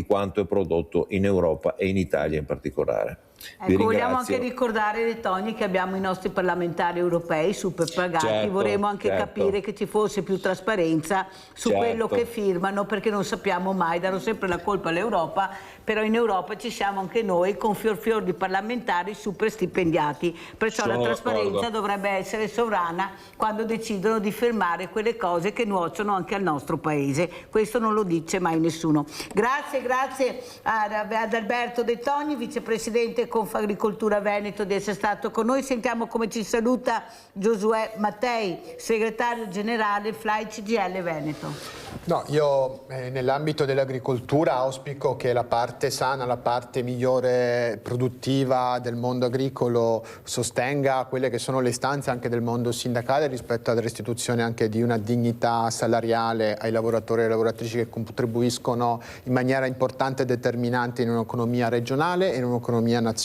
quanto è prodotto in Europa e in Italia in particolare. Ecco, vogliamo anche ricordare, De Toni, che abbiamo i nostri parlamentari europei super pagati. Certo, vorremmo anche capire che ci fosse più trasparenza su quello che firmano, perché non sappiamo mai, danno sempre la colpa all'Europa, però in Europa ci siamo anche noi con fior di parlamentari super stipendiati, perciò la trasparenza dovrebbe essere sovrana quando decidono di firmare quelle cose che nuociono anche al nostro paese. Questo non lo dice mai nessuno. Grazie ad Alberto De Toni, vicepresidente Confagricoltura Veneto, di essere stato con noi. Sentiamo come ci saluta Giosuè Mattei, segretario generale FLAI CGIL Veneto. No, io nell'ambito dell'agricoltura auspico che la parte sana, la parte migliore produttiva del mondo agricolo sostenga quelle che sono le istanze anche del mondo sindacale rispetto alla restituzione anche di una dignità salariale ai lavoratori e alle lavoratrici che contribuiscono in maniera importante e determinante in un'economia regionale e in un'economia nazionale,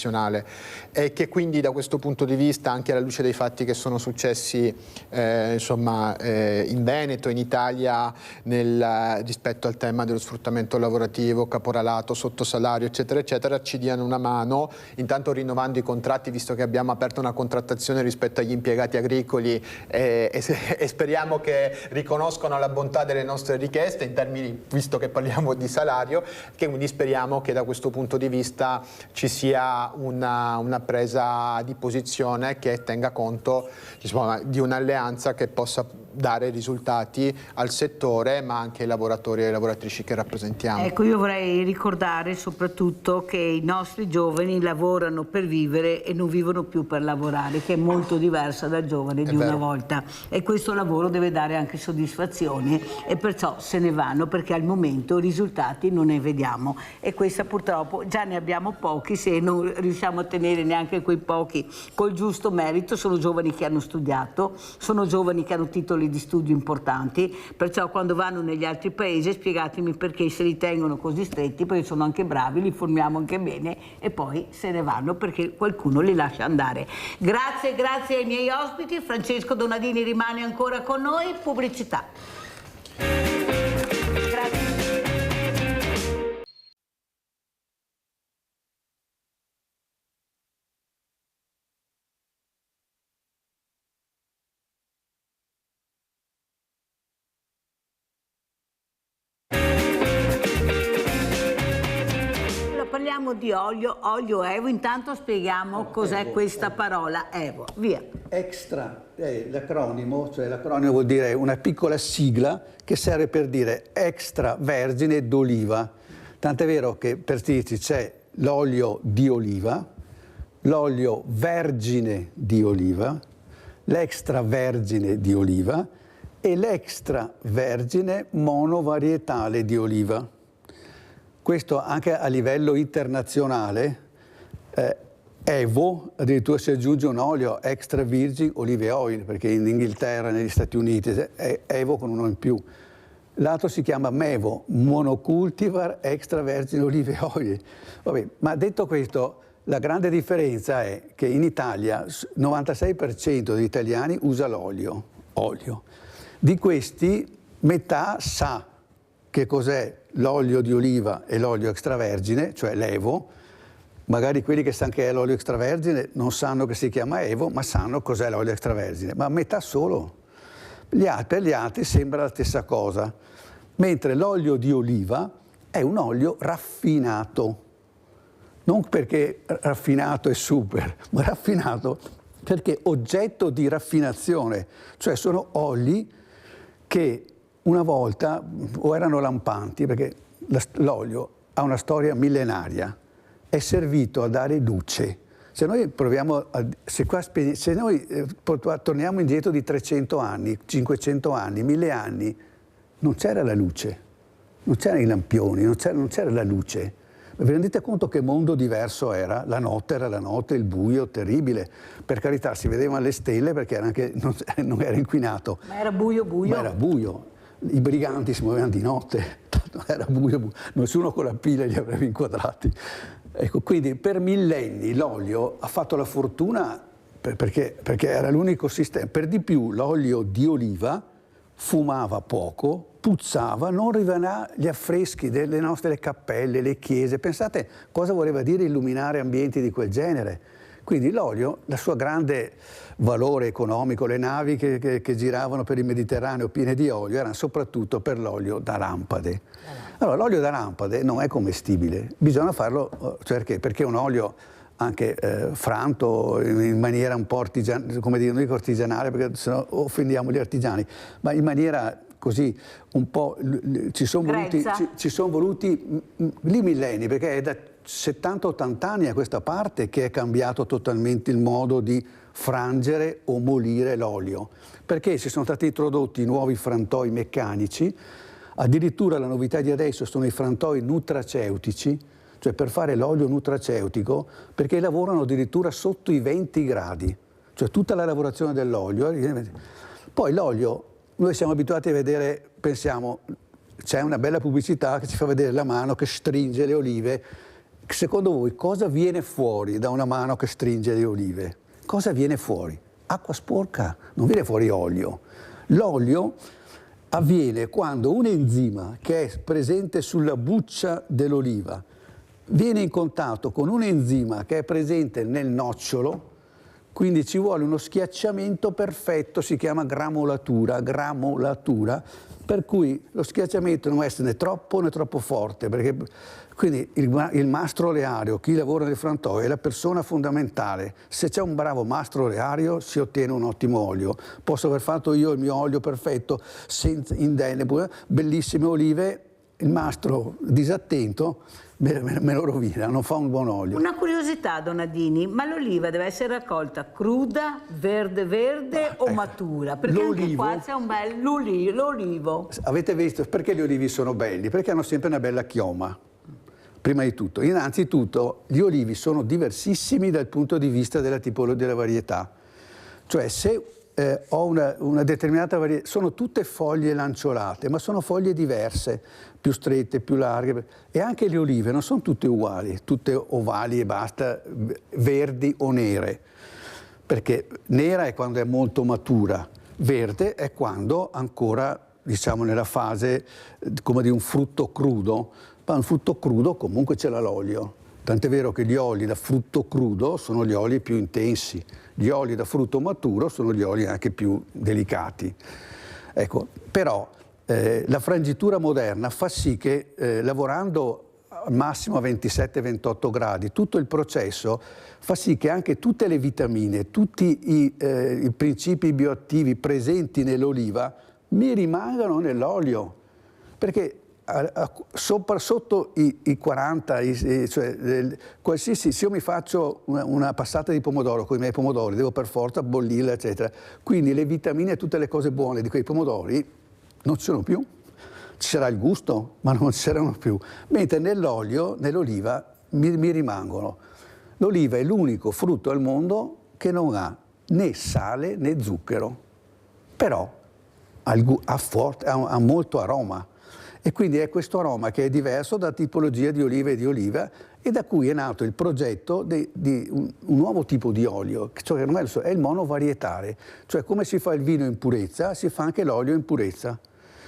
e che quindi da questo punto di vista, anche alla luce dei fatti che sono successi in Veneto, in Italia, rispetto al tema dello sfruttamento lavorativo, caporalato, sottosalario, eccetera, eccetera, ci diano una mano, intanto rinnovando i contratti, visto che abbiamo aperto una contrattazione rispetto agli impiegati agricoli, e speriamo che riconoscano la bontà delle nostre richieste in termini, visto che parliamo di salario, che quindi speriamo che da questo punto di vista ci sia una presa di posizione che tenga conto, insomma, di un'alleanza che possa dare risultati al settore, ma anche ai lavoratori e alle lavoratrici che rappresentiamo. Ecco, io vorrei ricordare soprattutto che i nostri giovani lavorano per vivere e non vivono più per lavorare, che è molto diversa dal giovane di una volta, e questo lavoro deve dare anche soddisfazione e perciò se ne vanno, perché al momento risultati non ne vediamo, e questa purtroppo già ne abbiamo pochi. Se non riusciamo a tenere neanche quei pochi col giusto merito, sono giovani che hanno studiato, sono giovani che hanno titoli di studio importanti, perciò quando vanno negli altri paesi spiegatemi perché se li tengono così stretti, perché sono anche bravi, li formiamo anche bene e poi se ne vanno perché qualcuno li lascia andare. Grazie, grazie ai miei ospiti. Francesco Donadini rimane ancora con noi. Pubblicità. Grazie. Parliamo di olio Evo, intanto spieghiamo cos'è questa parola Evo, via. Extra, l'acronimo, cioè l'acronimo vuol dire una piccola sigla che serve per dire extravergine d'oliva, tant'è vero che per dirci c'è l'olio di oliva, l'olio vergine di oliva, l'extravergine di oliva e l'extravergine monovarietale di oliva. Questo anche a livello internazionale, Evo, addirittura si aggiunge un olio extra virgin olive oil, perché in Inghilterra, negli Stati Uniti, è Evo con uno in più. L'altro si chiama MEVO, monocultivar extra virgin olive oil. Vabbè, ma detto questo, la grande differenza è che in Italia il 96% degli italiani usa l'olio. Di questi metà sa che cos'è l'olio di oliva e l'olio extravergine, cioè l'Evo. Magari quelli che sanno che è l'olio extravergine non sanno che si chiama Evo, ma sanno cos'è l'olio extravergine, ma metà solo. Per gli altri sembra la stessa cosa, mentre l'olio di oliva è un olio raffinato, non perché raffinato è super, ma raffinato perché oggetto di raffinazione, cioè sono oli che una volta o erano lampanti, perché l'olio ha una storia millenaria, è servito a dare luce. Se noi proviamo se noi torniamo indietro di 300 anni, 500 anni, 1000 anni, non c'era la luce, non c'erano i lampioni, non c'era la luce. Vi rendete conto che mondo diverso era? La notte era la notte, il buio terribile. Per carità, si vedevano le stelle perché era anche, non era inquinato. Ma era buio. Ma era buio. I briganti si muovevano di notte, era buio. Nessuno con la pila li avrebbe inquadrati. Ecco, quindi per millenni l'olio ha fatto la fortuna perché era l'unico sistema. Per di più l'olio di oliva fumava poco, puzzava, non rivelava gli affreschi delle nostre cappelle, le chiese. Pensate cosa voleva dire illuminare ambienti di quel genere. Quindi l'olio, il suo grande valore economico, le navi che giravano per il Mediterraneo piene di olio erano soprattutto per l'olio da lampade. Allora l'olio da lampade non è commestibile, bisogna farlo perché è un olio anche franto in maniera un po' artigianale, come dire, non dico artigianale perché sennò offendiamo gli artigiani, ma in maniera così un po' ci sono voluti lì millenni, perché è da 70-80 anni a questa parte che è cambiato totalmente il modo di frangere o molire l'olio, perché si sono stati introdotti nuovi frantoi meccanici, addirittura la novità di adesso sono i frantoi nutraceutici, cioè per fare l'olio nutraceutico, perché lavorano addirittura sotto i 20 gradi, cioè tutta la lavorazione dell'olio. Poi l'olio, noi siamo abituati a vedere, pensiamo, c'è una bella pubblicità che ci fa vedere la mano che stringe le olive. Secondo voi cosa viene fuori da una mano che stringe le olive? Cosa viene fuori? Acqua sporca, non viene fuori olio. L'olio avviene quando un enzima che è presente sulla buccia dell'oliva viene in contatto con un enzima che è presente nel nocciolo, Quindi ci vuole uno schiacciamento perfetto, si chiama gramolatura, per cui lo schiacciamento non deve essere né troppo forte, perché quindi il mastro oleario, chi lavora nel frantoio, è la persona fondamentale. Se c'è un bravo mastro oleario si ottiene un ottimo olio. Posso aver fatto io il mio olio perfetto, senza indenne, bellissime olive, il mastro disattento me lo rovina, non fa un buon olio. Una curiosità, Donadini, ma l'oliva deve essere raccolta cruda, verde o matura? Perché anche qua c'è un bel l'olivo. Avete visto perché gli olivi sono belli? Perché hanno sempre una bella chioma. Prima di tutto, innanzitutto gli olivi sono diversissimi dal punto di vista della tipologia della varietà. Cioè se ho una determinata varietà, sono tutte foglie lanciolate, ma sono foglie diverse, più strette, più larghe, e anche le olive non sono tutte uguali, tutte ovali e basta, verdi o nere, perché nera è quando è molto matura, verde è quando ancora, diciamo, nella fase come di un frutto crudo, ma un frutto crudo comunque ce l'ha l'olio. Tant'è vero che gli oli da frutto crudo sono gli oli più intensi, gli oli da frutto maturo sono gli oli anche più delicati. Ecco, però la frangitura moderna fa sì che lavorando al massimo a 27-28 gradi, tutto il processo fa sì che anche tutte le vitamine, tutti i principi bioattivi presenti nell'oliva mi rimangano nell'olio, perché sotto i 40, qualsiasi, se io mi faccio una passata di pomodoro con i miei pomodori, devo per forza bollirla, eccetera. Quindi le vitamine e tutte le cose buone di quei pomodori non ci sono più. Ci sarà il gusto, ma non ci saranno più. Mentre nell'olio, nell'oliva, mi rimangono. L'oliva è l'unico frutto al mondo che non ha né sale né zucchero, però ha molto aroma. E quindi è questo aroma che è diverso da tipologia di oliva e di oliva, e da cui è nato il progetto di un nuovo tipo di olio, cioè è il monovarietale. Cioè come si fa il vino in purezza, si fa anche l'olio in purezza.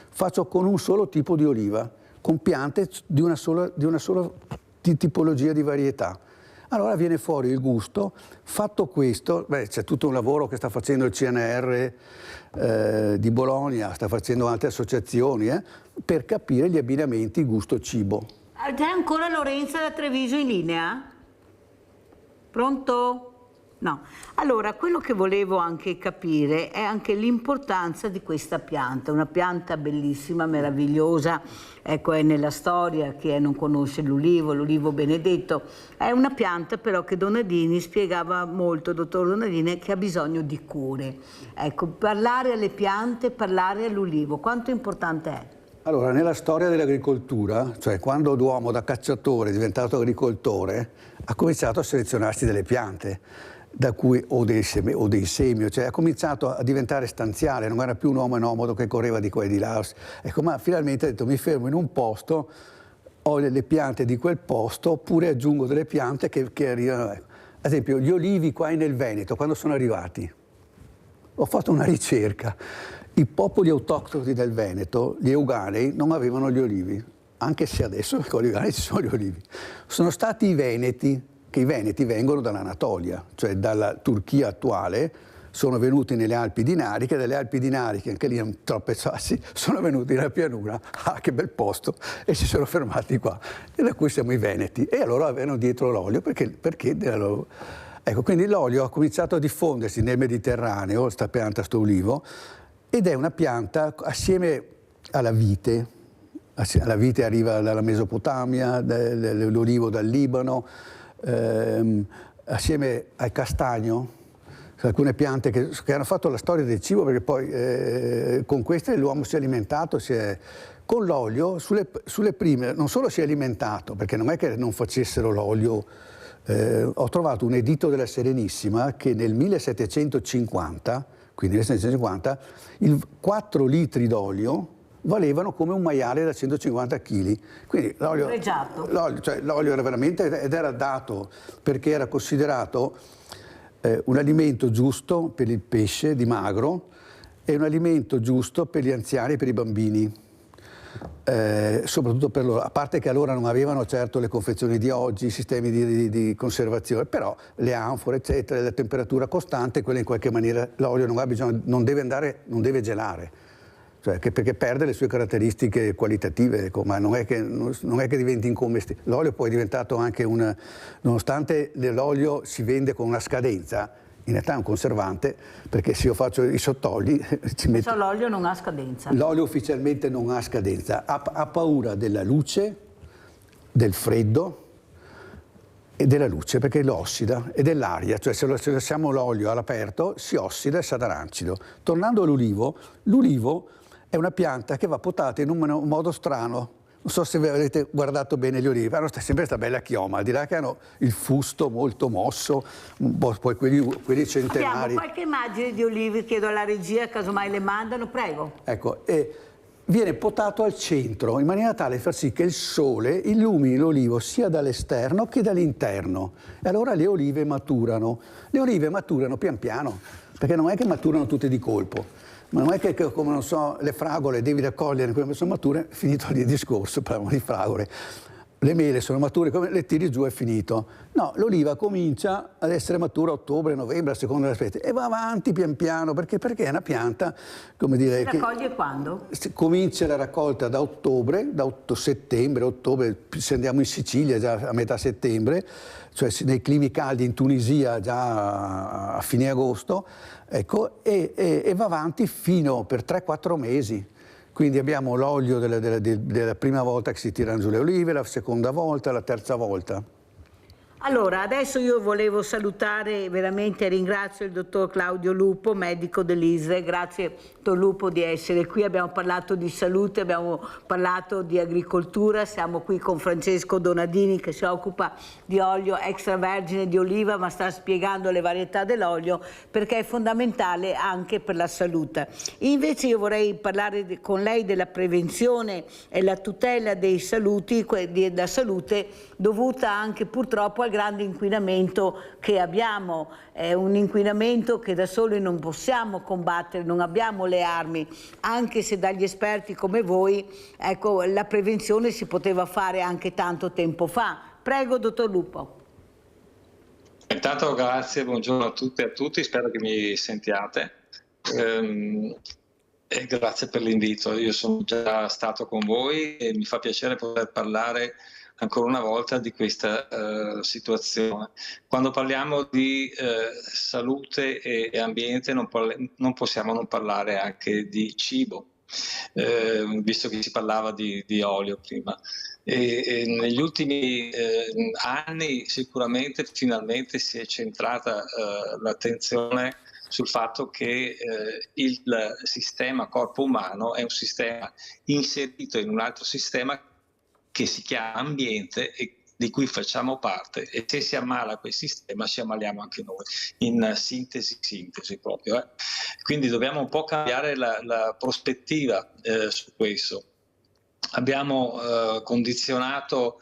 Faccio con un solo tipo di oliva, con piante di una sola tipologia di varietà. Allora viene fuori il gusto. Fatto questo, c'è tutto un lavoro che sta facendo il CNR di Bologna, sta facendo altre associazioni per capire gli abbinamenti gusto-cibo. C'è ancora Lorenza da Treviso in linea? Pronto? No. Allora, quello che volevo anche capire è anche l'importanza di questa pianta, una pianta bellissima, meravigliosa, ecco, è nella storia, chi non conosce l'ulivo benedetto, è una pianta però che Donadini spiegava molto, dottor Donadini, che ha bisogno di cure. Ecco, parlare alle piante, parlare all'ulivo, quanto importante è? Allora, nella storia dell'agricoltura, cioè quando l'uomo da cacciatore è diventato agricoltore, ha cominciato a selezionarsi delle piante, o dei semi, cioè ha cominciato a diventare stanziale, non era più un uomo enomodo che correva di qua e di là. Ecco, ma finalmente ha detto: mi fermo in un posto, ho le piante di quel posto, oppure aggiungo delle piante che arrivano. Ecco. Ad esempio, gli olivi qua nel Veneto, quando sono arrivati, ho fatto una ricerca. I popoli autoctoni del Veneto, gli Euganei, non avevano gli olivi, anche se adesso con gli Euganei ci sono gli olivi. Sono stati i Veneti, che i Veneti vengono dall'Anatolia, cioè dalla Turchia attuale, sono venuti nelle Alpi Dinariche, dalle Alpi Dinariche, anche lì hanno troppe sassi, sono venuti nella pianura, che bel posto, e si sono fermati qua. E da cui siamo i Veneti. E allora avevano dietro l'olio, perché ecco, quindi l'olio ha cominciato a diffondersi nel Mediterraneo, sta pianta, sto ulivo, ed è una pianta assieme alla vite. La vite arriva dalla Mesopotamia, l'olivo dal Libano, assieme al castagno, alcune piante che hanno fatto la storia del cibo, perché poi con queste l'uomo si è alimentato, con l'olio sulle prime non solo si è alimentato, perché non è che non facessero l'olio. Ho trovato un editto della Serenissima che nel 1750, quindi nel 1750, 4 litri d'olio valevano come un maiale da 150 kg. Quindi l'olio era veramente, ed era dato perché era considerato un alimento giusto per il pesce dimagro e un alimento giusto per gli anziani e per i bambini. soprattutto per loro, a parte che allora non avevano certo le confezioni di oggi, i sistemi di conservazione, però le anfore, eccetera, la temperatura costante, quella in qualche maniera l'olio non ha bisogno, non deve gelare. Cioè, perché perde le sue caratteristiche qualitative, ma non è che diventi incommestibile. L'olio poi è diventato anche nonostante l'olio si vende con una scadenza, in realtà è un conservante, perché se io faccio i sottoli ci metto... L'olio non ha scadenza. L'olio ufficialmente non ha scadenza, ha paura della luce, del freddo e della luce, perché lo ossida, e dell'aria, cioè se lasciamo l'olio all'aperto si ossida e sa da rancido. Tornando all'ulivo, l'ulivo è una pianta che va potata in un modo strano. Non so se avete guardato bene gli olivi, hanno sempre questa bella chioma, al di là che hanno il fusto molto mosso, poi quelli centenari. Abbiamo qualche immagine di olivi, chiedo alla regia, casomai le mandano, prego. Ecco, viene potato al centro, in maniera tale da far sì che il sole illumini l'olivo sia dall'esterno che dall'interno. E allora le olive maturano. Le olive maturano pian piano, perché non è che maturano tutte di colpo. Ma non è che, come non so, le fragole devi raccogliere quando sono mature, finito lì il discorso, parliamo di fragole. Le mele sono mature, come le tiri giù è finito. No, l'oliva comincia ad essere matura a ottobre, novembre, a seconda della specie, e va avanti pian piano, perché è una pianta, come dire... Si raccoglie quando? Comincia la raccolta da ottobre, settembre, se andiamo in Sicilia già a metà settembre, cioè nei climi caldi in Tunisia già a fine agosto, ecco, e va avanti fino per 3-4 mesi. Quindi abbiamo l'olio della prima volta che si tirano giù le olive, la seconda volta, la terza volta. Allora, adesso io volevo salutare, veramente ringrazio il dottor Claudio Lupo, medico dell'ISRE, grazie dottor Lupo di essere qui, abbiamo parlato di salute, abbiamo parlato di agricoltura, siamo qui con Francesco Donadini che si occupa di olio extravergine di oliva, ma sta spiegando le varietà dell'olio perché è fondamentale anche per la salute. Invece io vorrei parlare con lei della prevenzione e la tutela dei saluti, della salute dovuta anche purtroppo al grande inquinamento che abbiamo, è un inquinamento che da soli non possiamo combattere, non abbiamo le armi, anche se dagli esperti come voi, ecco, la prevenzione si poteva fare anche tanto tempo fa. Prego, dottor Lupo. Intanto grazie, buongiorno a tutte e a tutti, spero che mi sentiate. E grazie per l'invito, io sono già stato con voi e mi fa piacere poter parlare ancora una volta di questa situazione. Quando parliamo di salute e ambiente non possiamo non parlare anche di cibo, visto che si parlava di olio prima. E negli ultimi anni sicuramente finalmente si è centrata l'attenzione sul fatto che il sistema corpo umano è un sistema inserito in un altro sistema che si chiama ambiente e di cui facciamo parte, e se si ammala quel sistema ci ammaliamo anche noi, in sintesi proprio. Quindi dobbiamo un po' cambiare la prospettiva su questo. Abbiamo condizionato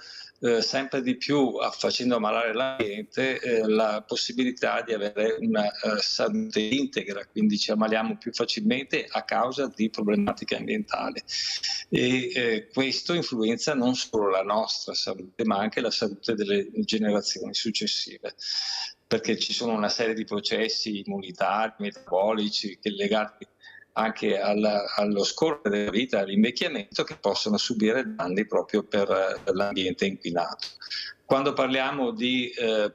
sempre di più, facendo ammalare l'ambiente, la possibilità di avere una salute integra, quindi ci ammaliamo più facilmente a causa di problematiche ambientali. E questo influenza non solo la nostra salute, ma anche la salute delle generazioni successive, perché ci sono una serie di processi immunitari, metabolici, che legati anche allo scorrere della vita, all'invecchiamento, che possono subire danni proprio per l'ambiente inquinato. Quando parliamo di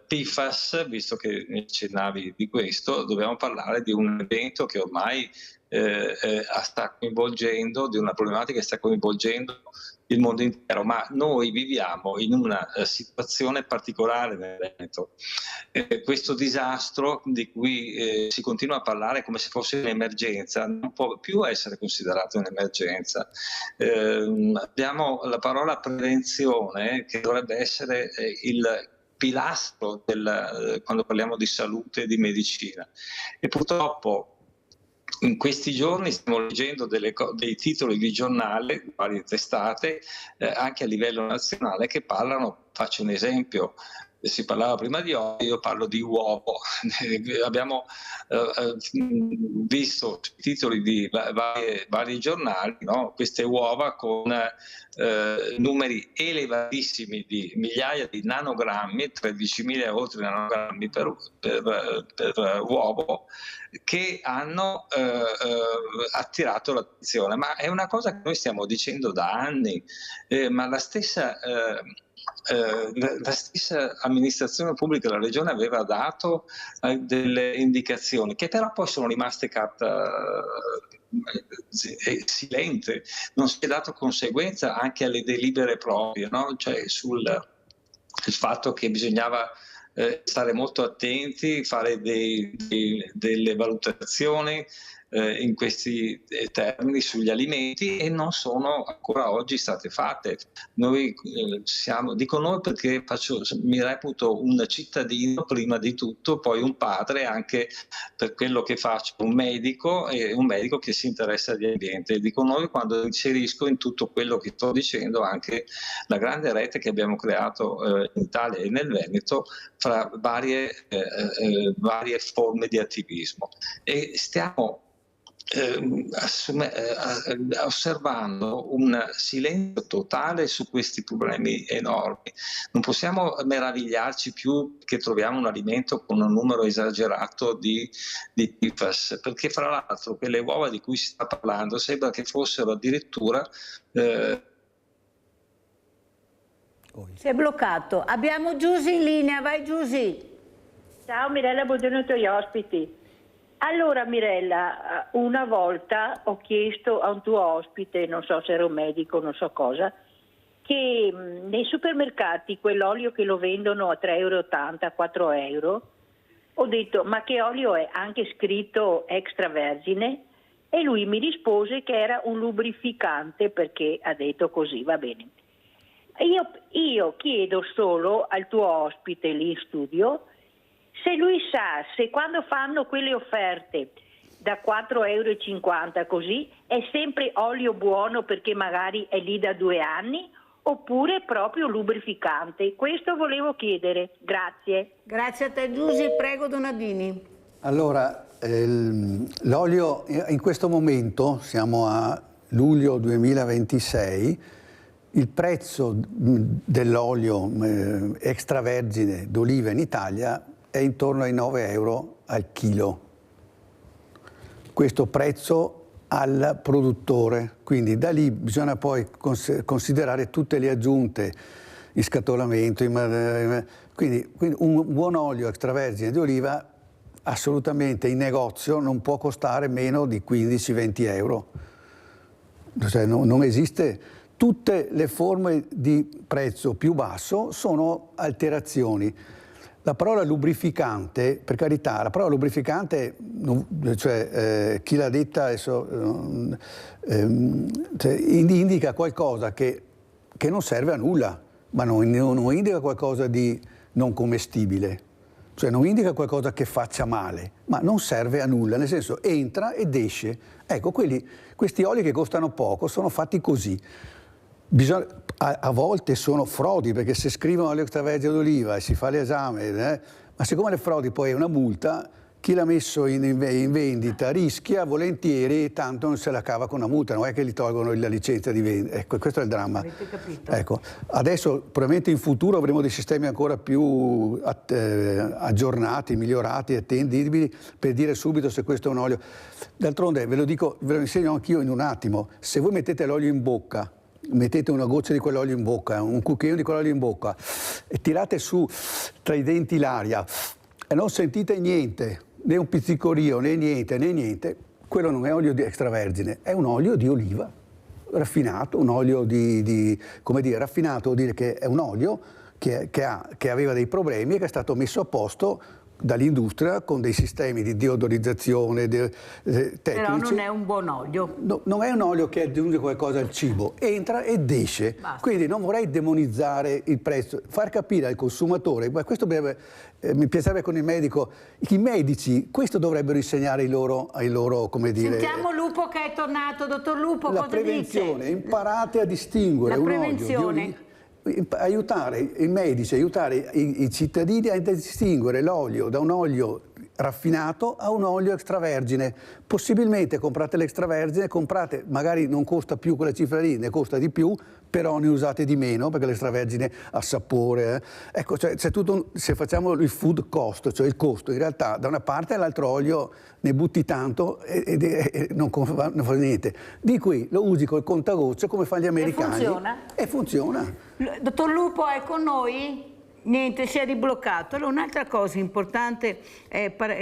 PFAS, visto che mi accennavi di questo, dobbiamo parlare di un evento che ormai sta coinvolgendo, di una problematica che sta coinvolgendo il mondo intero, ma noi viviamo in una situazione particolare nel Veneto. Questo disastro di cui si continua a parlare come se fosse un'emergenza non può più essere considerato un'emergenza. Abbiamo la parola prevenzione, che dovrebbe essere il pilastro quando parliamo di salute e di medicina, e purtroppo in questi giorni stiamo leggendo dei titoli di giornale, varie testate, anche a livello nazionale, che parlano, faccio un esempio si parlava prima di olio, io parlo di uovo. Abbiamo visto sui titoli di vari giornali, no? Queste uova con numeri elevatissimi di migliaia di nanogrammi, 13.000 e oltre nanogrammi per uovo, che hanno attirato l'attenzione. Ma è una cosa che noi stiamo dicendo da anni, ma la stessa amministrazione pubblica della regione aveva dato delle indicazioni che però poi sono rimaste carta silente, non si è dato conseguenza anche alle delibere proprie, no? Cioè il fatto che bisognava stare molto attenti, fare delle valutazioni in questi termini sugli alimenti, e non sono ancora oggi state fatte. Noi dico noi perché mi reputo un cittadino prima di tutto, poi un padre anche per quello che faccio, un medico, e un medico che si interessa di ambiente. Dico noi quando inserisco in tutto quello che sto dicendo anche la grande rete che abbiamo creato in Italia e nel Veneto fra varie forme di attivismo, e stiamo osservando un silenzio totale su questi problemi enormi. Non possiamo meravigliarci più che troviamo un alimento con un numero esagerato di PFAS, perché fra l'altro quelle uova di cui si sta parlando sembra che fossero addirittura si è bloccato. Abbiamo Giusy in linea, vai Giusy. Ciao Mirella, buongiorno ai tuoi ospiti. Allora Mirella, una volta ho chiesto a un tuo ospite, non so se era un medico, non so cosa, che nei supermercati quell'olio che lo vendono a 3,80 €, 4 €, ho detto ma che olio è? Anche scritto extravergine, e lui mi rispose che era un lubrificante, perché ha detto così, va bene. Io chiedo solo al tuo ospite lì in studio se lui sa se quando fanno quelle offerte da 4,50 € così è sempre olio buono perché magari è lì da 2 anni, oppure proprio lubrificante. Questo volevo chiedere. Grazie. Grazie a te Giusy, prego Donadini. Allora, l'olio in questo momento, siamo a luglio 2026, il prezzo dell'olio extravergine d'oliva in Italia è intorno ai 9 € al chilo. Questo prezzo al produttore, quindi da lì bisogna poi considerare tutte le aggiunte, il scatolamento, quindi un buon olio extravergine di oliva assolutamente in negozio non può costare meno di 15-20 €. Cioè non esiste. Tutte le forme di prezzo più basso sono alterazioni. La parola lubrificante, per carità, la parola lubrificante, cioè chi l'ha detta adesso, indica qualcosa che non serve a nulla, ma non indica qualcosa di non commestibile, cioè non indica qualcosa che faccia male, ma non serve a nulla, nel senso entra ed esce. Ecco, questi oli che costano poco sono fatti così. A volte sono frodi, perché se scrivono olio extravergine d'oliva e si fa l'esame, ma siccome le frodi poi è una multa, chi l'ha messo in vendita rischia volentieri, tanto non se la cava con una multa, non è che gli tolgono la licenza di vendita. Ecco, questo è il dramma. Avete capito? Ecco, adesso probabilmente in futuro avremo dei sistemi ancora più aggiornati, migliorati, attendibili per dire subito se questo è un olio. D'altronde ve lo insegno anch'io in un attimo. Se voi mettete l'olio in bocca, mettete una goccia di quell'olio in bocca, un cucchiaino di quell'olio in bocca e tirate su tra i denti l'aria e non sentite niente, né un pizzicorio, né niente, quello non è olio di extravergine, è un olio di oliva raffinato, un olio come dire, raffinato vuol dire che è un olio che aveva dei problemi e che è stato messo a posto dall'industria con dei sistemi di deodorizzazione tecnici. Però non è un buon olio. No, non è un olio che aggiunge qualcosa al cibo, entra ed esce. Basta. Quindi non vorrei demonizzare il prezzo, far capire al consumatore, ma questo mi piacerebbe con il medico, i medici questo dovrebbero insegnare ai loro come dire. Sentiamo Lupo che è tornato, dottor Lupo, la cosa prevenzione, dice? Imparate a distinguere la un prevenzione. olio aiutare i medici, aiutare i cittadini a distinguere l'olio da un olio raffinato a un olio extravergine. Possibilmente comprate l'extravergine, comprate, magari non costa più quella cifra lì, ne costa di più, però ne usate di meno perché l'extravergine ha sapore. Ecco, cioè, c'è tutto se facciamo il food cost, cioè il costo, in realtà da una parte all'altro olio ne butti tanto e non fa niente. Di qui lo usi col contagocce come fanno gli americani. E funziona? E funziona. Dottor Lupo è con noi? Niente, si è ribloccato. Allora, un'altra cosa importante,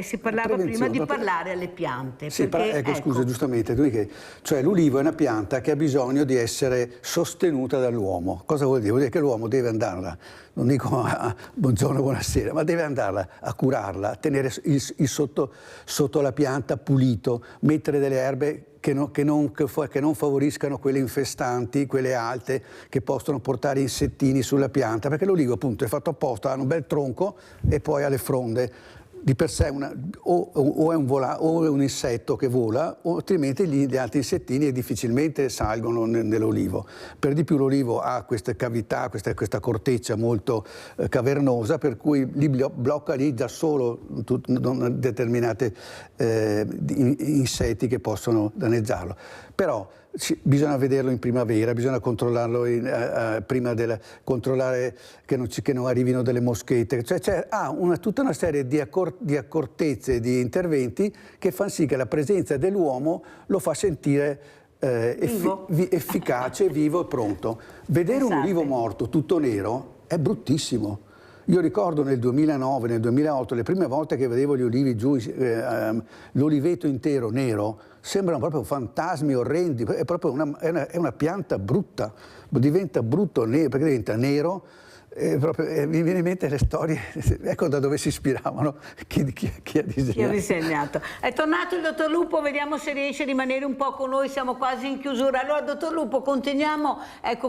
si parlava prima di parlare alle piante. Sì, perché, ecco, scusa, giustamente, cioè l'ulivo è una pianta che ha bisogno di essere sostenuta dall'uomo. Cosa vuol dire? Vuol dire che l'uomo deve andarla, non dico buongiorno, buonasera, ma deve andarla a curarla, a tenere il sotto la pianta pulito, mettere delle erbe che non favoriscano quelle infestanti, quelle alte, che possono portare insettini sulla pianta, perché l'olivo appunto è fatto apposta, ha un bel tronco e poi ha le fronde. Di per sé o è un insetto che vola, o altrimenti gli altri insettini difficilmente salgono nell'olivo. Per di più l'olivo ha queste cavità, questa corteccia molto cavernosa, per cui li blocca lì da solo determinate insetti che possono danneggiarlo. Però bisogna vederlo in primavera, bisogna controllarlo controllare che non arrivino delle moschette, cioè ha tutta una serie di accortezze, di interventi che fanno sì che la presenza dell'uomo lo fa sentire efficace, vivo e pronto. Vedere un olivo morto tutto nero è bruttissimo. Io ricordo nel 2009, nel 2008, le prime volte che vedevo gli olivi giù, l'oliveto intero nero, sembrano proprio fantasmi orrendi, è proprio una pianta brutta, diventa brutto perché diventa nero. Mi viene in mente le storie, ecco da dove si ispiravano chi ha disegnato. Chi ha disegnato. È tornato il dottor Lupo, vediamo se riesce a rimanere un po' con noi, siamo quasi in chiusura. Allora, dottor Lupo, continuiamo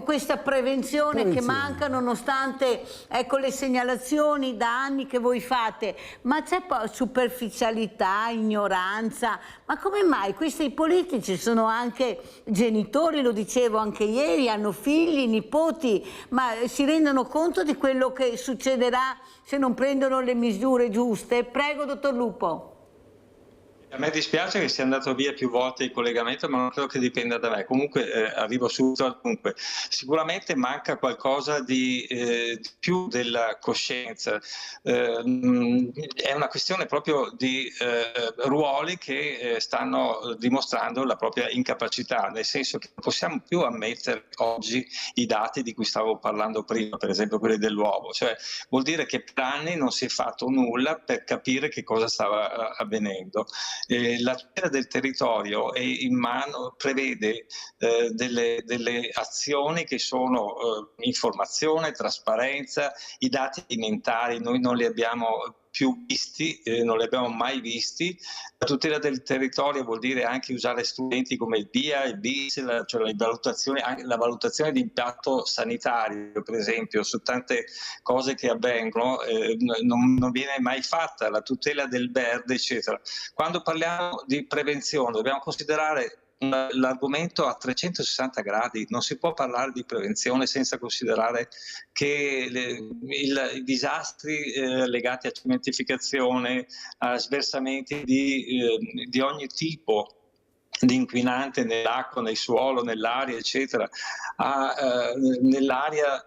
questa prevenzione che manca nonostante le segnalazioni da anni che voi fate, ma c'è poi superficialità, ignoranza, ma come mai questi politici sono anche genitori, lo dicevo anche ieri, hanno figli, nipoti, ma si rendono conto di quello che succederà se non prendono le misure giuste? Prego, dottor Lupo. A me dispiace che sia andato via più volte il collegamento, ma non credo che dipenda da me. Comunque arrivo subito al dunque. Sicuramente manca qualcosa di più della coscienza. È una questione proprio di ruoli che stanno dimostrando la propria incapacità, nel senso che non possiamo più ammettere oggi i dati di cui stavo parlando prima, per esempio quelli dell'uovo. Cioè, vuol dire che per anni non si è fatto nulla per capire che cosa stava avvenendo. La tutela del territorio prevede delle azioni che sono informazione, trasparenza, i dati alimentari noi non li abbiamo più visti, non li abbiamo mai visti. La tutela del territorio vuol dire anche usare strumenti come il BIA, il BIS, cioè anche la valutazione di impatto sanitario, per esempio, su tante cose che avvengono, non viene mai fatta, la tutela del verde, eccetera. Quando parliamo di prevenzione dobbiamo considerare l'argomento a 360 gradi, non si può parlare di prevenzione senza considerare che i disastri legati a cementificazione, a sversamenti di ogni tipo di inquinante nell'acqua, nel suolo, nell'aria, eccetera. Nell'aria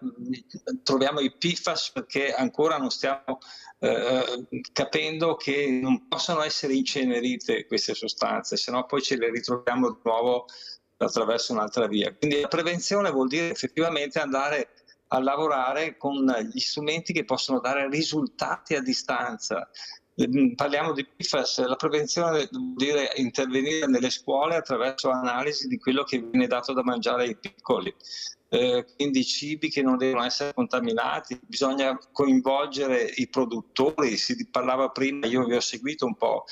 troviamo i PFAS perché ancora non stiamo capendo che non possono essere incenerite queste sostanze, se no poi ce le ritroviamo di nuovo attraverso un'altra via. Quindi la prevenzione vuol dire effettivamente andare a lavorare con gli strumenti che possono dare risultati a distanza. Parliamo di PFAS, la prevenzione vuol dire intervenire nelle scuole attraverso analisi di quello che viene dato da mangiare ai piccoli. Quindi cibi che non devono essere contaminati, bisogna coinvolgere i produttori, si parlava prima, io vi ho seguito un po'.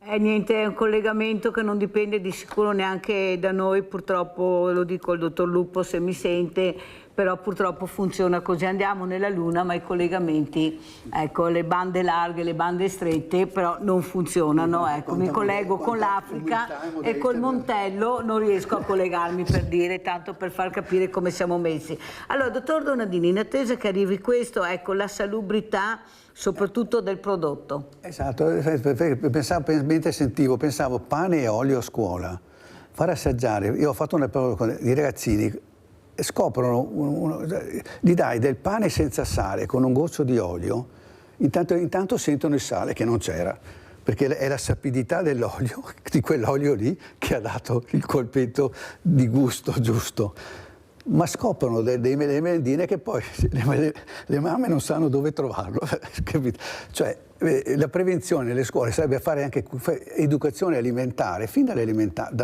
Niente, è un collegamento che non dipende di sicuro neanche da noi, purtroppo lo dico al dottor Lupo se mi sente, però purtroppo funziona così, andiamo nella Luna ma i collegamenti, ecco, le bande larghe, le bande strette però non funzionano, ecco, mi collego con l'Africa e col Montello non riesco a collegarmi, per dire, tanto per far capire come siamo messi. Allora, dottor Donadini, in attesa che arrivi questo, ecco, la salubrità soprattutto del prodotto. Esatto, pensavo, mentre sentivo, pensavo pane e olio a scuola, fare assaggiare, io ho fatto una prova con i ragazzini, scoprono, gli dai del pane senza sale con un goccio di olio, intanto sentono il sale che non c'era, perché è la sapidità dell'olio, di quell'olio lì, che ha dato il colpetto di gusto giusto. Ma scoprono delle merendine che poi le mamme non sanno dove trovarlo. Cioè, la prevenzione nelle scuole sarebbe fare anche educazione alimentare fin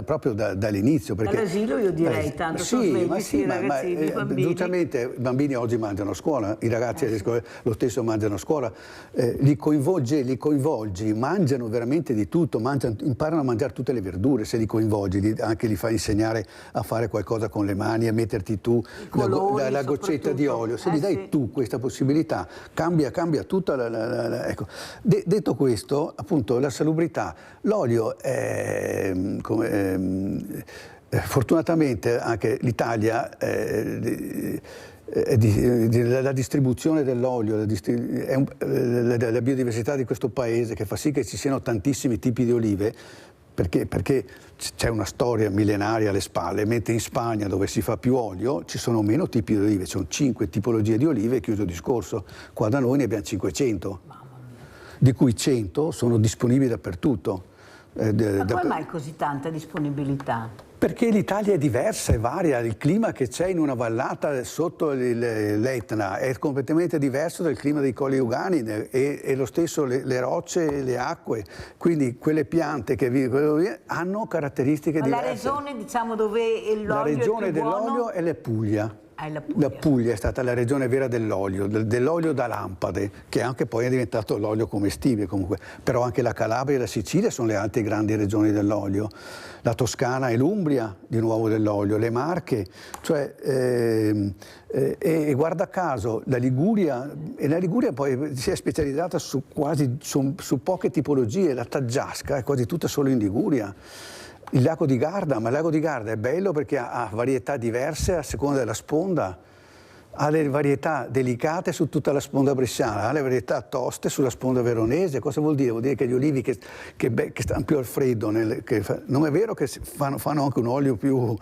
proprio dall'inizio. Dall'asilo io direi, tanto sì, ma sì, i ragazzini, i bambini. Giustamente i bambini oggi mangiano a scuola, i ragazzi alle scuole lo stesso mangiano a scuola, li coinvolgi, mangiano veramente di tutto, imparano a mangiare tutte le verdure se li coinvolgi, anche li fai insegnare a fare qualcosa con le mani, a metterti tu la goccetta di olio, se gli dai tu questa possibilità cambia tutta ecco. Detto questo, appunto, la salubrità, l'olio fortunatamente anche l'Italia la distribuzione dell'olio, la biodiversità di questo paese che fa sì che ci siano tantissimi tipi di olive, perché c'è una storia millenaria alle spalle, mentre in Spagna, dove si fa più olio, ci sono meno tipi di olive, ci sono 5 tipologie di olive, chiuso il discorso. Qua da noi ne abbiamo 500, di cui 100 sono disponibili dappertutto. Ma come mai così tanta disponibilità? Perché l'Italia è diversa, è varia, il clima che c'è in una vallata sotto l'Etna è completamente diverso dal clima dei Colli Euganei e lo stesso le rocce e le acque, quindi quelle piante che vivono lì hanno caratteristiche diverse. La regione, diciamo, dove l'olio La regione dell'olio è la Puglia. La Puglia è stata la regione vera dell'olio da lampade, che anche poi è diventato l'olio commestibile comunque, però anche la Calabria e la Sicilia sono le altre grandi regioni dell'olio, la Toscana e l'Umbria di nuovo dell'olio, le Marche, cioè, e guarda caso la Liguria poi si è specializzata su poche tipologie, la Taggiasca è quasi tutta solo in Liguria. Il lago di Garda, ma il lago di Garda è bello perché ha varietà diverse a seconda della sponda, ha le varietà delicate su tutta la sponda bresciana, ha le varietà toste sulla sponda veronese. Cosa vuol dire? Vuol dire che gli olivi che stanno più al freddo, non è vero che fanno anche un olio più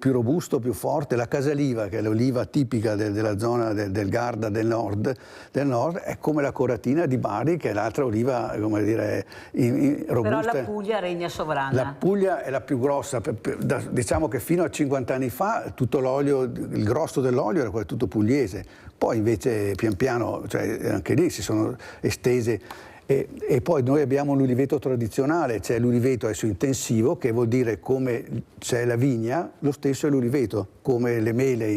robusto, più forte. La Casaliva, che è l'oliva tipica della zona del Garda del nord, è come la Coratina di Bari, che è l'altra oliva, come dire, robusta. Però la Puglia regna sovrana. La Puglia è la più grossa, diciamo che fino a 50 anni fa tutto l'olio, il grosso dell'olio era tutto pugliese, poi invece pian piano, cioè, anche lì si sono estese. E poi noi abbiamo l'uliveto tradizionale, c'è l'uliveto adesso intensivo, che vuol dire come c'è la vigna, lo stesso è l'uliveto, come le mele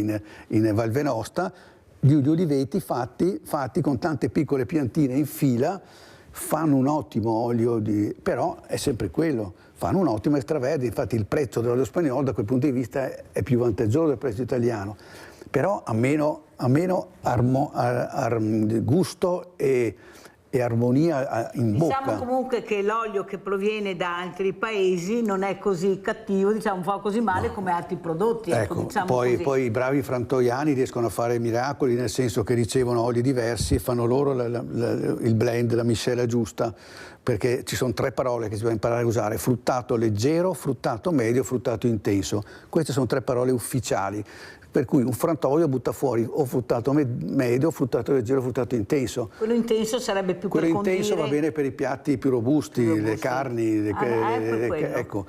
in Val Venosta, gli uliveti fatti con tante piccole piantine in fila, fanno un ottimo olio, però è sempre quello, fanno un ottimo extraverde, infatti il prezzo dell'olio spagnolo da quel punto di vista è più vantaggioso del prezzo italiano, però ha meno gusto e armonia in bocca. Diciamo comunque che l'olio che proviene da altri paesi non è così cattivo, diciamo, non fa così male come altri prodotti. Ecco, diciamo poi i bravi frantoiani riescono a fare miracoli, nel senso che ricevono oli diversi e fanno loro il blend, la miscela giusta, perché ci sono 3 parole che si deve imparare a usare: fruttato leggero, fruttato medio, fruttato intenso. Queste sono 3 parole ufficiali. Per cui un frantoio butta fuori o fruttato medio, fruttato leggero, fruttato intenso. Quello intenso sarebbe più quello per condire. Intenso va bene per i piatti più robusti, le carni. Ecco.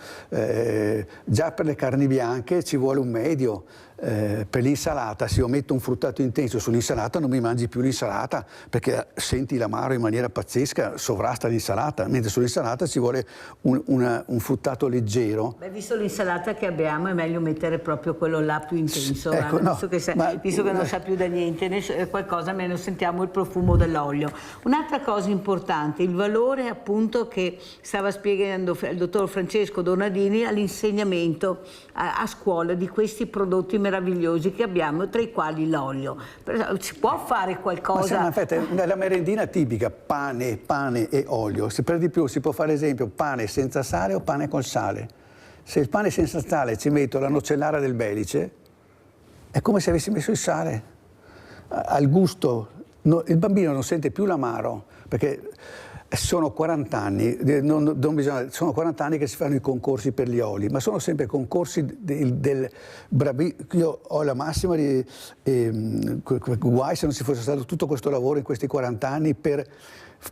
Già per le carni bianche ci vuole un medio. Per l'insalata, se io metto un fruttato intenso sull'insalata non mi mangi più l'insalata, perché senti l'amaro in maniera pazzesca, sovrasta l'insalata, mentre sull'insalata ci vuole un fruttato leggero. Beh, visto l'insalata che abbiamo è meglio mettere proprio quello là più intenso, ecco, visto che non sa più da niente, qualcosa almeno sentiamo il profumo dell'olio. Un'altra cosa importante, il valore appunto che stava spiegando il dottor Francesco Donadini all'insegnamento a scuola di questi prodotti meravigliosi che abbiamo, tra i quali l'olio. Si può fare qualcosa? Ma nella merendina tipica, pane e olio. Per di più si può fare esempio pane senza sale o pane col sale. Se il pane senza sale ci metto la nocellara del Belice, è come se avessi messo il sale. Al gusto, il bambino non sente più l'amaro, perché sono 40 anni, sono 40 anni che si fanno i concorsi per gli oli, ma sono sempre concorsi io ho la massima di guai se non ci fosse stato tutto questo lavoro in questi 40 anni per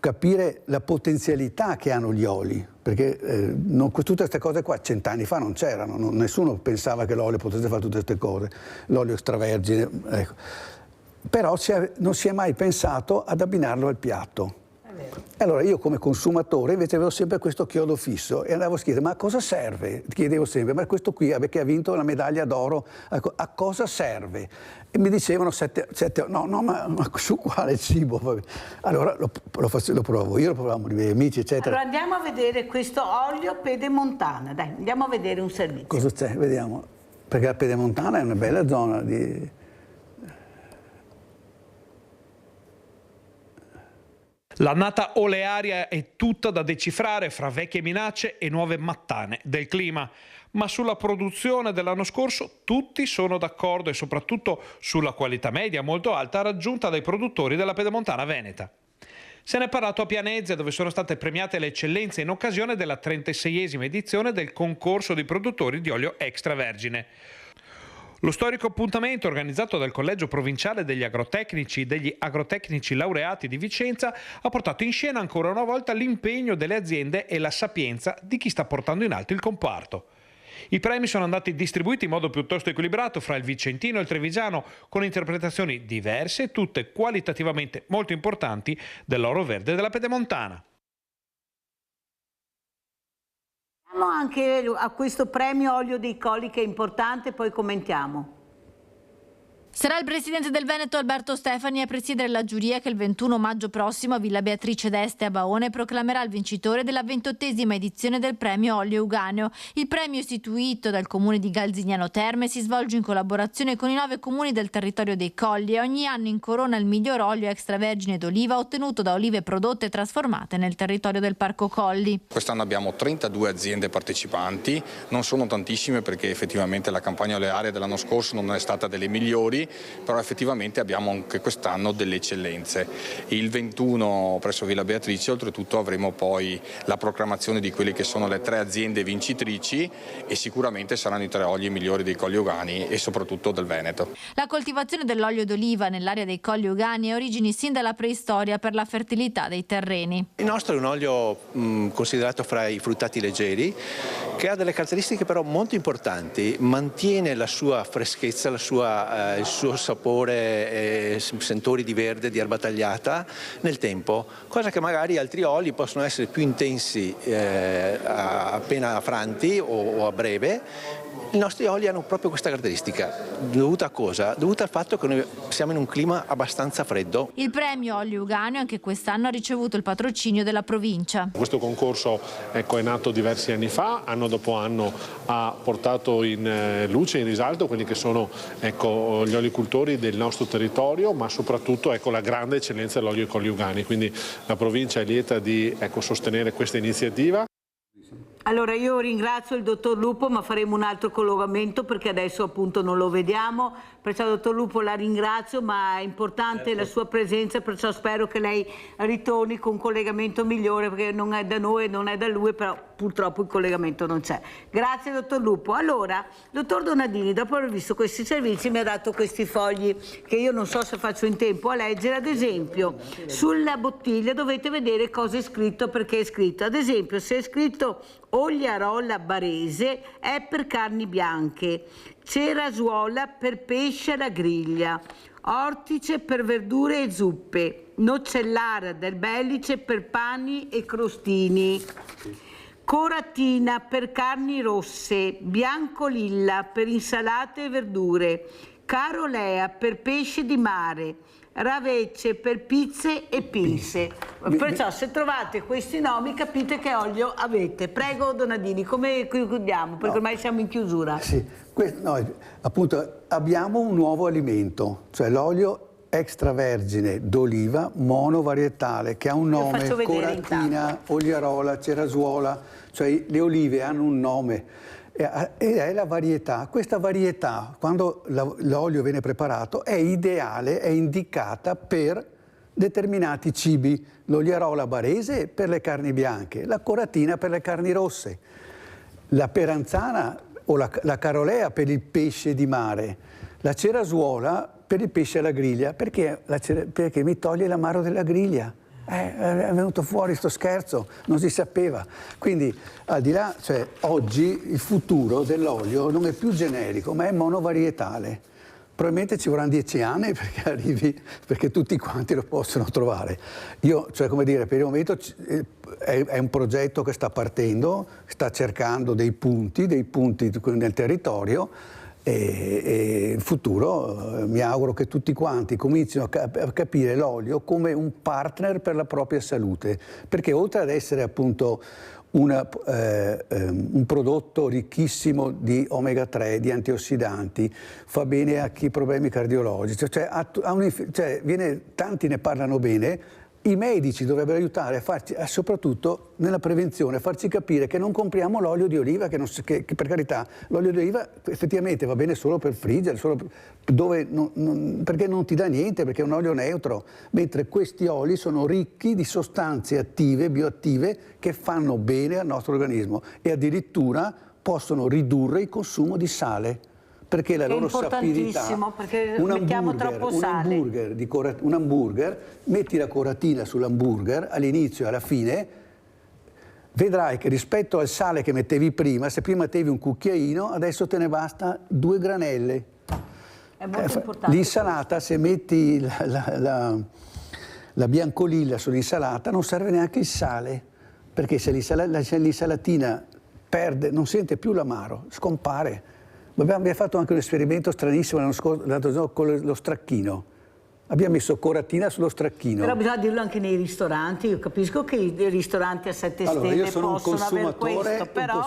capire la potenzialità che hanno gli oli, perché tutte queste cose qua 100 anni fa non c'erano, nessuno pensava che l'olio potesse fare tutte queste cose, l'olio extravergine, ecco. Però non si è mai pensato ad abbinarlo al piatto. Allora io come consumatore invece avevo sempre questo chiodo fisso e andavo a chiedere ma a cosa serve? Chiedevo sempre, ma questo qui che ha vinto la medaglia d'oro, a cosa serve? E mi dicevano ma su quale cibo? Allora lo provo io, lo provavamo i miei amici, eccetera. Allora andiamo a vedere questo olio pedemontana, dai, andiamo a vedere un servizio. Cosa c'è? Vediamo, perché la pedemontana è una bella zona di... L'annata olearia è tutta da decifrare fra vecchie minacce e nuove mattane del clima, ma sulla produzione dell'anno scorso tutti sono d'accordo e soprattutto sulla qualità media molto alta raggiunta dai produttori della pedemontana veneta. Se ne è parlato a Pianezza, dove sono state premiate le eccellenze in occasione della 36esima edizione del concorso di produttori di olio extravergine. Lo storico appuntamento organizzato dal Collegio Provinciale degli Agrotecnici Laureati di Vicenza ha portato in scena ancora una volta l'impegno delle aziende e la sapienza di chi sta portando in alto il comparto. I premi sono andati distribuiti in modo piuttosto equilibrato fra il vicentino e il trevigiano, con interpretazioni diverse e tutte qualitativamente molto importanti dell'oro verde della pedemontana. Anche a questo premio Olio dei Colli che è importante, poi commentiamo. Sarà il presidente del Veneto Alberto Stefani a presiedere la giuria che il 21 maggio prossimo a Villa Beatrice d'Este a Baone proclamerà il vincitore della 28esima edizione del premio Olio Euganeo. Il premio, istituito dal comune di Galzignano Terme, si svolge in collaborazione con i 9 comuni del territorio dei Colli e ogni anno incorona il miglior olio extravergine d'oliva ottenuto da olive prodotte e trasformate nel territorio del Parco Colli. Quest'anno abbiamo 32 aziende partecipanti, non sono tantissime perché effettivamente la campagna olearia dell'anno scorso non è stata delle migliori, però effettivamente abbiamo anche quest'anno delle eccellenze. Il 21 presso Villa Beatrice oltretutto avremo poi la proclamazione di quelle che sono le 3 aziende vincitrici e sicuramente saranno i 3 oli migliori dei Colli Euganei e soprattutto del Veneto. La coltivazione dell'olio d'oliva nell'area dei Colli Euganei ha origini sin dalla preistoria per la fertilità dei terreni. Il nostro è un olio considerato fra i fruttati leggeri che ha delle caratteristiche però molto importanti, mantiene la sua freschezza, il suo sapore e sentori di verde, di erba tagliata nel tempo, cosa che magari altri oli possono essere più intensi appena franti o a breve. I nostri oli hanno proprio questa caratteristica, dovuta a cosa? Dovuta al fatto che noi siamo in un clima abbastanza freddo. Il premio Olio Euganeo anche quest'anno ha ricevuto il patrocinio della provincia. Questo concorso è nato diversi anni fa, anno dopo anno ha portato in luce, in risalto quelli che sono gli olicoltori del nostro territorio, ma soprattutto la grande eccellenza dell'olio dei Colli Euganei, quindi la provincia è lieta di sostenere questa iniziativa. Allora io ringrazio il dottor Lupo, ma faremo un altro collegamento perché adesso appunto non lo vediamo, perciò dottor Lupo la ringrazio, ma è importante la sua presenza, perciò spero che lei ritorni con un collegamento migliore, perché non è da noi, non è da lui, però purtroppo il collegamento non c'è. Grazie dottor Lupo. Allora, dottor Donadini, dopo aver visto questi servizi mi ha dato questi fogli che io non so se faccio in tempo a leggere. Ad esempio, sulla bottiglia dovete vedere cosa è scritto, perché è scritto. Ad esempio, se è scritto Ogliarola Barese è per carni bianche, Cerasuola per pesce alla griglia, Ortice per verdure e zuppe, Nocellara del Belice per pani e crostini, Coratina per carni rosse, Biancolilla per insalate e verdure, carolea per pesce di mare, ravece per pizze e pinze. Perciò se trovate questi nomi capite che olio avete. Prego Donadini, come chiudiamo? Perché ormai siamo in chiusura. Sì, noi appunto abbiamo un nuovo alimento, cioè l'olio extravergine d'oliva monovarietale, che ha un nome: coratina, oliarola, cerasuola, cioè le olive hanno un nome ed è la varietà. Questa varietà, quando l'olio viene preparato, è ideale, è indicata per determinati cibi. L'oliarola barese per le carni bianche, la coratina per le carni rosse, la peranzana o la carolea per il pesce di mare, la cerasuola per il pesce alla griglia, perché mi toglie l'amaro della griglia. È venuto fuori sto scherzo, non si sapeva. Quindi al di là, cioè, oggi il futuro dell'olio non è più generico, ma è monovarietale. Probabilmente ci vorranno 10 anni perché arrivi, perché tutti quanti lo possono trovare. Io, cioè, come dire, per il momento è un progetto che sta partendo, sta cercando dei punti nel territorio, e in futuro mi auguro che tutti quanti comincino a capire l'olio come un partner per la propria salute, perché oltre ad essere appunto un prodotto ricchissimo di omega 3, di antiossidanti, fa bene a chi ha problemi cardiologici, tanti ne parlano bene. I medici dovrebbero aiutare a farci, soprattutto nella prevenzione, a farci capire che non compriamo l'olio di oliva, che per carità l'olio di oliva effettivamente va bene solo per friggere, perché non ti dà niente, perché è un olio neutro, mentre questi oli sono ricchi di sostanze attive, bioattive, che fanno bene al nostro organismo e addirittura possono ridurre il consumo di sale. Perché la loro sapidità, perché mettiamo troppo sale. Un hamburger, metti la coratina sull'hamburger all'inizio e alla fine, vedrai che rispetto al sale che mettevi prima, se prima mettevi un cucchiaino, adesso te ne basta 2 granelle. È molto importante. L'insalata, se metti la biancolilla sull'insalata, non serve neanche il sale, perché se l'insalatina perde, non sente più l'amaro, scompare. Abbiamo fatto anche un esperimento stranissimo l'altro giorno con lo stracchino. Abbiamo messo coratina sullo stracchino. Però bisogna dirlo anche nei ristoranti. Io capisco che i ristoranti a 7 stelle possono avere questo, però...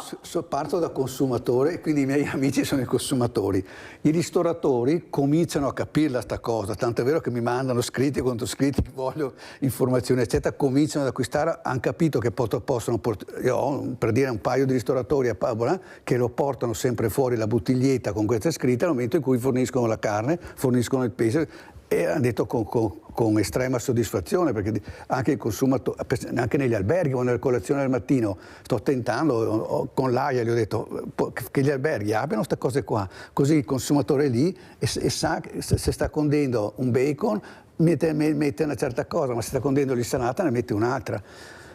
Parto da consumatore, quindi i miei amici sono i consumatori. I ristoratori cominciano a capirla sta cosa, tanto è vero che mi mandano scritti contro scritti, voglio informazioni eccetera, cominciano ad acquistare, hanno capito che possono portare, io ho per dire un paio di ristoratori a Pavola che lo portano sempre fuori la bottiglietta con queste scritte al momento in cui forniscono la carne, forniscono il pesce. E hanno detto con estrema soddisfazione, perché anche il consumatore, anche negli alberghi o nella colazione del mattino, sto tentando, con l'AIA gli ho detto che gli alberghi abbiano queste cose qua, così il consumatore è lì e sa che se sta condendo un bacon mette una certa cosa, ma se sta condendo l'insalata ne mette un'altra.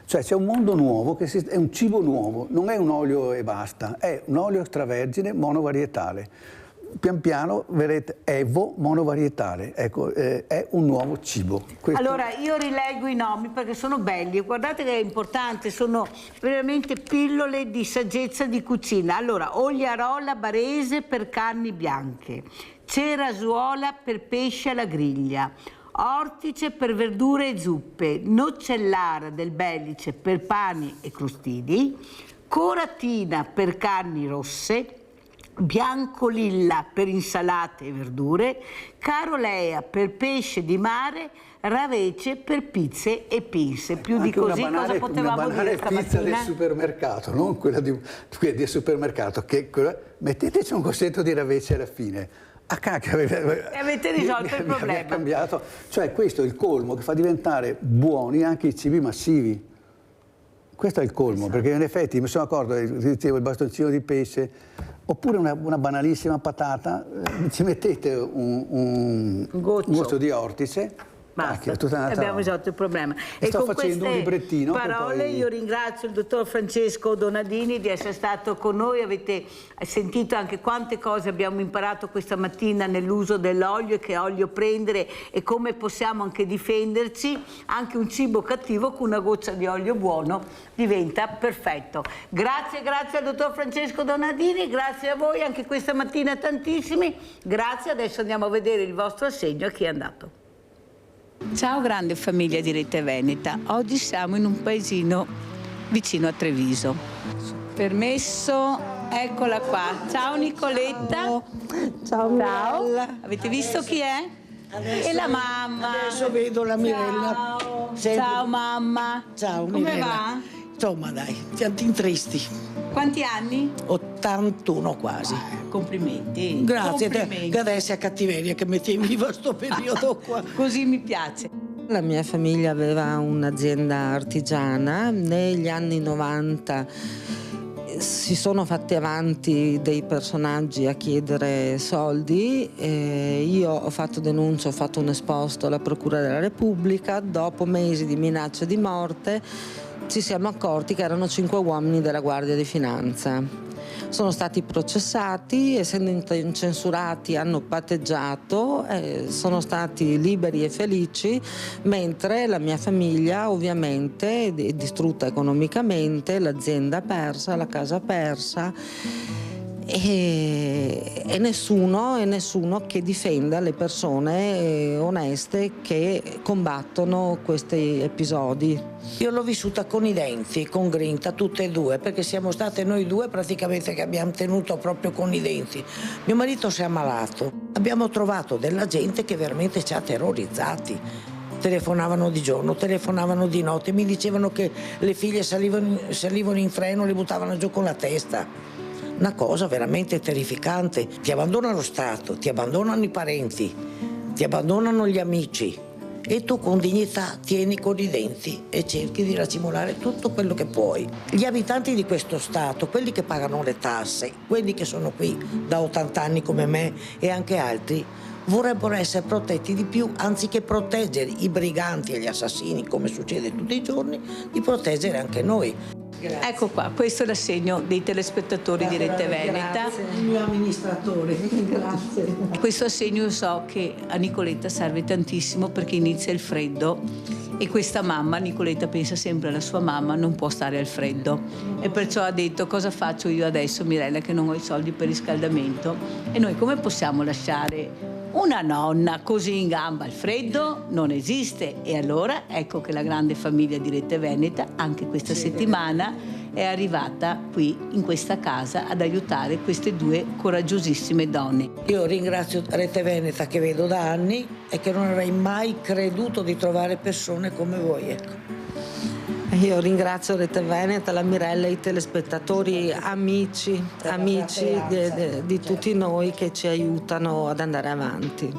Cioè c'è un mondo nuovo, è un cibo nuovo, non è un olio e basta, è un olio extravergine monovarietale. Pian piano vedrete Evo monovarietale, ecco, è un nuovo cibo. Questo... Allora io rileggo i nomi perché sono belli, guardate che è importante, sono veramente pillole di saggezza di cucina. Allora, oliarola barese per carni bianche, cerasuola per pesce alla griglia, ortice per verdure e zuppe, nocellara del Bellice per pani e crostini, coratina per carni rosse, biancolilla per insalate e verdure, carolea per pesce di mare, ravece per pizze e pinze. Più di così cosa potevamo dire stamattina? Pizza del supermercato, non quella del supermercato, che metteteci un cossetto di ravece alla fine. Ah, cacchio, e avete risolto il problema. Cambiato. Cioè questo è il colmo, che fa diventare buoni anche i cibi massivi. Questo è il colmo, perché in effetti mi sono accorto, dicevo, il bastoncino di pesce, oppure una banalissima patata, ci mettete un goccio di ortice Basta, è tutta un'altra abbiamo roba. risolto il problema. E sto con facendo un queste librettino che parole poi- io ringrazio il dottor Francesco Donadini di essere stato con noi. Avete sentito anche quante cose abbiamo imparato questa mattina nell'uso dell'olio e che olio prendere e come possiamo anche difenderci. Anche un cibo cattivo con una goccia di olio buono diventa perfetto. Grazie al dottor Francesco Donadini, grazie a voi anche questa mattina tantissimi. Grazie, adesso andiamo a vedere il vostro assegno a chi è andato. Ciao grande famiglia di Rete Veneta, oggi siamo in un paesino vicino a Treviso. Permesso, eccola qua. Ciao Nicoletta. Ciao Mirella. Avete visto chi è? E la mamma. Adesso vedo la Mirella. Ciao, Senti- ciao mamma. Ciao Come Mirella. va? Insomma dai, siamo tristi. Quanti anni? 81 quasi. Complimenti. Grazie, Complimenti. che adesso è cattiveria che mettevi viva sto periodo qua. Così mi piace. La mia famiglia aveva un'azienda artigiana, negli anni 90 si sono fatti avanti dei personaggi a chiedere soldi, io ho fatto denuncia, ho fatto un esposto alla Procura della Repubblica, dopo mesi di minacce di morte ci siamo accorti che erano 5 uomini della Guardia di Finanza. Sono stati processati, essendo incensurati hanno patteggiato, sono stati liberi e felici, mentre la mia famiglia ovviamente è distrutta economicamente, l'azienda persa, la casa persa e nessuno che difenda le persone oneste che combattono questi episodi. Io l'ho vissuta con i denti, con grinta, tutte e due, perché siamo state noi due praticamente che abbiamo tenuto proprio con i denti. Mio marito si è ammalato, abbiamo trovato della gente che veramente ci ha terrorizzati. Telefonavano di giorno, telefonavano di notte, mi dicevano che le figlie salivano in treno, le buttavano giù con la testa. Una cosa veramente terrificante. Ti abbandona lo Stato, ti abbandonano i parenti, ti abbandonano gli amici e tu con dignità tieni con i denti e cerchi di racimolare tutto quello che puoi. Gli abitanti di questo Stato, quelli che pagano le tasse, quelli che sono qui da 80 anni come me e anche altri, vorrebbero essere protetti di più, anziché proteggere i briganti e gli assassini, come succede tutti i giorni, di proteggere anche noi. Grazie. Ecco qua, questo è l'assegno dei telespettatori di Rete Veneta. Grazie, il mio amministratore. Grazie. Questo assegno io so che a Nicoletta serve tantissimo perché inizia il freddo e questa mamma, Nicoletta pensa sempre alla sua mamma, non può stare al freddo e perciò ha detto: cosa faccio io adesso, Mirella, che non ho i soldi per il riscaldamento? E noi come possiamo lasciare una nonna così in gamba al freddo? Non esiste. E allora ecco che la grande famiglia di Rete Veneta anche questa settimana è arrivata qui in questa casa ad aiutare queste due coraggiosissime donne. Io ringrazio Rete Veneta che vedo da anni e che non avrei mai creduto di trovare persone come voi, ecco. Io ringrazio Rete Veneta, la Mirella, i telespettatori, amici di tutti noi che ci aiutano ad andare avanti.